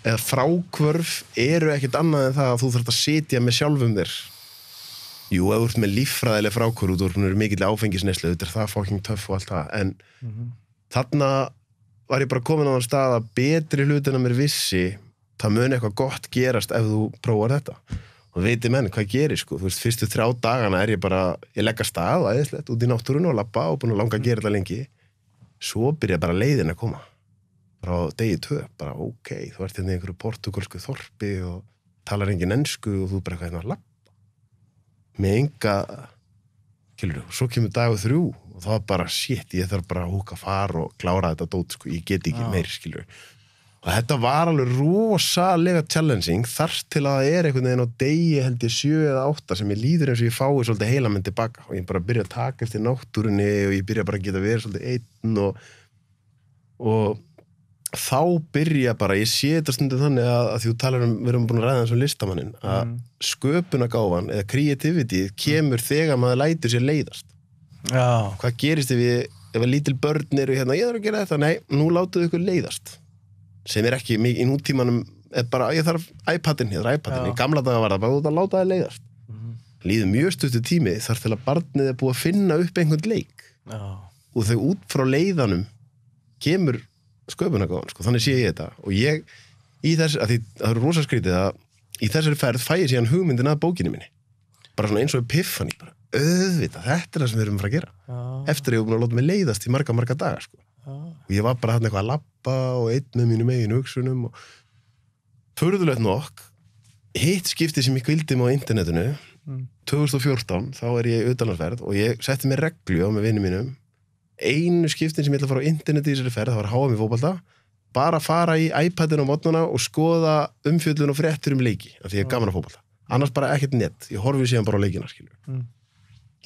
eða frákvörf eru ekkert annað en það að þú þarft að sitja með sjálfum þér. Jú, ef þú ert með líffræðileg frákvörf þú ert mikil áfengisneyslu, þetta það fucking töff og allt það, en þarna var ég bara komin á þann stað að betri hlutin að mér vissi það muni eitthvað gott gerast ef þú prófar þetta. Og veitir menn hvað gerir, sko, þú veist, fyrstu 3 dagana ég legg að stað æðislegt út í náttúruna og labba og búin að langa að gera þetta lengi. Svo byrja bara leiðin að koma. Bara á degi 2, bara ok, þú ert hérna í einhverju portugalsku þorpi og talar engin ensku og þú bara eitthvað að labba. Með enga, skilur þú, svo kemur dagur 3 og það var bara shit, ég þarf bara að húka far og klára þetta dót, sko, ég get ekki meir, skilur þú. Og þetta var alveg rosalega challenging þar til að það einhvern veginn á degi held ég 7 eða 8 sem ég líður eins og ég fái svolítið heilamenn tilbaka og ég bara byrja að taka eftir náttúrunni og ég byrja bara að geta verið svolítið einn og þá byrja bara, ég sé þetta stundum þannig að því þú talar við erum búin að ræða eins og listamannin, að sköpunargáfan eða creativity kemur þegar maður lætur sér leiðast. Já. Hvað gerist ef lítil börn eru hérna, ég þarf að gera þetta, nei, nú látuðu ykkur leiðast. Sem ekki í nútímanum bara, ég þarf iPadin, í gamla daga var það bara út að láta það leiðast. Líður mjög stuttur tími þar til að barnið búið að finna upp einhvern leik og þau út frá leiðanum kemur sköpunargáfan, sko, þannig sé ég þetta og ég, í þess, að því það eru rosa skrítið að í þessari ferð fæ ég síðan hugmyndin að bókinni minni bara svona eins og epiphany, bara auðvitað, þetta það sem við erum að fara að gera eftir ég hef búin að láta mig leiðast í marga daga, sko. Og ég var bara hann eitthvað að labba og einn með mínum eigin hugsunum og furðulegt nokk hitt skipti sem ég kvildi mig á internetinu 2014, þá ég í utanlandsferð og ég setti mér reglu á með vinum mínum einu skiptin sem ég ætla að fara á interneti í þessari ferð, það var HM í fótbolta bara fara í iPadin á mótnana og skoða umfjöllun og fréttur leiki af því ég gaman að fótbolta, annars bara ekkert nett ég horfi síðan bara á leikina, skilur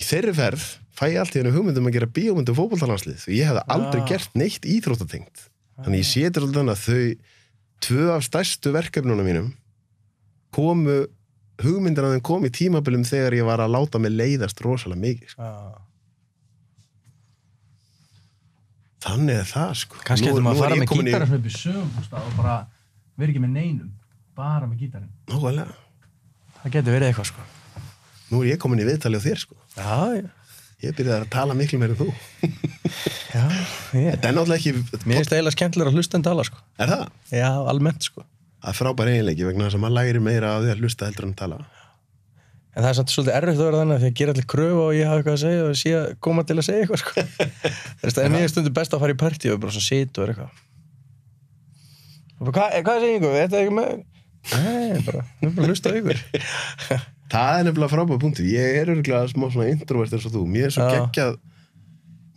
Í þeirri ferð fæ ég allt í hennu hugmyndum að gera bíómyndu fótboltalandslið því ég hefði aldrei gert neitt íþróttatengt. Þannig ég sé þetta svolítið þannig að þau 2 af stærstu verkefnunum mínum hugmyndin að þeim kom í tímabilum þegar ég var að láta mig leiðast rosalega mikið. Þannig það, sko. Kannski ættum að fara með gítarinn upp í sögumbústað og bara vera ekki með neinum, bara með gítarinn. Nákvæmlega. Það getur verið eitthvað, sko. Nú ég komin í viðtali á þér, sko. Já. Ég byrjaði að tala miklu meira en þú. Já, ég. Þetta náttúrulega ekki... Mér finnst það eiginlega skemmtilega að hlusta en tala, sko. Það? Já, almennt, sko. Það frábær eiginleiki vegna þess að maður lærir meira af því að hlusta heldur en tala. En það samt svolítið erfitt að vera þannig að því að gera allir kröfu og ég hafa eitthvað að segja og sé að koma til að segja eitthvað, sko. Það er mjög stundu best að fara í partí og bara svona sit og eitthvað. Hvað segir ykkur? Þetta ekki með... Nei, bara hlusta á ykkur. Það nefnilega frábæð punktur. Ég örugglega smá svona introvert eins og þú.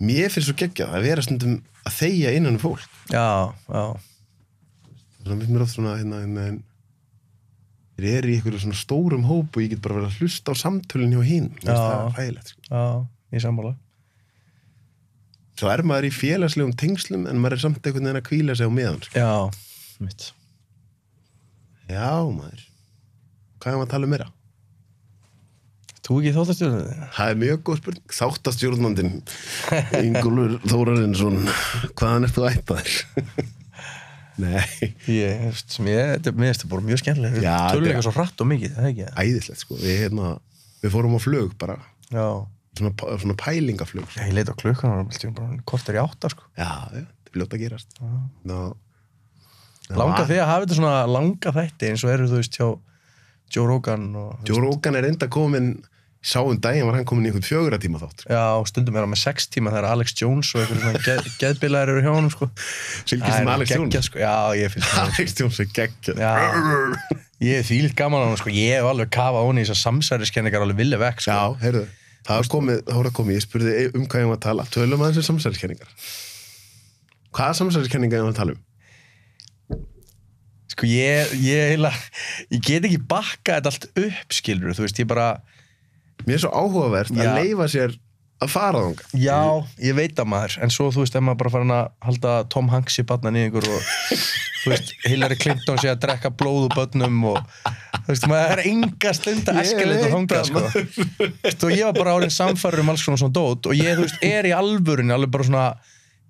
Mér finnst svo geggjað að vera stundum að þegja innan fólk. Já. Það finnst mér oft svona þeir eru í einhverju svona stórum hóp og ég get bara verið að hlusta á samtölinn hjá hinn. Mér finnst það hræðilegt, sko. Já, ég sammála. Svo maður í félagslegum tengslum en maður samt einhvern veginn að hvíla sig á meðan, sko. Já, mitt. Já, maður. Hvað maður að tala meira? Þú ekki þáttastjórnandi? Það mjög góð spurning. Þáttastjórnandinn Ingólfur Þórarinsson. Hvaðan ert þú ættaður? Nei. Mér finnst það bara mjög skemmtilega. Töluleika svo hratt og mikið, það ekki? Æðislegt, sko. Við fórum á flug bara. Já. Svona pælingaflug. Já, ég leit á klukkan og bara korter í 8, sko. Já, þetta er fljótt að gerast. Langa því að hafa þetta svona langa þætti eins og eru þú veist hjá Joe Rogan Joe Rogan enda komin daginn var hann komin í einhvern 4 tíma þátt. Já, stundum hann með 6 tíma þegar Alex Jones og einhverjum svona geðbilaðir eru hjá honum, sko. Fylgist með Alex Jones? Sko. Já, ég fylgist með Alex Jones geggjað. Já, ég þvílíkt gaman á hann, sko. Ég hef alveg kafað honi í þessar samsæriskenningar alveg vilja vekk, sko. Já, heyrðu, það var komið, ég spurði hvað ég var að tala. Tölum að þessar samsæriskenningar. Hvaða samsæriskenningar ég var að tala um? Sko, ég get ekki bakka þetta allt upp, skilur, þú veist, ég bara... Mér svo áhugavert að leyfa sér að fara þangað. Já, ég veit að maður, en svo, þú veist, ef maður bara farin að halda Tom Hanks í barnan í ykkur og, þú veist, Hillary Clinton sé að drekka blóð úr börnum og, þú veist, maður enga stund að eskalita þangað, sko. Þú veist, og ég var bara orðinn samfærður alls konar svona dót og ég, þú veist, í alvörunni alveg bara svona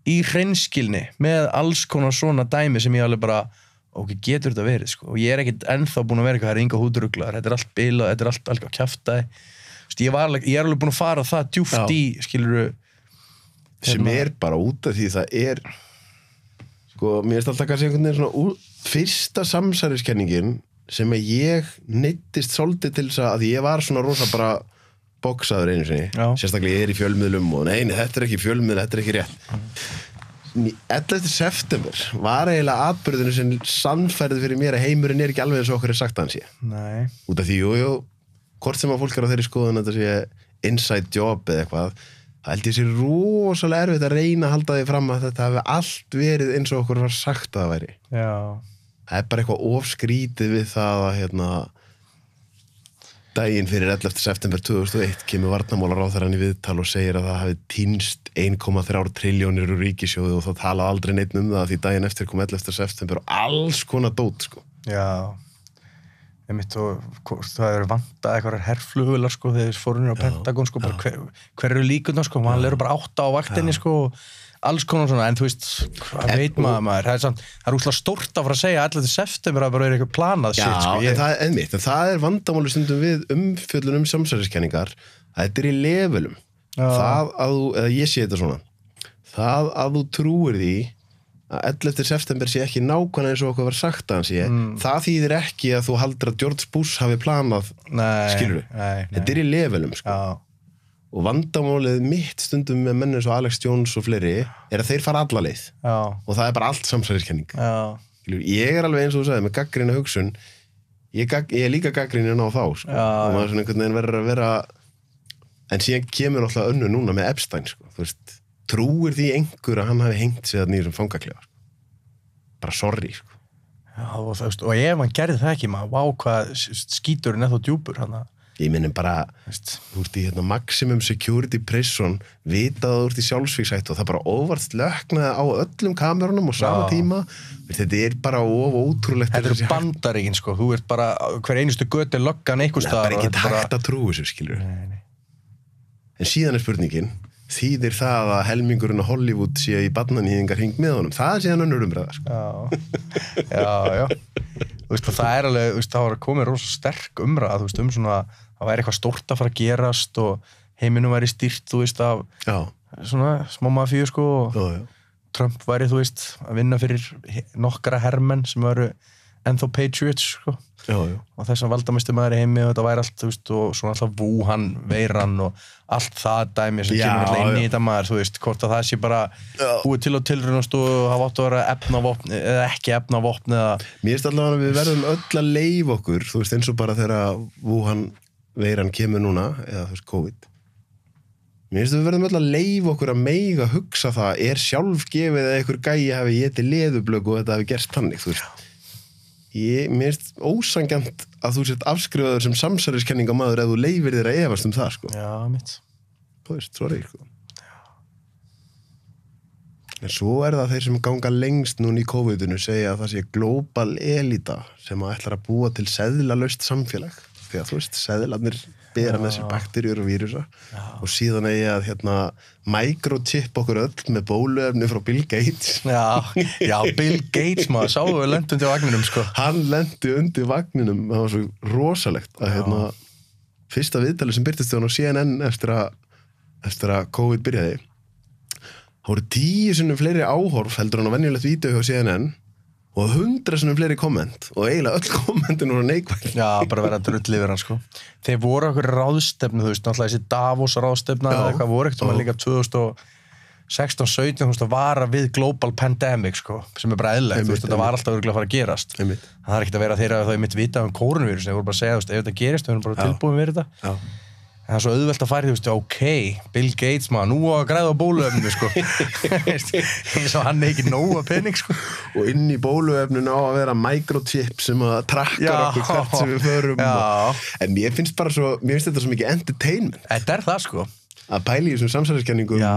í hreinskilni með alls konar svona dæmi sem ég alveg bara ok, getur þetta verið, sko, og ég ekkert ennþá búin að vera eitthvað, það enga húduruglaðar, þetta allt bilað, þetta allt alveg á kjaftaði, ég er alveg búin að fara það djúpt í, skilurðu, sem bara út af því það sko, mér alltaf kannski einhvern veginn svona fyrsta samsæriskenningin sem ég neyddist svolítið til þess að ég var svona rosa bara boksaður einu sinni, sérstaklega ég í fjölmiðlum og nei, þetta ekki fjölmiðl, þetta ekki rétt 11. september var eiginlega atburðinu sem sannfærði fyrir mér að heimurinn ekki alveg eins og okkur sagt að hann sé. Nei. Út af því, jú, hvort sem að fólk á þeirri skoðun að þetta sé inside job eða eitthvað, það held ég sér rosalega erfitt að reyna að halda því fram að þetta hafi allt verið eins og okkur var sagt að það væri. Já. Það bara eitthvað ofskrítið við það að daginn fyrir 11. september 2001 kemur varnarmálaráðherrann í viðtal og segir að það hafi týnst 1,3 trilljónir úr ríkissjóði og það talaði aldrei neitt um það því daginn eftir kom 11. september og alls konar dót, sko. Já, einmitt og það eru vantað eitthvað herflugvélar, sko, þegar fórunir á Pentagon, sko, bara hver eru líkurnar, sko, mann eru bara 8 á vaktinni, sko, alls konar svona, en þú veist, hvað veit maður, það er útla stórt að fara að segja 11. september að bara vera eitthvað planað shit, sko. Já, en það vandamáli stundum við umfjöllun samsæriskenningar, að þetta í levelum. Það að þú, eða ég sé þetta svona, það að þú trúir því að 11. september sé ekki nákvæmlega eins og okkur var sagt að hann sé, það þýðir ekki að þú haldir að George Bush hafi planað, skilurðu. Þetta í levelum, sko. Og vandamálið mitt stundum með menn eins og Alex Jones og fleiri að þeir fara alla leið. Já. Og það bara allt samsæriskenning. Já. Ég alveg eins og þú sagði með gagnrýna hugsun, ég líka gagnrýnin á þá, sko. Já. Og maður svona einhvern veginn verður að vera, en síðan kemur alltaf önnu núna með Epstein, sko. Þú veist, trúir því einhver að hann hafi hengt sig þarna í þessum fangaklefa, sko. Bara sorry, sko. Já, og ef hann gerði það ekki, maður, vá hvað skíturinn þá djúpur, hann. Ég minnum bara, þú ert í maximum security prison, vitað þú ert í sjálfsvíksættu og það bara óvart slöknaði á öllum kamerunum á sama tíma. Þetta bara ótrúlegt. Þetta eru Bandaríkin, sko. Þú ert bara, hver einustu götu löggan einhvers staðar. Það bara ekki hægt að trúa þessu, skilur. Nei. En síðan spurningin, þýðir það að helmingurinn á Hollywood sé í barnanýðingar hring með honum. Það síðan önnur umræða, sko. Já. Þú veist, það alveg, þú veist, það var komið rosa sterk umræða, þú veist, svona það væri eitthvað stórt að fara að gerast og heiminum væri stýrt, þú veist, af svona smá mafíu, sko, og Trump væri, þú veist, að vinna fyrir nokkra hermenn sem væru ennþá patriots, sko. Og þess að valdamistu maður í heimi og þetta væri allt, þú veist, og svona alltaf Wuhan veiran og allt það dæmi sem kemur alltaf inn í þetta maður, þú veist, hvort að það sé bara búið til og tilraunast og hafa átt að vera efnavopn eða ekki efnavopn eða... Mér finnst allavega að við verðum öll að leyfa okkur, þú veist, eins og bara þegar Wuhan veiran kemur núna, eða þú veist, COVID. Mér finnst að við verðum öll að leyfa okkur að mega hugsa það, sjálfgefið að einhver gæi hafi étið leðublögg og þetta hafi gerst þannig, þú veist. Mér finnst ósanngjarnt að þú sért afskrifaður sem samsæriskenningarmaður ef þú leyfir þér að efast það, sko. Já, mitt. Þú veist, sorry, sko. En svo það þeir sem ganga lengst núna í COVID-inu segja að það sé global elita sem að ætlar að búa til seðlalaust samfélag. Því að þú veist, seðlarnir bera með sér bakteríur og vírusa og síðan að microchip okkur öll með bóluefni frá Bill Gates. Já, Bill Gates maður, sáðu við lenti undir vagninum, sko. Hann lenti undir vagninum, það var svo rosalegt að fyrsta viðtalið sem birtist á CNN eftir að COVID byrjaði. Það voru 10 sinnum fleiri áhorf heldur hann á venjulegt vídeó hjá CNN og 100 sinnum fleiri komment og eiginlega öll kommentin voru neikvæð. Já, bara vera drull yfir hann, sko. Þeir voru okkur ráðstefnu, þú veist, náttúrulega þessi Davos ráðstefna eða eitthvað voru ekkert, og líka 2016-17, þú veist, að vara við global pandemic, sko, sem bara eðlilegt, þú veist, þetta var alltaf örugglega að fara að gerast. Það er ekkert að vera þeirra að þau mitt vita koronavírus, þeir voru bara að segja, þú veist, ef þetta gerist, þau erum bara tilbúin við þetta. En það er svo auðvelt að fara í, þú veist, ok, Bill Gates maður, nú á að græða á bóluefninu, sko. Eins og hann ekki nóga pening, sko. Og inn í bóluefninu á að vera microchip sem að trakkar okkur hvert sem við förum. En mér finnst þetta svo mikið entertainment. Þetta það, sko. Að pæla í þessum samsæriskenningum. Já.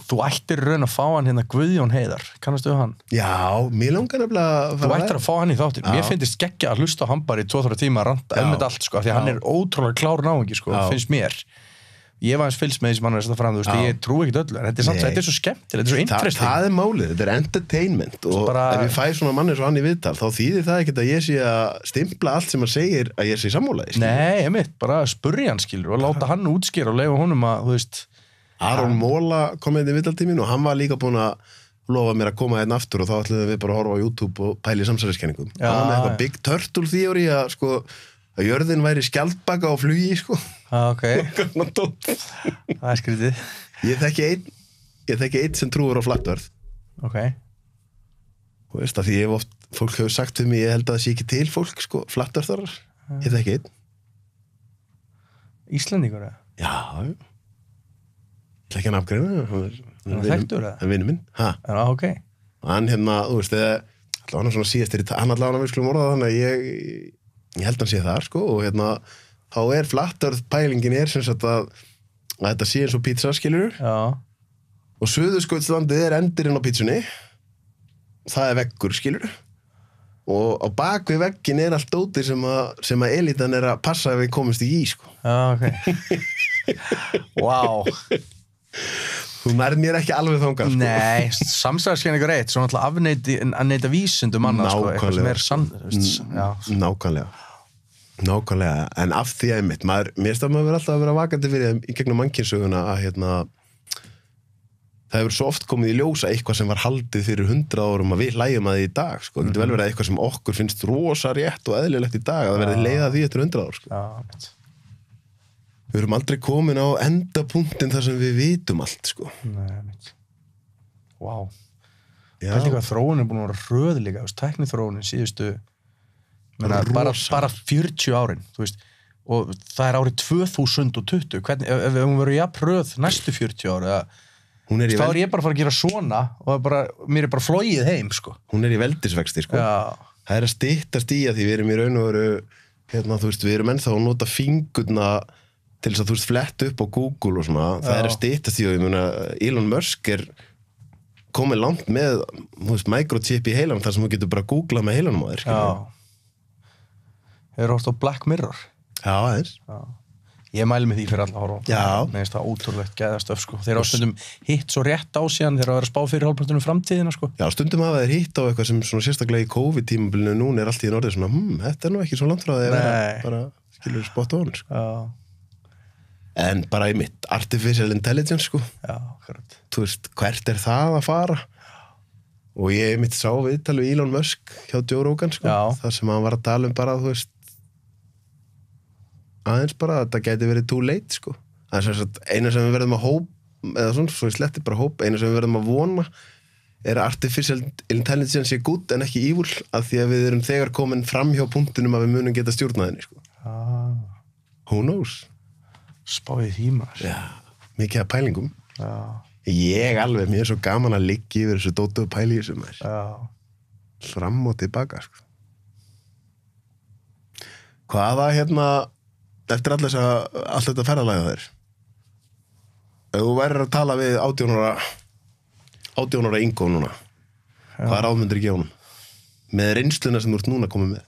Þú ættir raun að fá hann hérna Guðjón Heiðar, kannastu hann? Já, mér langar nefnilega Þú ættir að fá hann í þáttir. Mér finnst geggja að hlusta á hann bara í 2-3 tíma að ranta með allt, sko, því að hann er ótrúlega klár náungi, sko, finnst mér. Ég var eins fylgst með því sem hann er að setja fram, þú veist, ég trúi ekkert öllu, en þetta er svo skemmtilegt, þetta er svo interesting. Það er málið, þetta er entertainment og ef ég fæ svona manni svo hann í viðtal, þá þýðir það ekkert að ég sé að stimpla allt sem hann segir að ég sé sammálaði. Nei, einmitt, bara spurja hann, skilur, og láta hann útskýra og leyfa honum að, þú veist, Aron Móla kom inn í viðtaltíminn og hann var líka búinn að lofa mér að koma hérna aftur og þá ætluðum við bara að horfa á YouTube og pæla í samsæriskenningum. Hann var með eitthvað Big Turtle theory að sko að jörðin væri skjaldbaka á flugi, sko. Ok. Það er skrítið. Ég þekki einn sem trúir á flat earth. Ok. Og veist að því fólk hefur sagt við mig, ég held að það sé ekki til fólk, sko, flat eartharar. Ég þekki einn. Íslendingur, eða? Já. Ég ætla ekki að nafngreina. Hann er þekktur, eða? Hann er vinur minn. Já, ok. Og hann hérna, þú veist, hann er svona síðastir, hann allavega við skulum orða þannig að ég held að hann sé þar, sko, og hérna, þá er flat earth pælingin sem sagt að þetta sé eins og pizza, skilur. Já. Og Suðurskautslandið er endirinn á pizzunni. Það er veggur, skilur. Og á bak við veggin er allt dótið sem að elitan er að passa ef við komumst í, sko. Já, ok. Vá. Þú nærð mér ekki alveg þangað, sko. Nei, samsæðiskenningur eitt, svo náttúrulega að neita vísindum annað, sko, eitthvað sem er Nákvæmlega, en af því að mér stað maður alltaf að vera vakandi fyrir í gegnum mannkynsöguna að það hefur svo oft komið í ljós að eitthvað sem var haldið fyrir 100 árum að við hlægjum að því í dag, sko. Það getur vel verið eitthvað sem okkur finnst rosa rétt og eðlilegt í dag að það verði leiða því eftir 100 ár, sko. Já, Við erum aldrei komin á endapunktin þar sem við vitum allt, sko. Nei, vá. Þetta er hvað þróun er búin að vera hröð líka, tækniþróunin síðustu, bara 40 árin, þú veist, og það er árið 2020, hvernig, ef hún verður jafnhröð næstu 40 ári, þá er ég bara að fara að gera svona og mér er bara flogið heim, sko. Hún er í veldisvexti, sko. Já. Það er að styttast í að því við erum í raun og veru, þú veist, við erum ennþá að nota fingurna til þess að þú veist flett upp á Google og svona, það er að styttast í og ég meina Elon Musk er komið langt með, þú veist, microchip í heilanum þar sem þú getur bara googlað með heilanum á þér. Já. Hefur hótt á Black Mirror? Já, aðeins. Já. Ég mæli með því fyrir alla að horfa. Já. Mér finnst það ótrúlegt gæðastöf, sko. Þeir á stundum hitt svo rétt á síðan þegar það er að spá fyrir hálfpartunum framtíðina, sko. Já, stundum hafa þeir hitt á eitthvað sem svona sérstaklega í COVID-tímabilinu núna er allt í orðið svona, þetta er nú ekki svo langt frá því að vera bara, skilur, spot on, sko. Já. En bara í mitt, artificial intelligence, sko. Já, hvernig. Þú veist, hvert er það að fara? Og ég mitt sá viðtal við Elon Musk hjá Joe Rogan, sko. Já. Þar sem hann var að tala bara, þú veist, aðeins bara að það gæti verið too late, sko. Það er svona eina sem við verðum að eða svona, svo ég sletti bara eina sem við verðum að vona er að artificial intelligence sé good en ekki evil, af því að við erum þegar komin fram hjá punktinum að við munum geta stjórnaðinni, sko. Who knows? Spáðið því maður. Já, mikið að pælingum. Já. Mér er svo gaman að liggja yfir þessu dótu og pæli í þessu maður. Já. Fram og tilbaka, sko. Hvaða eftir allt þetta ferðalæða þér? Ef þú værir að tala við 18 ára Ingo núna, hvað ráð myndir gefa honum? Með reynsluna sem þú ert núna komið með?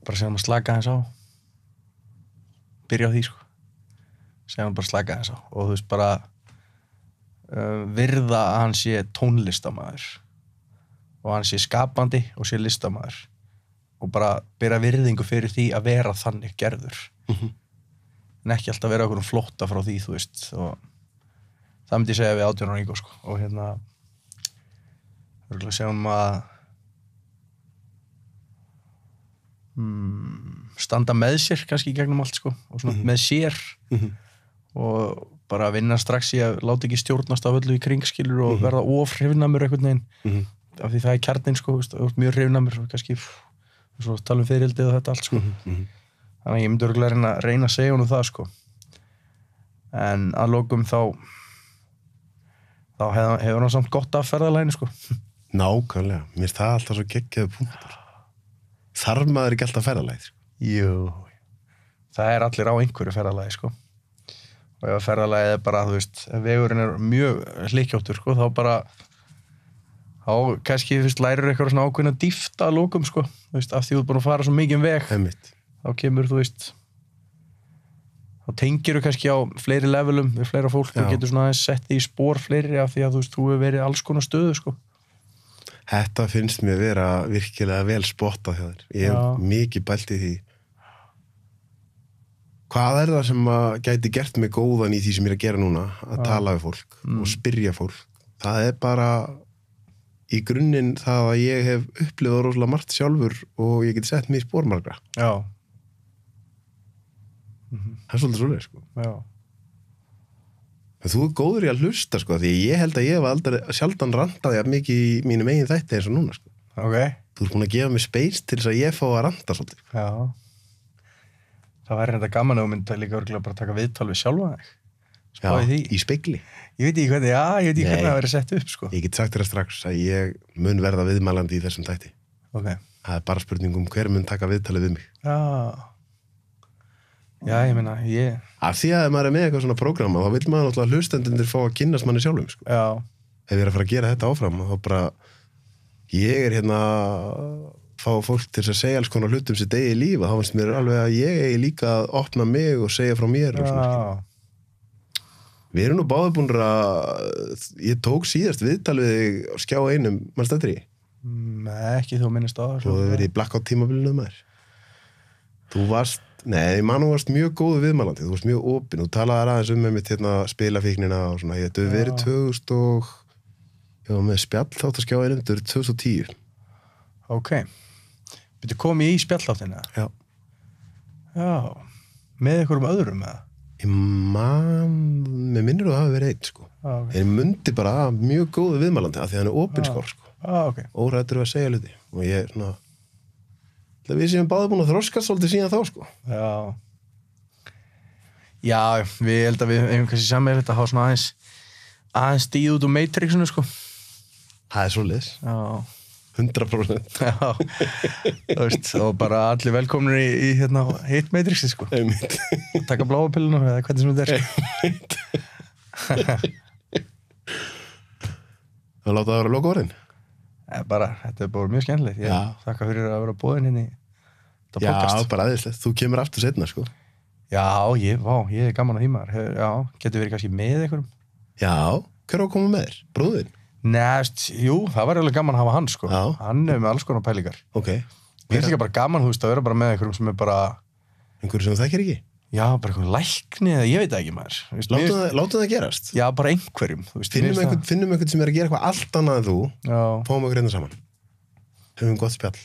Bara segja hann að slaka hans á. Byrja á því, sko. Segja hann bara slaka hans á. Og þú veist bara virða að hann sé tónlistamæður. Og hann sé skapandi og sé listamæður. Og bara bera virðingu fyrir því að vera þannig gerður. En ekki alltaf vera okkur flótta frá því, þú veist. Og það myndi ég segja við 18 ára Ígor sko. Og örugglega segjum að standa með sér kannski í gegnum allt sko. Og svona með sér og bara vinna strax í að láta ekki stjórnast af öllu í kringskilur og verða of hrifnamur einhvern veginn af því það kjarnin sko, mjög hrifnamur og kannski svo tala fyririldið og þetta allt sko. Þannig að ég myndi örugglega reyna að segja honum það sko. En að lokum þá hefur hann samt gott af ferðalaginu sko. Nákvæmlega, mér finnst það alltaf svo geggjaður punktur. Þarf maður ekki alltaf ferðalagið sko? Jú, það allir á einhverju ferðalagi sko. Og ef ferðalagið bara, þú veist, ef vegurinn mjög hlykkjóttur sko, þá kannski, þú veist, lærir eitthvað svona ákveðna dýft að lokum sko, þú veist, af því þú ert búin að fara svo mikið veg. Einmitt. Þá kemur, þú veist, þá tengirðu kannski á fleiri levelum við fleira fólk og getur svona aðeins sett í spór fleiri af því að þú veist, þú hefur verið alls konar stöðu sko. Þetta finnst mér vera virkilega vel spottað hjá þér. Ég hef mikið bælt í því. Hvað það sem að gæti gert mig góðan í því sem ég að gera núna? Að tala við fólk og spyrja fólk. Það bara í grunninn það að ég hef upplifað rosalega margt sjálfur og ég geti sett mig í spórmargra. Já. Það svolítið svoleið, sko. Já. En þú góður í að hlusta, sko, því ég held að ég hef aldrei sjaldan rantað jafn mikið í mínum eigin þætti eins og núna, sko. Ok. Þú ert búin að gefa mig space til þess að ég fá að ranta svolítið. Já. Það væri þetta gaman að þú myndi líka örugglega bara taka viðtal við sjálfa þig. Spáði því. Í spegli. Ég veit ekki hvernig það verið sett upp, sko. Ég get sagt þér strax að ég mun verða viðmælandi í þessum þætti. Ok. Það bara spurning hver mun taka viðtalið við mig. Já, ég meina, Af því að ef maður með eitthvað svona prógrama, þá vill maður náttúrulega hlustendurnir fá að kynnast manni sjálfum, sko. Já. Ef ég að fara að gera þetta áfram, þá bara, ég fá fólk til að segja alls konar hlutum sem degi í lífa, þá finnst mér alveg að ég eigi líka að opna mig og segja frá mér og svona. Við erum nú báðir búin ég tók síðast viðtalið á Skjá einum, mannst þetta því? Nei, ekki þú minnist á það. Þú hefur verið í blackout tímabilinu maður. Þú varst mjög góðu viðmælandi, þú varst mjög opinn, þú talaði aðeins með mitt spilafíknina og svona, þetta hefur verið ég var með spjallþátt á Skjá einum, þetta er 2010. Ok. Byrju komið í spjallþáttina? Já. Já. Með einhverjum öðrum eða? Mér minnir þú að hafa verið einn, sko. Okay. Ég myndi bara mjög góðu viðmælandi af því að hann er opinskár, sko. Okay. Óræddur að segja hluti. Og ég, við séum báðir búin að þroskast svolítið síðan þá, sko. Já, við held að við eigum kannski sammeir þetta að hafa svona aðeins stíð út úr Matrixinu, sko. Það er svoleiðis. Já. 100%. Já, þú veist, og bara allir velkomnir í hitt Matrixi, sko. Einmitt. Taka bláa pilluna eða hvernig sem þetta er, sko. Það láta það vera lokaorðin? Þetta er bara mjög skemmtilegt. Ég þakka fyrir að vera boðin inn í þetta podcast. Já, bara aðeinslegt. Þú kemur aftur seinna, sko. Já, ég er gaman að því maður. Já, getur verið kannski með einhverjum. Já, hver á að koma með þér? Bróðin? Nei, jú, það var alveg gaman að hafa hann, sko. Já. Hann er með alls konar pælingar. Ok. Mér finnst ekki bara gaman, þú veist, að vera bara með einhverjum sem er bara... Einhverjum sem þú þekkir ekki? Já, bara einhverjum lækni eða ég veit ekki maður. Látum það gerast? Já, bara einhverjum. Veist, finnum einhvern sem er að gera eitthvað allt annað en þú. Já. Fáum okkur hérna saman. Höfum gott spjall.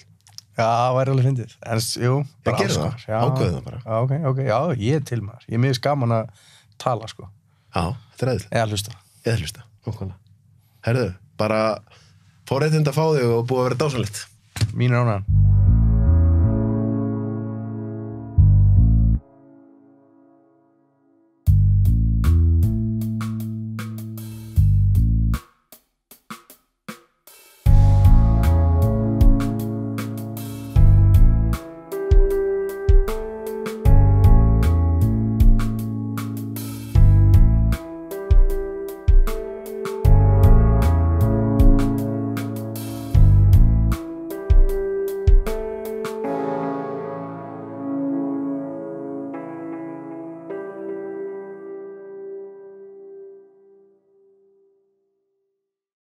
Já, það væri alveg fyndið. En, jú, bara alls konar. Ákveðum það bara. Já, ok. Já, ég er til maður. Ég er mjög gaman að tala, sko. Já, þetta er eðlislegt. Eða hlusta. Nákvæmlega. Herðu, bara forréttind að fá þig og búið að vera dásamlegt. Mín er ánægðan.